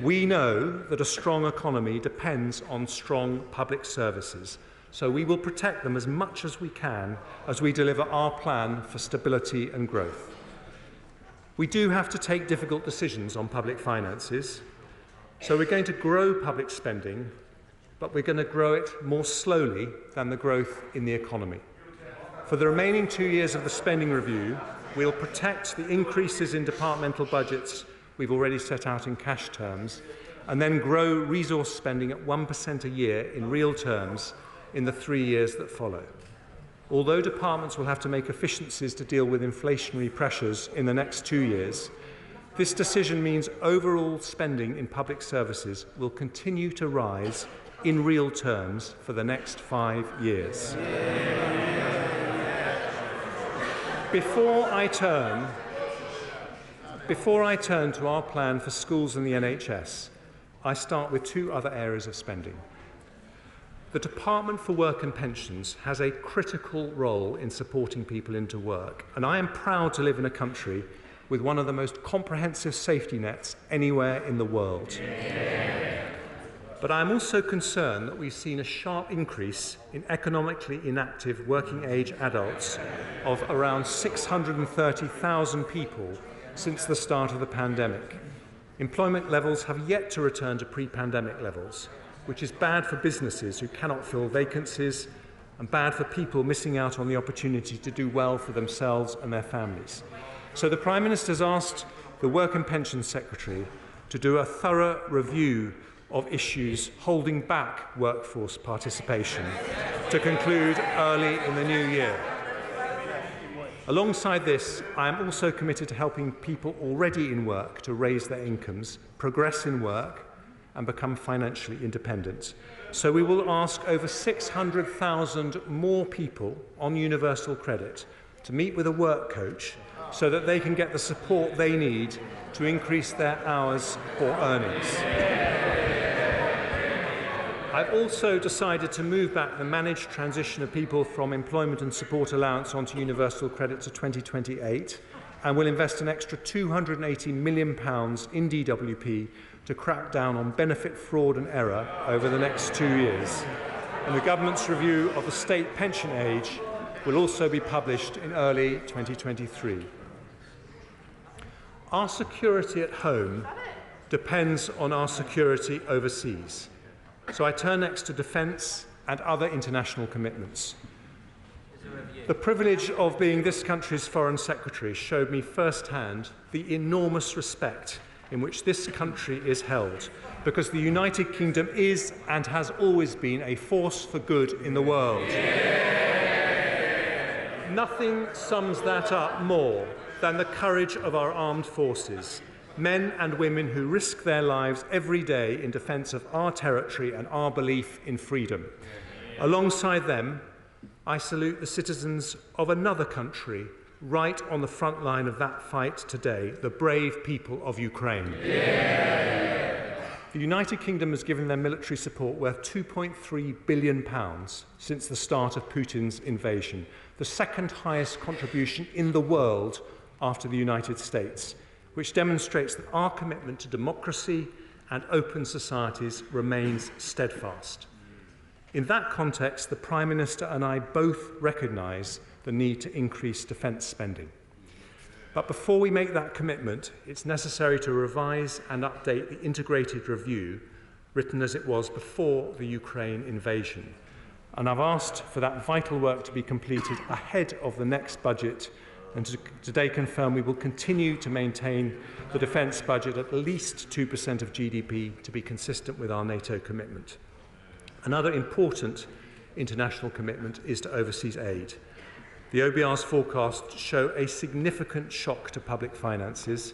We know that a strong economy depends on strong public services, so we will protect them as much as we can as we deliver our plan for stability and growth. We do have to take difficult decisions on public finances, so we're going to grow public spending, but we're going to grow it more slowly than the growth in the economy. For the remaining 2 years of the spending review, we'll protect the increases in departmental budgets we've already set out in cash terms, and then grow resource spending at 1% a year in real terms in the 3 years that follow. Although departments will have to make efficiencies to deal with inflationary pressures in the next 2 years, this decision means overall spending in public services will continue to rise in real terms for the next 5 years. Before I turn to our plan for schools and the NHS, I start with 2 other areas of spending. The Department for Work and Pensions has a critical role in supporting people into work, and I am proud to live in a country with one of the most comprehensive safety nets anywhere in the world. But I am also concerned that we've seen a sharp increase in economically inactive working-age adults of around 630,000 people since the start of the pandemic. Employment levels have yet to return to pre-pandemic levels, which is bad for businesses who cannot fill vacancies and bad for people missing out on the opportunity to do well for themselves and their families. So the Prime Minister has asked the Work and Pensions Secretary to do a thorough review of issues holding back workforce participation to conclude early in the new year. Alongside this, I am also committed to helping people already in work to raise their incomes, progress in work and become financially independent. So we will ask over 600,000 more people on universal credit to meet with a work coach so that they can get the support they need to increase their hours or earnings. I've also decided to move back the managed transition of people from employment and support allowance onto universal credit to 2028 and will invest an extra £280 million in DWP to crack down on benefit fraud and error over the next 2 years. And the government's review of the state pension age will also be published in early 2023. Our security at home depends on our security overseas. So I turn next to defence and other international commitments. The privilege of being this country's Foreign Secretary showed me firsthand the enormous respect in which this country is held, because the United Kingdom is and has always been a force for good in the world. Nothing sums that up more than the courage of our armed forces, men and women who risk their lives every day in defence of our territory and our belief in freedom. Alongside them, I salute the citizens of another country right on the front line of that fight today, the brave people of Ukraine. The United Kingdom has given their military support worth £2.3 billion since the start of Putin's invasion, the second highest contribution in the world after the United States, which demonstrates that our commitment to democracy and open societies remains steadfast. In that context, the Prime Minister and I both recognise the need to increase defence spending. But before we make that commitment, it's necessary to revise and update the integrated review written as it was before the Ukraine invasion. And I've asked for that vital work to be completed ahead of the next budget, and today confirm we will continue to maintain the defence budget at least 2% of GDP to be consistent with our NATO commitment. Another important international commitment is to overseas aid. The OBR's forecasts show a significant shock to public finances,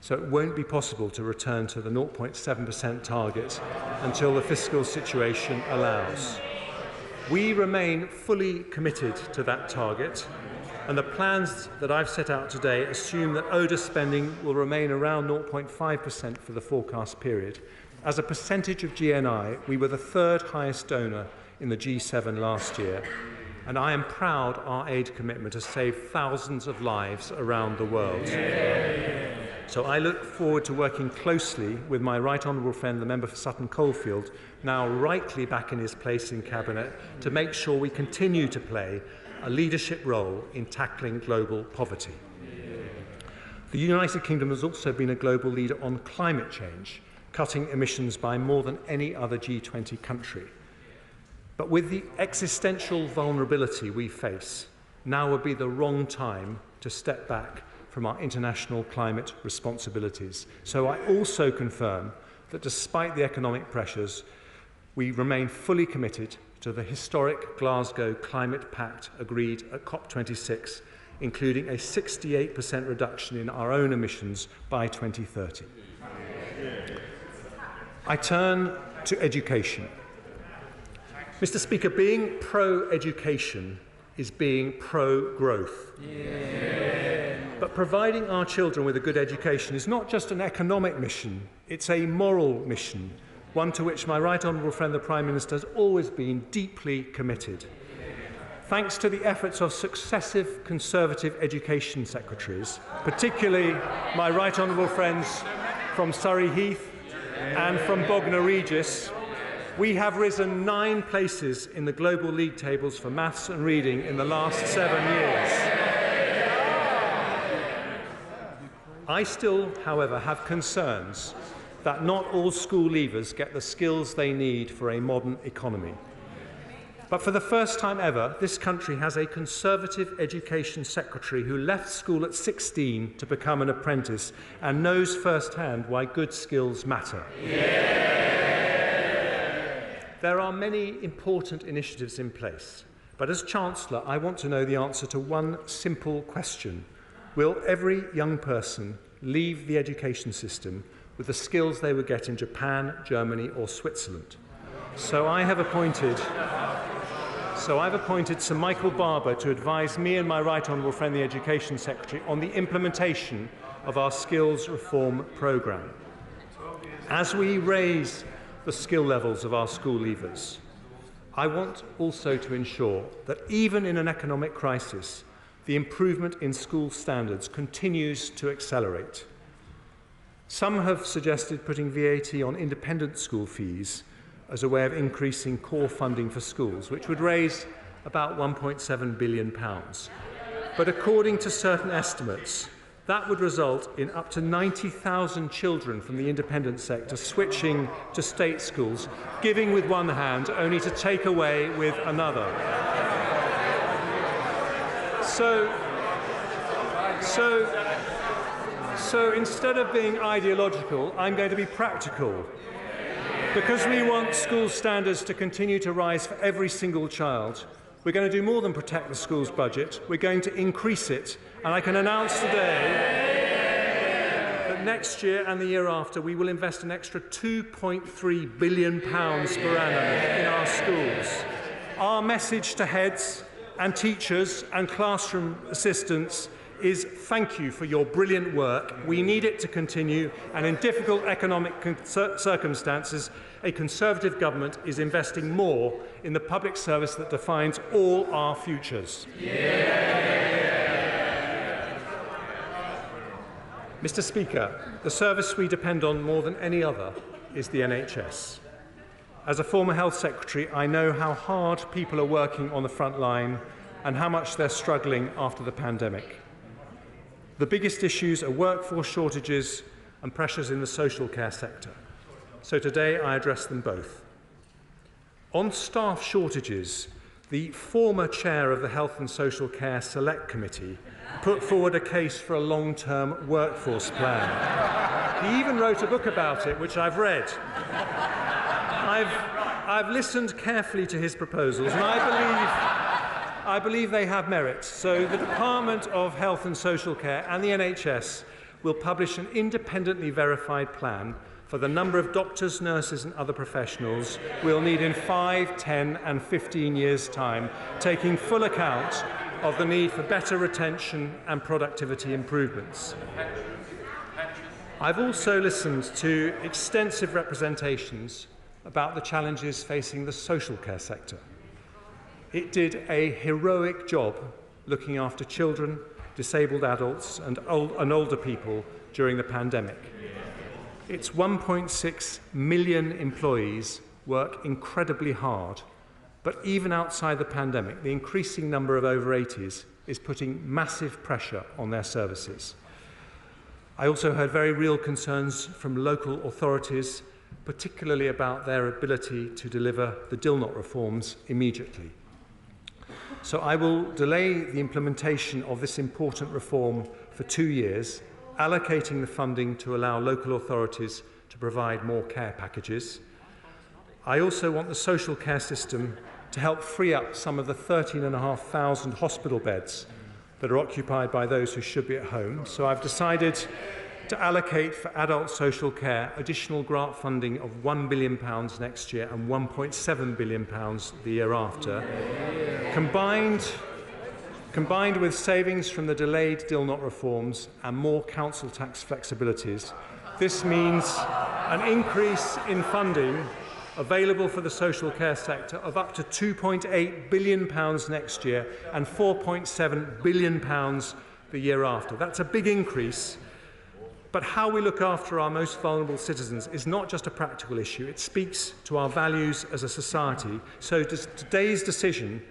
so it won't be possible to return to the 0.7% target until the fiscal situation allows. We remain fully committed to that target, and the plans that I've set out today assume that ODA spending will remain around 0.5% for the forecast period. As a percentage of GNI, we were the third highest donor in the G7 last year, and I am proud our aid commitment has saved thousands of lives around the world. So I look forward to working closely with my right honourable friend, the member for Sutton Coldfield, now rightly back in his place in Cabinet, to make sure we continue to play a leadership role in tackling global poverty. The United Kingdom has also been a global leader on climate change, cutting emissions by more than any other G20 country. But with the existential vulnerability we face, now would be the wrong time to step back from our international climate responsibilities. So I also confirm that despite the economic pressures, we remain fully committed to the historic Glasgow Climate Pact agreed at COP26, including a 68% reduction in our own emissions by 2030. I turn to education. Mr. Speaker, being pro-education is being pro-growth. But providing our children with a good education is not just an economic mission, it's a moral mission, one to which my right honourable friend the Prime Minister has always been deeply committed. Thanks to the efforts of successive Conservative education secretaries, particularly my right honourable friends from Surrey Heath and from Bognor Regis, we have risen 9 places in the global league tables for maths and reading in the last 7 years. I still, however, have concerns that not all school leavers get the skills they need for a modern economy. But for the first time ever, this country has a Conservative Education Secretary who left school at 16 to become an apprentice and knows firsthand why good skills matter. There are many important initiatives in place, but as Chancellor, I want to know the answer to one simple question. Will every young person leave the education system with the skills they would get in Japan, Germany or Switzerland? So I've appointed Sir Michael Barber to advise me and my right honourable friend, the Education Secretary, on the implementation of our skills reform programme. As we raise the skill levels of our school leavers, I want also to ensure that even in an economic crisis, the improvement in school standards continues to accelerate. Some have suggested putting VAT on independent school fees as a way of increasing core funding for schools, which would raise about £1.7 billion. But according to certain estimates, that would result in up to 90,000 children from the independent sector switching to state schools, giving with one hand only to take away with another. So instead of being ideological, I'm going to be practical. Because we want school standards to continue to rise for every single child, we're going to do more than protect the school's budget. We're going to increase it. And I can announce today that next year and the year after, we will invest an extra £2.3 billion per annum in our schools. Our message to heads and teachers and classroom assistants is thank you for your brilliant work. We need it to continue, and in difficult economic circumstances, a Conservative government is investing more in the public service that defines all our futures. Mr. Speaker, the service we depend on more than any other is the NHS. As a former Health Secretary, I know how hard people are working on the front line and how much they're struggling after the pandemic. The biggest issues are workforce shortages and pressures in the social care sector. So today I address them both. On staff shortages, the former chair of the Health and Social Care Select Committee put forward a case for a long-term workforce plan. He even wrote a book about it, which I've read. I've listened carefully to his proposals, and I believe they have merit. So the Department of Health and Social Care and the NHS will publish an independently verified plan for the number of doctors, nurses and other professionals we'll need in 5, 10 and 15 years' time, taking full account of the need for better retention and productivity improvements. I've also listened to extensive representations about the challenges facing the social care sector. It did a heroic job looking after children, disabled adults and older people during the pandemic. Its 1.6 million employees work incredibly hard, but even outside the pandemic, the increasing number of over 80s is putting massive pressure on their services. I also heard very real concerns from local authorities, particularly about their ability to deliver the Dilnot reforms immediately. So I will delay the implementation of this important reform for 2 years, allocating the funding to allow local authorities to provide more care packages. I also want the social care system to help free up some of the 13,500 hospital beds that are occupied by those who should be at home. So I've decided to allocate for adult social care additional grant funding of £1 billion next year and £1.7 billion the year after. Combined with savings from the delayed Dilnot reforms and more council tax flexibilities, this means an increase in funding available for the social care sector of up to £2.8 billion next year and £4.7 billion the year after. That's a big increase. But how we look after our most vulnerable citizens is not just a practical issue. It speaks to our values as a society. So today's decision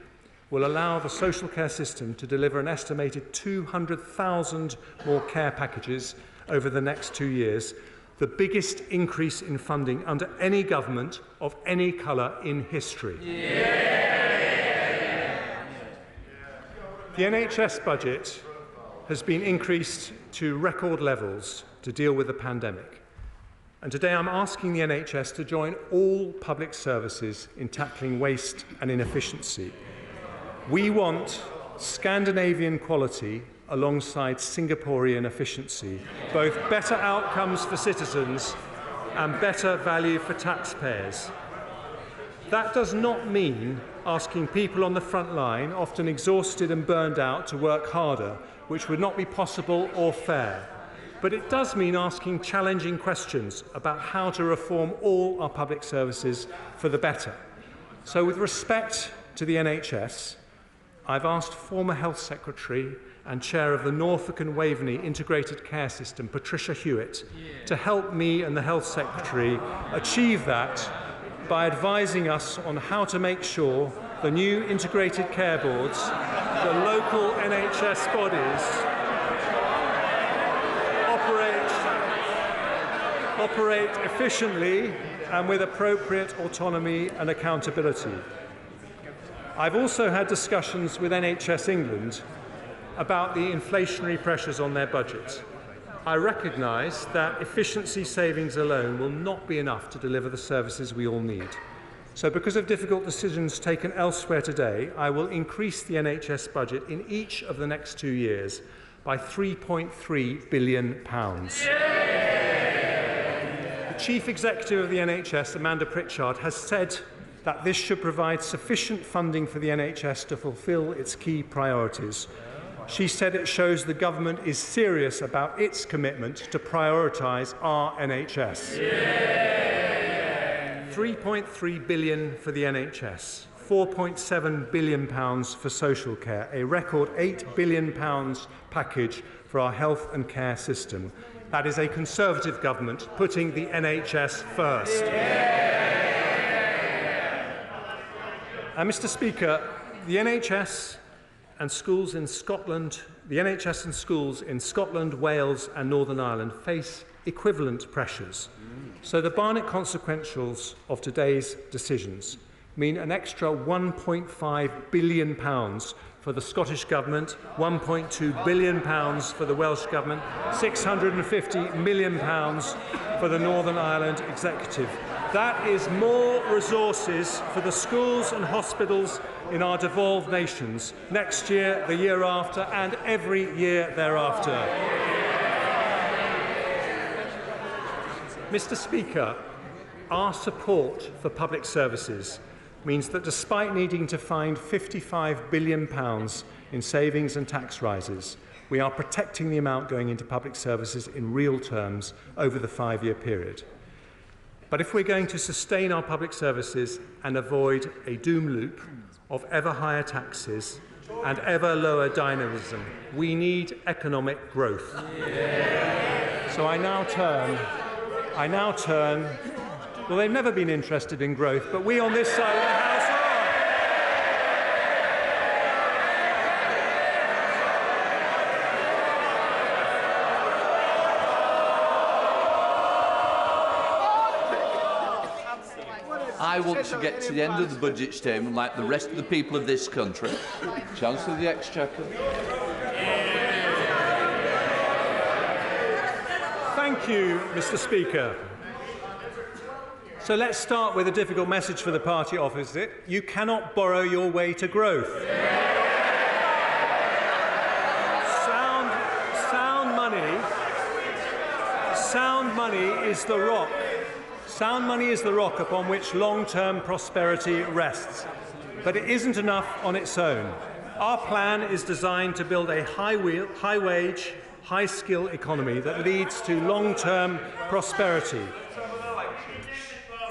will allow the social care system to deliver an estimated 200,000 more care packages over the next 2 years, the biggest increase in funding under any government of any colour in history. The NHS budget has been increased to record levels to deal with the pandemic. And today I'm asking the NHS to join all public services in tackling waste and inefficiency. We want Scandinavian quality alongside Singaporean efficiency, both better outcomes for citizens and better value for taxpayers. That does not mean asking people on the front line, often exhausted and burned out, to work harder, which would not be possible or fair. But it does mean asking challenging questions about how to reform all our public services for the better. So with respect to the NHS, I've asked former Health Secretary and Chair of the Norfolk and Waveney Integrated Care System, Patricia Hewitt, to help me and the Health Secretary achieve that by advising us on how to make sure the new integrated care boards, the local NHS bodies, operate efficiently and with appropriate autonomy and accountability. I've also had discussions with NHS England about the inflationary pressures on their budget. I recognise that efficiency savings alone will not be enough to deliver the services we all need. So because of difficult decisions taken elsewhere today, I will increase the NHS budget in each of the next 2 years by £3.3 billion. The Chief Executive of the NHS, Amanda Pritchard, has said that this should provide sufficient funding for the NHS to fulfil its key priorities. She said it shows the government is serious about its commitment to prioritise our NHS. £3.3 billion for the NHS, £4.7 billion for social care, a record £8 billion package for our health and care system. That is a Conservative government putting the NHS first. And Mr. Speaker, the NHS and schools in Scotland, Wales and Northern Ireland face equivalent pressures. So the Barnett consequentials of today's decisions mean an extra £1.5 billion for the Scottish Government, £1.2 billion for the Welsh Government, £650 million for the Northern Ireland Executive. That is more resources for the schools and hospitals in our devolved nations next year, the year after, and every year thereafter. Mr. Speaker, our support for public services means that despite needing to find £55 billion in savings and tax rises, we are protecting the amount going into public services in real terms over the 5-year period. But if we're going to sustain our public services and avoid a doom loop of ever higher taxes and ever lower dynamism, we need economic growth. So I now turn, well, they've never been interested in growth, but we on this side of the House are. I want to get to the end of the budget statement like the rest of the people of this country. Chancellor of the Exchequer. Thank you, Mr. Speaker. So let's start with a difficult message for the party opposite. You cannot borrow your way to growth. Sound money is the rock. Sound money is the rock upon which long-term prosperity rests. But it isn't enough on its own. Our plan is designed to build a high-wage, high-skill economy that leads to long-term prosperity.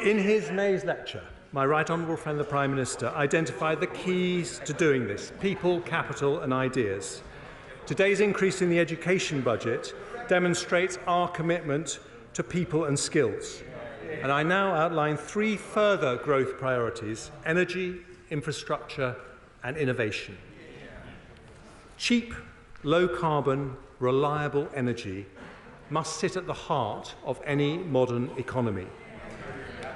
In his May's lecture, my right honourable friend the Prime Minister identified the keys to doing this: people, capital and ideas. Today's increase in the education budget demonstrates our commitment to people and skills. And I now outline 3 further growth priorities: energy, infrastructure and innovation. Cheap, low-carbon, reliable energy must sit at the heart of any modern economy.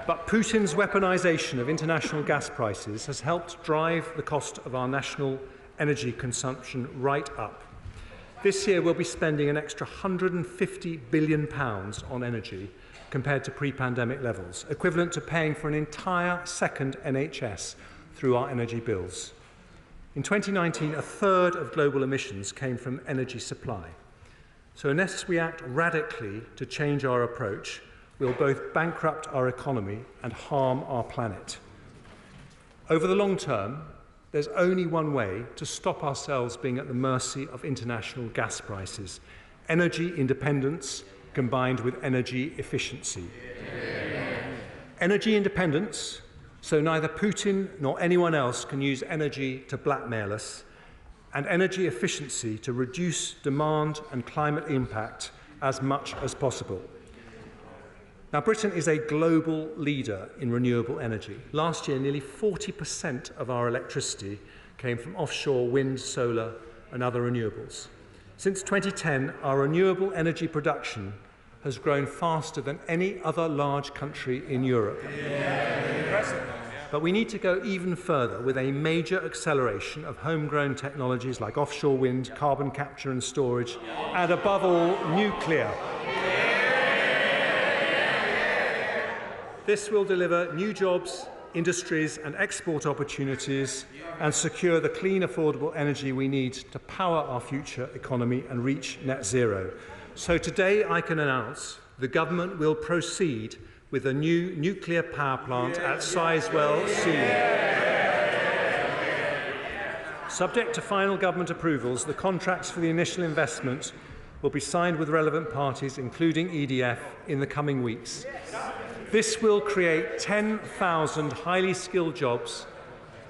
But Putin's weaponisation of international gas prices has helped drive the cost of our national energy consumption right up. This year we'll be spending an extra £150 billion on energy compared to pre-pandemic levels, equivalent to paying for an entire second NHS through our energy bills. In 2019, a third of global emissions came from energy supply. So unless we act radically to change our approach, we'll both bankrupt our economy and harm our planet. Over the long term, there's only one way to stop ourselves being at the mercy of international gas prices: energy independence combined with energy efficiency. Energy independence, so neither Putin nor anyone else can use energy to blackmail us, and energy efficiency to reduce demand and climate impact as much as possible. Now, Britain is a global leader in renewable energy. Last year, nearly 40% of our electricity came from offshore wind, solar, and other renewables. Since 2010, our renewable energy production has grown faster than any other large country in Europe. But we need to go even further with a major acceleration of homegrown technologies like offshore wind, carbon capture and storage, and above all, nuclear. This will deliver new jobs, industries and export opportunities and secure the clean, affordable energy we need to power our future economy and reach net zero. So today I can announce the government will proceed with a new nuclear power plant at Sizewell C. Subject to final government approvals, the contracts for the initial investment will be signed with relevant parties, including EDF, in the coming weeks. This will create 10,000 highly skilled jobs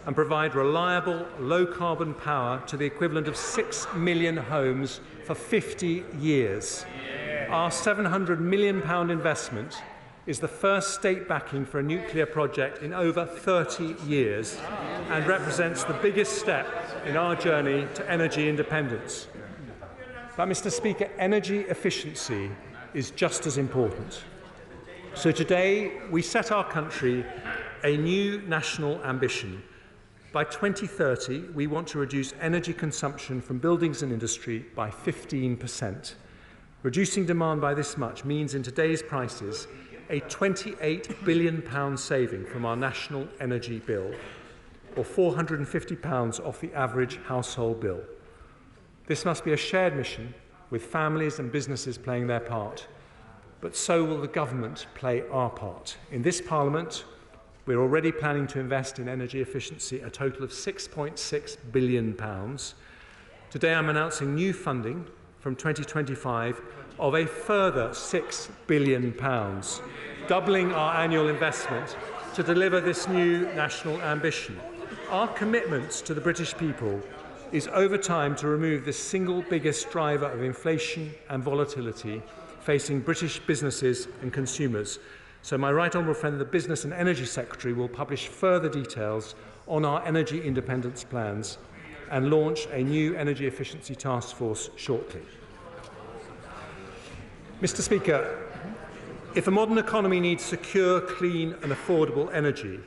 and provide reliable, low-carbon power to the equivalent of 6 million homes for 50 years. Our £700 million investment is the first state backing for a nuclear project in over 30 years and represents the biggest step in our journey to energy independence. But, Mr. Speaker, energy efficiency is just as important. So today, we set our country a new national ambition. By 2030, we want to reduce energy consumption from buildings and industry by 15%. Reducing demand by this much means, in today's prices, a £28 billion saving from our national energy bill, or £450 off the average household bill. This must be a shared mission, with families and businesses playing their part. But so will the government play our part. In this Parliament, we're already planning to invest in energy efficiency a total of £6.6 billion. Today I'm announcing new funding from 2025 of a further £6 billion, doubling our annual investment to deliver this new national ambition. Our commitment to the British people is over time to remove the single biggest driver of inflation and volatility facing British businesses and consumers. So my right honourable friend, the Business and Energy Secretary, will publish further details on our energy independence plans and launch a new energy efficiency task force shortly. Mr. Speaker, if a modern economy needs secure, clean and affordable energy,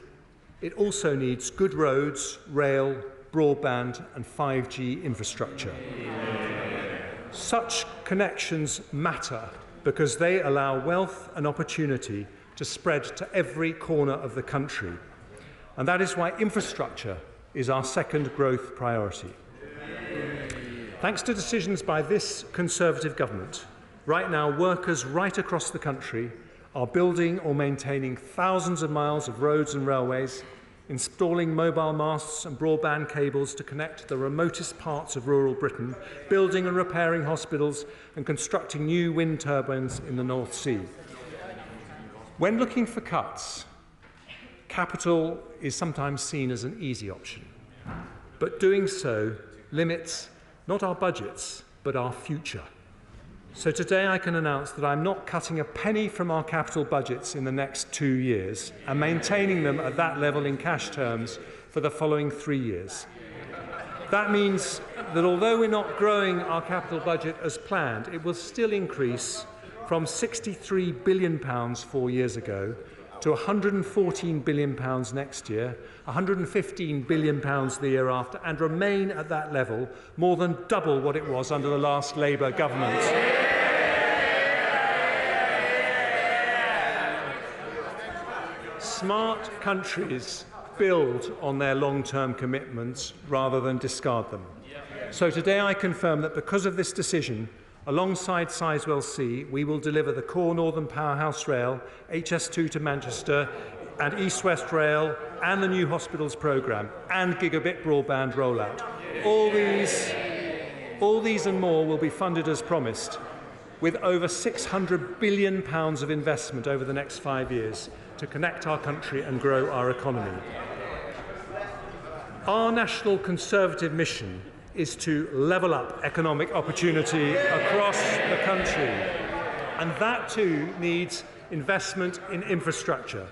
it also needs good roads, rail, broadband and 5G infrastructure. Such connections matter because they allow wealth and opportunity to spread to every corner of the country. And that is why infrastructure is our second growth priority. Thanks to decisions by this Conservative government, right now workers right across the country are building or maintaining thousands of miles of roads and railways, installing mobile masts and broadband cables to connect the remotest parts of rural Britain, building and repairing hospitals and constructing new wind turbines in the North Sea. When looking for cuts, capital is sometimes seen as an easy option, but doing so limits not our budgets, but our future. So today I can announce that I'm not cutting a penny from our capital budgets in the next 2 years and maintaining them at that level in cash terms for the following 3 years. That means that although we're not growing our capital budget as planned, it will still increase from £63 billion 4 years ago to £114 billion next year, £115 billion the year after, and remain at that level, more than double what it was under the last Labour government. Smart countries build on their long-term commitments rather than discard them. So today I confirm that because of this decision, alongside Sizewell C, we will deliver the core Northern Powerhouse Rail, HS2 to Manchester, and East-West Rail, and the new hospitals programme, and gigabit broadband rollout. All these and more will be funded as promised, with over £600 billion of investment over the next 5 years to connect our country and grow our economy. Our National Conservative mission is to level up economic opportunity across the country. And that too needs investment in infrastructure.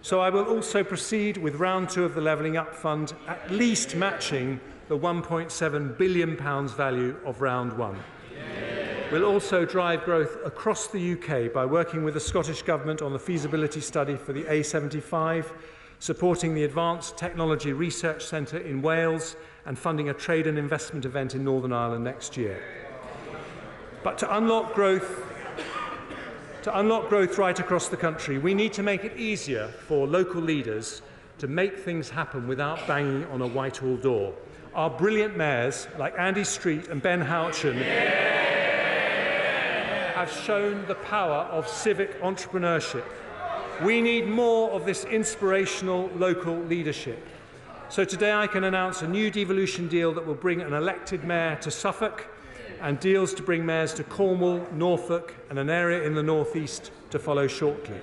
So I will also proceed with round 2 of the Levelling Up Fund, at least matching the £1.7 billion value of round 1. We'll also drive growth across the UK by working with the Scottish Government on the feasibility study for the A75, supporting the Advanced Technology Research Centre in Wales, and funding a trade and investment event in Northern Ireland next year. But to unlock growth right across the country, we need to make it easier for local leaders to make things happen without banging on a Whitehall door. Our brilliant mayors, like Andy Street and Ben Houchin, have shown the power of civic entrepreneurship. We need more of this inspirational local leadership. So today I can announce a new devolution deal that will bring an elected mayor to Suffolk, and deals to bring mayors to Cornwall, Norfolk, and an area in the North East to follow shortly.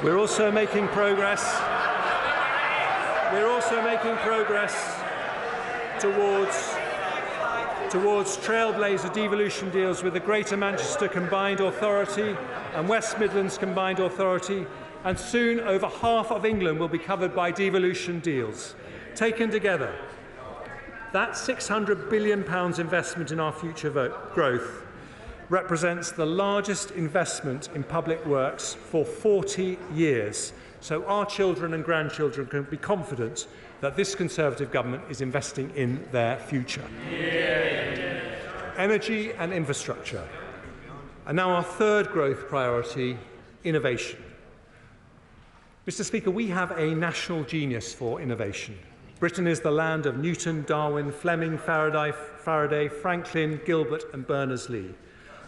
We're also making progress towards trailblazer devolution deals with the Greater Manchester Combined Authority and West Midlands Combined Authority, and soon over half of England will be covered by devolution deals. Taken together, that £600 billion investment in our future growth represents the largest investment in public works for 40 years. So our children and grandchildren can be confident that this Conservative government is investing in their future. Energy and infrastructure. And now our third growth priority, innovation. Mr. Speaker, we have a national genius for innovation. Britain is the land of Newton, Darwin, Fleming, Faraday, Franklin, Gilbert and Berners-Lee,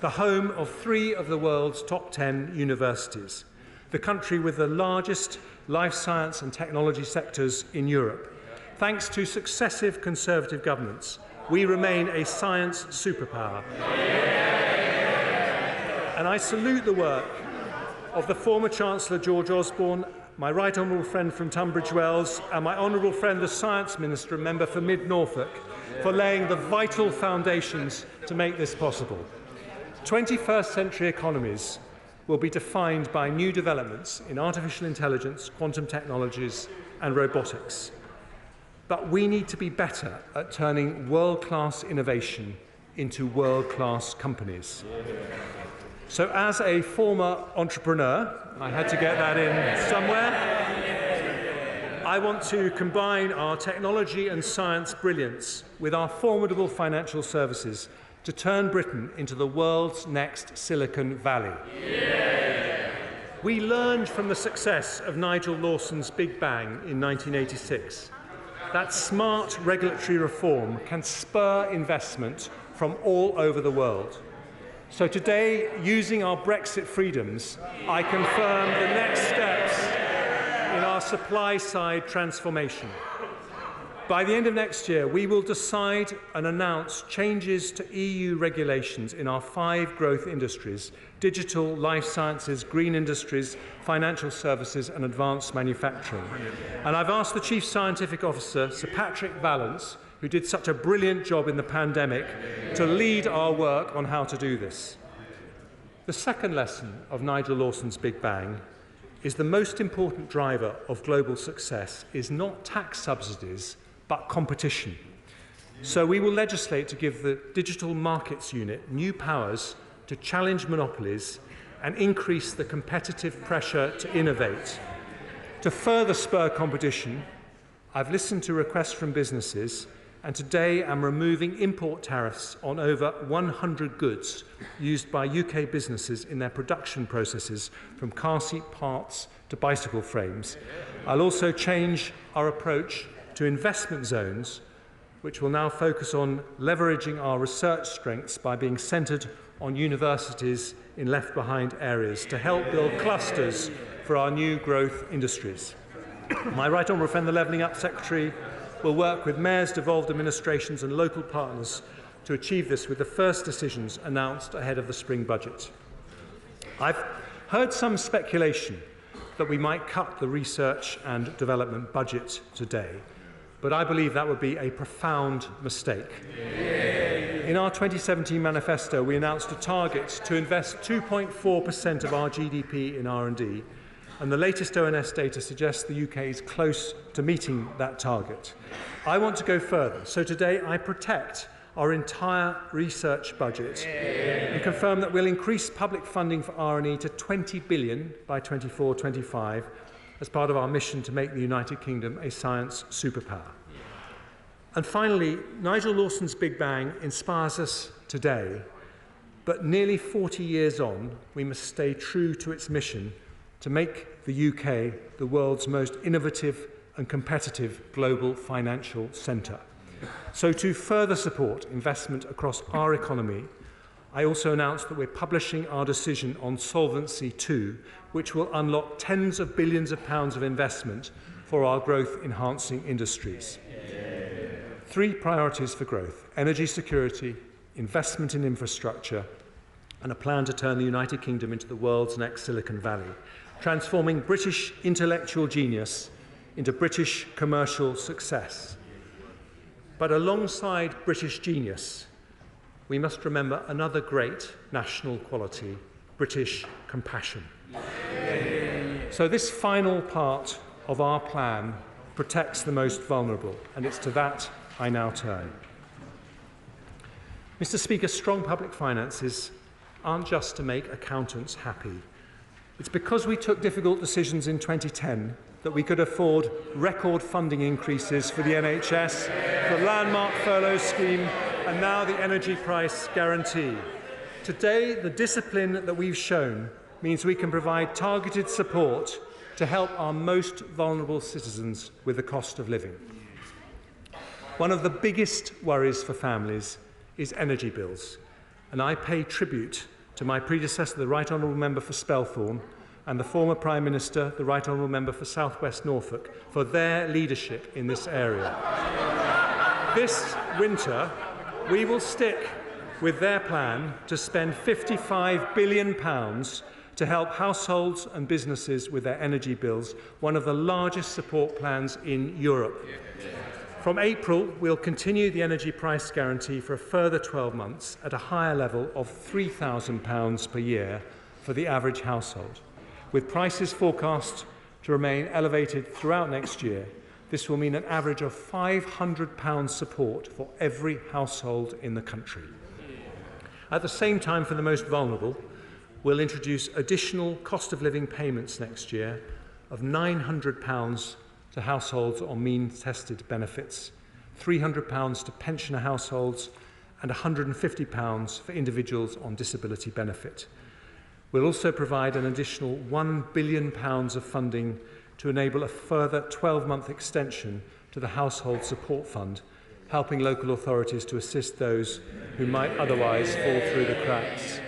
the home of 3 of the world's top 10 universities, the country with the largest life science and technology sectors in Europe. Thanks to successive Conservative governments, we remain a science superpower. And I salute the work of the former Chancellor George Osborne, my right honourable friend from Tunbridge Wells, and my honourable friend the Science Minister and member for Mid Norfolk, for laying the vital foundations to make this possible. 21st century economies will be defined by new developments in artificial intelligence, quantum technologies and robotics. But we need to be better at turning world-class innovation into world-class companies. So as a former entrepreneur, I had to get that in somewhere, I want to combine our technology and science brilliance with our formidable financial services to turn Britain into the world's next Silicon Valley. We learned from the success of Nigel Lawson's Big Bang in 1986 that smart regulatory reform can spur investment from all over the world. So today, using our Brexit freedoms, I confirm the next steps in our supply-side transformation. By the end of next year, we will decide and announce changes to EU regulations in our 5 growth industries: digital, life sciences, green industries, financial services and advanced manufacturing. And I've asked the Chief Scientific Officer, Sir Patrick Vallance, who did such a brilliant job in the pandemic, to lead our work on how to do this. The second lesson of Nigel Lawson's Big Bang is the most important driver of global success is not tax subsidies, but competition. So we will legislate to give the Digital Markets Unit new powers to challenge monopolies and increase the competitive pressure to innovate. To further spur competition, I've listened to requests from businesses, and today I'm removing import tariffs on over 100 goods used by UK businesses in their production processes, from car seat parts to bicycle frames. I'll also change our approach to investment zones, which will now focus on leveraging our research strengths by being centred on universities in left-behind areas to help build clusters for our new growth industries. My Right Honourable friend, the Levelling Up Secretary, will work with mayors, devolved administrations and local partners to achieve this, with the first decisions announced ahead of the spring budget. I've heard some speculation that we might cut the research and development budget today, but I believe that would be a profound mistake. In our 2017 manifesto, we announced a target to invest 2.4% of our GDP in R&D, and the latest ONS data suggests the UK is close to meeting that target. I want to go further, so today I protect our entire research budget and confirm that we'll increase public funding for R&E to 20 billion by 24-25 as part of our mission to make the United Kingdom a science superpower. And finally, Nigel Lawson's Big Bang inspires us today, but nearly 40 years on, we must stay true to its mission to make the UK the world's most innovative and competitive global financial centre. So to further support investment across our economy, I also announced that we're publishing our decision on Solvency II, which will unlock tens of billions of pounds of investment for our growth-enhancing industries. 3 priorities for growth: energy security, investment in infrastructure, and a plan to turn the United Kingdom into the world's next Silicon Valley, transforming British intellectual genius into British commercial success. But alongside British genius, we must remember another great national quality: British compassion. So this final part of our plan protects the most vulnerable, and it's to that I now turn. Mr. Speaker, strong public finances aren't just to make accountants happy. It's because we took difficult decisions in 2010 that we could afford record funding increases for the NHS, the landmark furlough scheme, and now the energy price guarantee. Today, the discipline that we've shown means we can provide targeted support to help our most vulnerable citizens with the cost of living. One of the biggest worries for families is energy bills, and I pay tribute to my predecessor, the Right Honourable Member for Spelthorne, and the former Prime Minister, the Right Honourable Member for South West Norfolk, for their leadership in this area. This winter, we will stick with their plan to spend £55 billion to help households and businesses with their energy bills, one of the largest support plans in Europe. From April, we'll continue the energy price guarantee for a further 12 months at a higher level of £3,000 per year for the average household. With prices forecast to remain elevated throughout next year, this will mean an average of £500 support for every household in the country. At the same time, for the most vulnerable, we'll introduce additional cost of living payments next year of £900 to households on means-tested benefits, £300 to pensioner households, and £150 for individuals on disability benefit. We'll also provide an additional £1 billion of funding to enable a further 12-month extension to the Household Support Fund, helping local authorities to assist those who might otherwise fall through the cracks.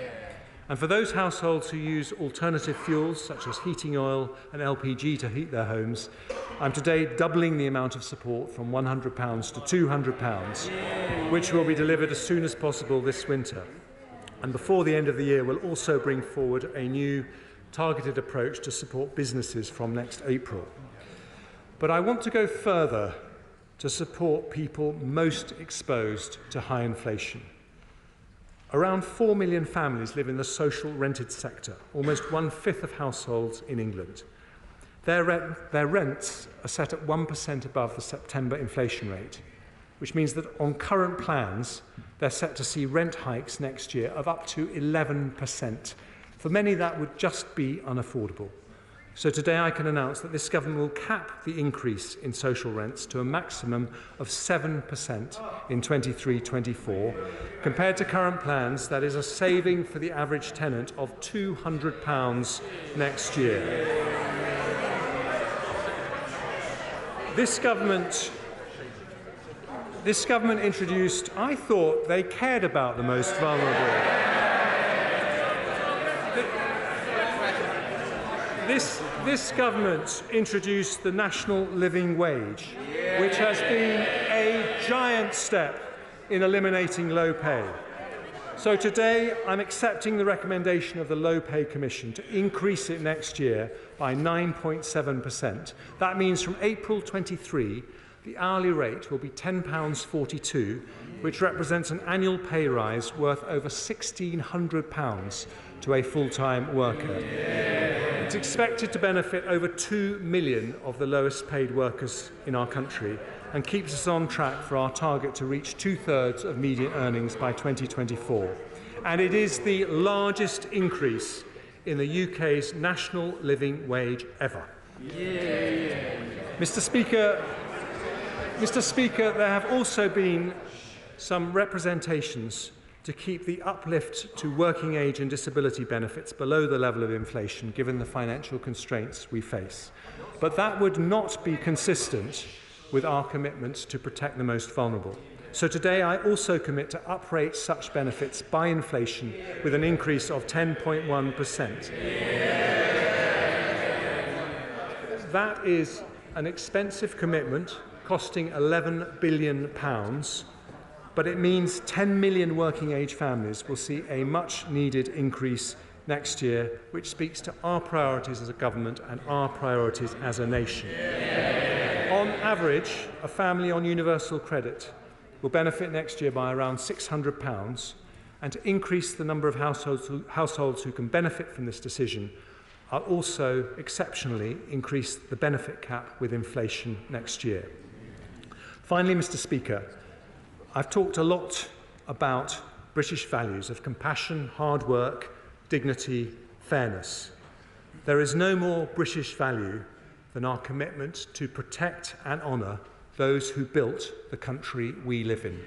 And for those households who use alternative fuels, such as heating oil and LPG to heat their homes, I'm today doubling the amount of support from £100 to £200, which will be delivered as soon as possible this winter. And before the end of the year, we'll also bring forward a new targeted approach to support businesses from next April. But I want to go further to support people most exposed to high inflation. Around 4 million families live in the social rented sector, almost 1/5 of households in England. Their rents are set at 1% above the September inflation rate, which means that on current plans, they're set to see rent hikes next year of up to 11% for For many, that would just be unaffordable. So today I can announce that this government will cap the increase in social rents to a maximum of 7% in 23-24. Compared to current plans, that is a saving for the average tenant of £200 next year. This government introduced, I thought they cared about the most vulnerable. This government introduced the national living wage, which has been a giant step in eliminating low pay. So today I'm accepting the recommendation of the Low Pay Commission to increase it next year by 9.7%. That means from April 23, the hourly rate will be £10.42, which represents an annual pay rise worth over £1,600 to a full-time worker. It's expected to benefit over 2 million of the lowest paid workers in our country and keeps us on track for our target to reach 2/3 of median earnings by 2024. And it is the largest increase in the UK's national living wage ever. Mr. Speaker, there have also been some representations to keep the uplift to working age and disability benefits below the level of inflation, given the financial constraints we face. But that would not be consistent with our commitment to protect the most vulnerable. So today I also commit to uprate such benefits by inflation with an increase of 10.1%. That is an expensive commitment costing £11 billion, but it means 10 million working-age families will see a much-needed increase next year, which speaks to our priorities as a government and our priorities as a nation. On average, a family on universal credit will benefit next year by around £600, and to increase the number of households who can benefit from this decision, I'll also exceptionally increase the benefit cap with inflation next year. Finally, Mr. Speaker, I've talked a lot about British values of compassion, hard work, dignity, fairness. There is no more British value than our commitment to protect and honour those who built the country we live in.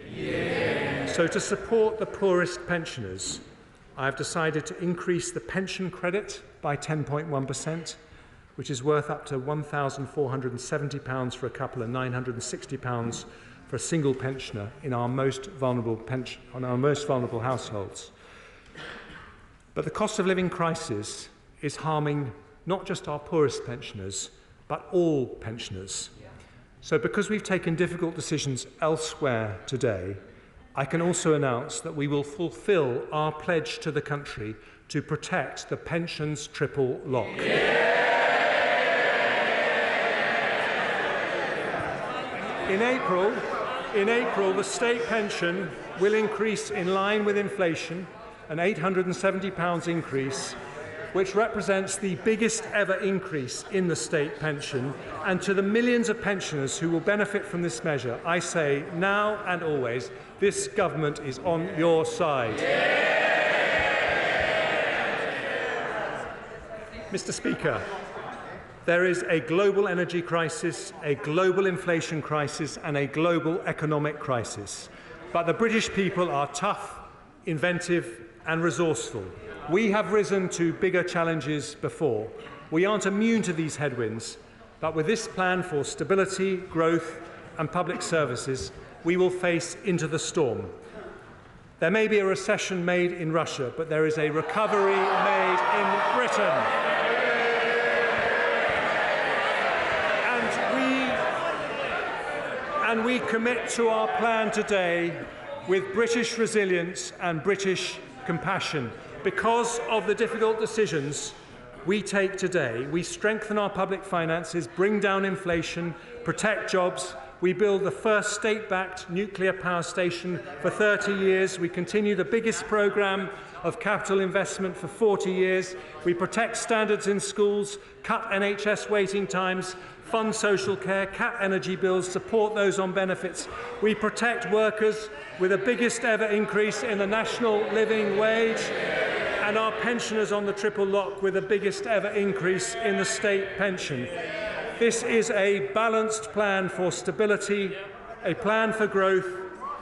So to support the poorest pensioners, I have decided to increase the pension credit by 10.1%, which is worth up to £1,470 for a couple and £960 for a single pensioner in our most vulnerable households. But the cost of living crisis is harming not just our poorest pensioners, but all pensioners. So because we've taken difficult decisions elsewhere today, I can also announce that we will fulfil our pledge to the country to protect the pensions triple lock. In April, the state pension will increase in line with inflation, an £870 increase, which represents the biggest ever increase in the state pension. And to the millions of pensioners who will benefit from this measure, I say now and always, this government is on your side. Mr. Speaker, there is a global energy crisis, a global inflation crisis, and a global economic crisis. But the British people are tough, inventive, and resourceful. We have risen to bigger challenges before. We aren't immune to these headwinds, but with this plan for stability, growth, and public services, we will face into the storm. There may be a recession made in Russia, but there is a recovery made in Britain. And we commit to our plan today with British resilience and British compassion. Because of the difficult decisions we take today, we strengthen our public finances, bring down inflation, protect jobs. We build the first state-backed nuclear power station for 30 years. We continue the biggest programme of capital investment for 40 years. We protect standards in schools, cut NHS waiting times, fund social care, cap energy bills, support those on benefits. We protect workers with the biggest ever increase in the national living wage. and our pensioners on the triple lock with the biggest ever increase in the state pension. This is a balanced plan for stability, a plan for growth,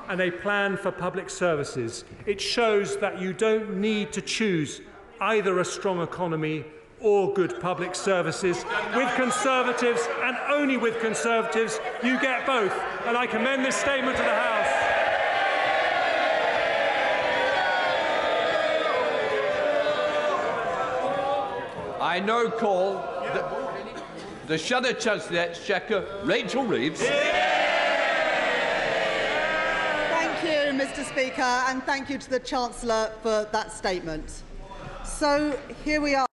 and a plan for public services. It shows that you don't need to choose either a strong economy or good public services. With Conservatives, and only with Conservatives, you get both. And I commend this statement to the House. I now call the Shadow Chancellor of the Exchequer, Rachel Reeves. Thank you, Mr. Speaker, and thank you to the Chancellor for that statement. So here we are.